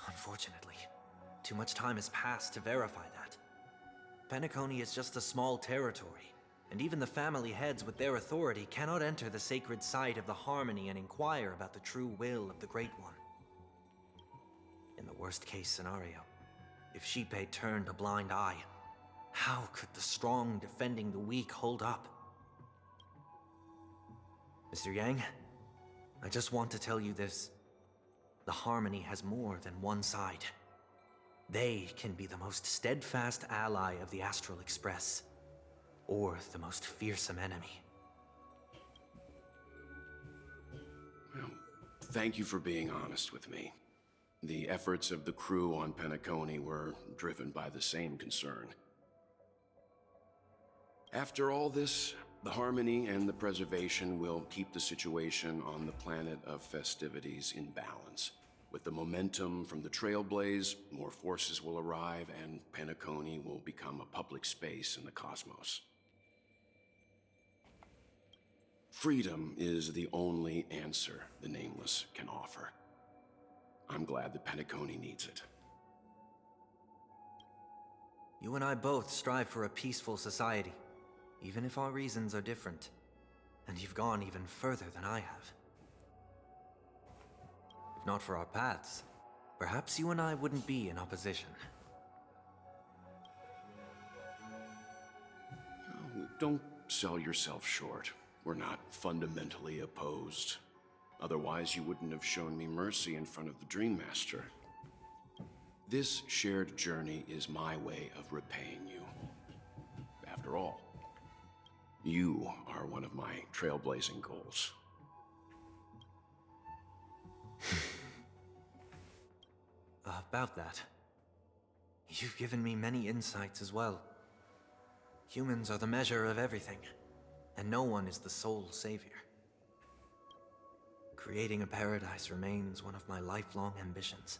S8: Unfortunately, too much time has passed to verify that. Penacony is just a small territory, and even the family heads with their authority cannot enter the sacred site of the Harmony and inquire about the true will of the Great One. In the worst-case scenario, if Xipe turned a blind eye, how could the strong defending the weak hold up? Mr. Yang, I just want to tell you this. The Harmony has more than one side. They can be the most steadfast ally of the Astral Express, or the most fearsome enemy.
S13: Well, thank you for being honest with me. The efforts of the crew on Penacony were driven by the same concern. After all this, the Harmony and the Preservation will keep the situation on the planet of festivities in balance. With the momentum from the Trailblaze, more forces will arrive, and Penacony will become a public space in the cosmos. Freedom is the only answer the Nameless can offer. I'm glad that Penacony needs it.
S8: You and I both strive for a peaceful society, even if our reasons are different. And you've gone even further than I have. If not for our paths, perhaps you and I wouldn't be in opposition.
S13: Oh, don't sell yourself short. We're not fundamentally opposed. Otherwise, you wouldn't have shown me mercy in front of the Dream Master. This shared journey is my way of repaying you. After all, you are one of my trailblazing goals.
S8: About that, you've given me many insights as well. Humans are the measure of everything, and no one is the sole savior. Creating a paradise remains one of my lifelong ambitions.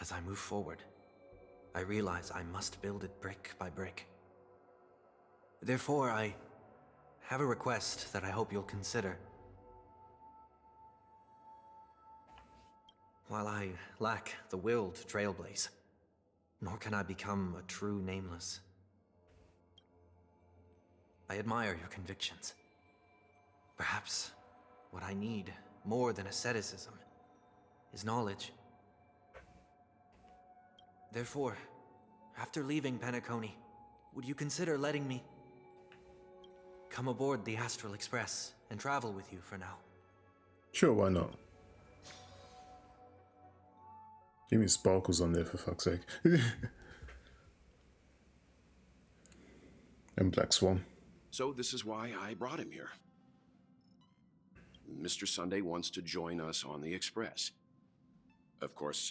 S8: As I move forward, I realize I must build it brick by brick. Therefore, I have a request that I hope you'll consider. While I lack the will to trailblaze, nor can I become a true Nameless, I admire your convictions. Perhaps what I need, more than asceticism, is knowledge. Therefore, after leaving Penacony, would you consider letting me come aboard the Astral Express and travel with you for now?
S1: Sure, why not? Give me sparkles on there, for fuck's sake. And Black Swan.
S13: So this is why I brought him here. Mr. Sunday wants to join us on the Express. Of course,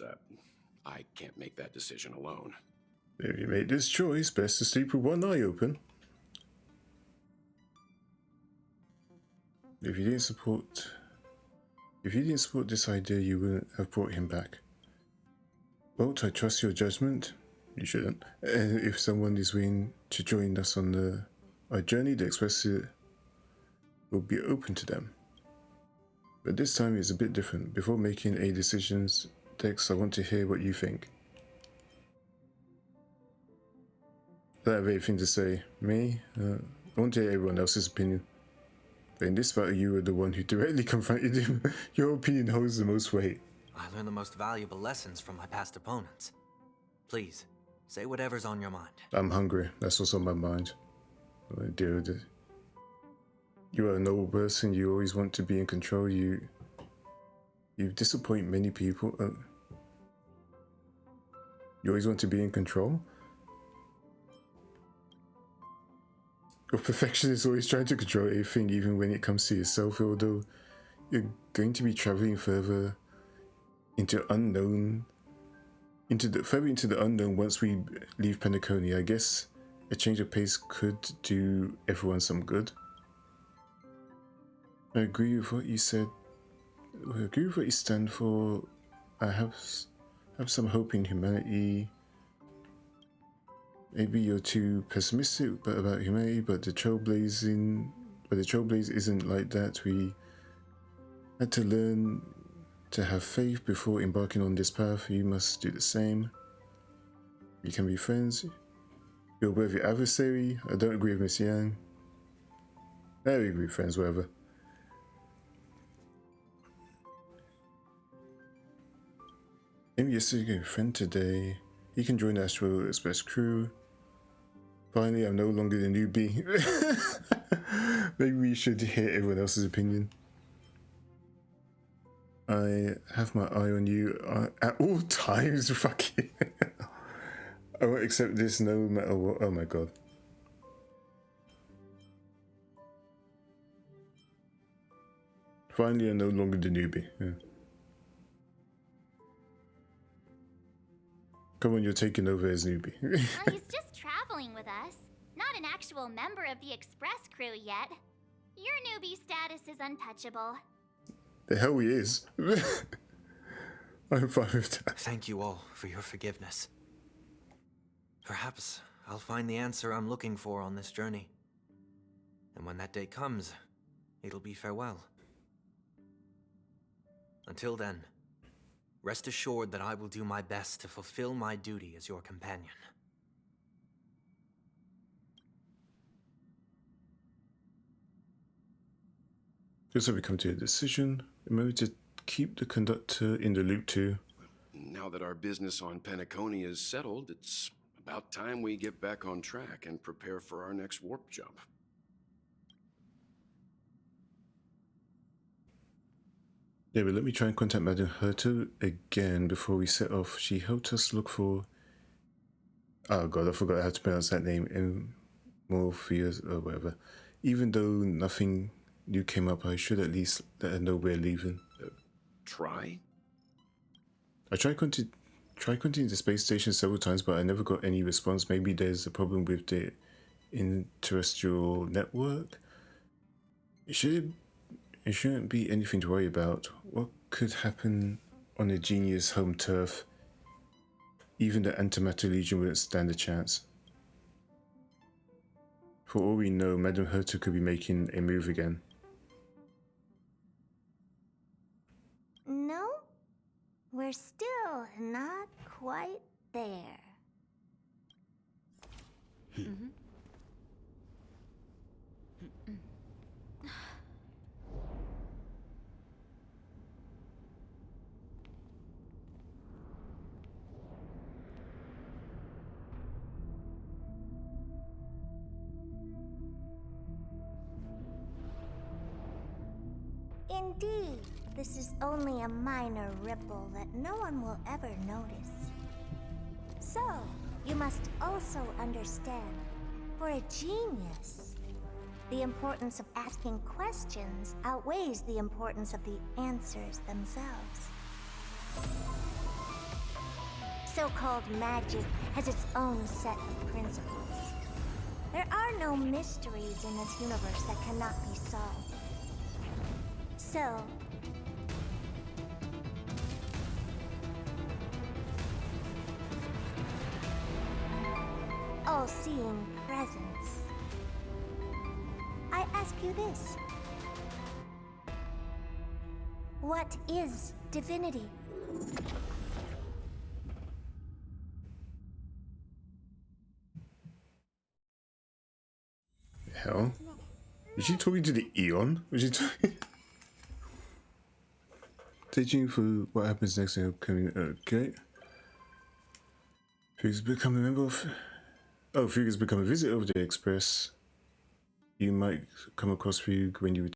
S13: I can't make that decision alone.
S1: If you made this choice, best to sleep with one eye open. If you didn't support this idea, you wouldn't have brought him back. Well, I trust your judgment. You shouldn't. And if someone is willing to join us on our journey, the Express will be open to them. But this time is a bit different. Before making any decisions, Dex, I want to hear what you think. I don't have anything to say. Me? I want to hear everyone else's opinion. But in this battle, you were the one who directly confronted him. Your opinion holds the most weight.
S8: I learned the most valuable lessons from my past opponents. Please, say whatever's on your mind.
S1: I'm hungry. That's what's on my mind. I deal with it. You are a noble person. You always want to be in control. You disappoint many people. You always want to be in control? Your perfectionist is always trying to control everything, even when it comes to yourself, although you're going to be traveling further into unknown, further into the unknown once we leave Penacony. I guess a change of pace could do everyone some good. I agree with what you said. I agree with what you stand for. I have some hope in humanity. Maybe you're too pessimistic about humanity, but the Trailblaze isn't like that. We had to learn to have faith before embarking on this path. You must do the same. You can be friends. You're aware of your adversary. I don't agree with Miss Yang. There we can be friends, whatever. Maybe you're still a friend today. You can join the Astro Express crew. Finally, I'm no longer the newbie. Maybe we should hear everyone else's opinion. I have my eye on you at all times. Fucking. I won't accept this no matter what. Oh my god. Finally, I'm no longer the newbie. Yeah. Come on, you're taking over as newbie.
S4: Well, he's just traveling with us. Not an actual member of the Express crew yet. Your newbie status is untouchable.
S1: The hell he is. I'm fine with that.
S8: Thank you all for your forgiveness. Perhaps I'll find the answer I'm looking for on this journey. And when that day comes, it'll be farewell. Until then, rest assured that I will do my best to fulfill my duty as your companion.
S1: Just so we come to a decision. Remember to keep the conductor in the loop too.
S13: Now that our business on Penacony is settled, it's about time we get back on track and prepare for our next warp jump.
S1: Yeah, but let me try and contact Madame Herta again before we set off. She helped us look for... Oh god, I forgot how to pronounce that name. Morpheus or whatever. Even though nothing new came up, I should at least let her know we're leaving.
S13: Try?
S1: I tried contacting the space station several times, but I never got any response. Maybe there's a problem with the terrestrial network. It shouldn't be anything to worry about. What could happen on a genius home turf? Even the Antimatter Legion wouldn't stand a chance. For all we know, Madame Herta could be making a move again.
S21: No, we're still not quite there. Indeed, this is only a minor ripple that no one will ever notice. So, you must also understand, for a genius, the importance of asking questions outweighs the importance of the answers themselves. So-called magic has its own set of principles. There are no mysteries in this universe that cannot be solved. So, all-seeing presence. I ask you this. What is divinity?
S1: Hell? Is she talking to the Eon? Was she talking? Stay tuned for what happens next in upcoming. Okay. Fuga's become a member of. Oh, Fuga's become a visitor of the Express. You might come across Fugue when you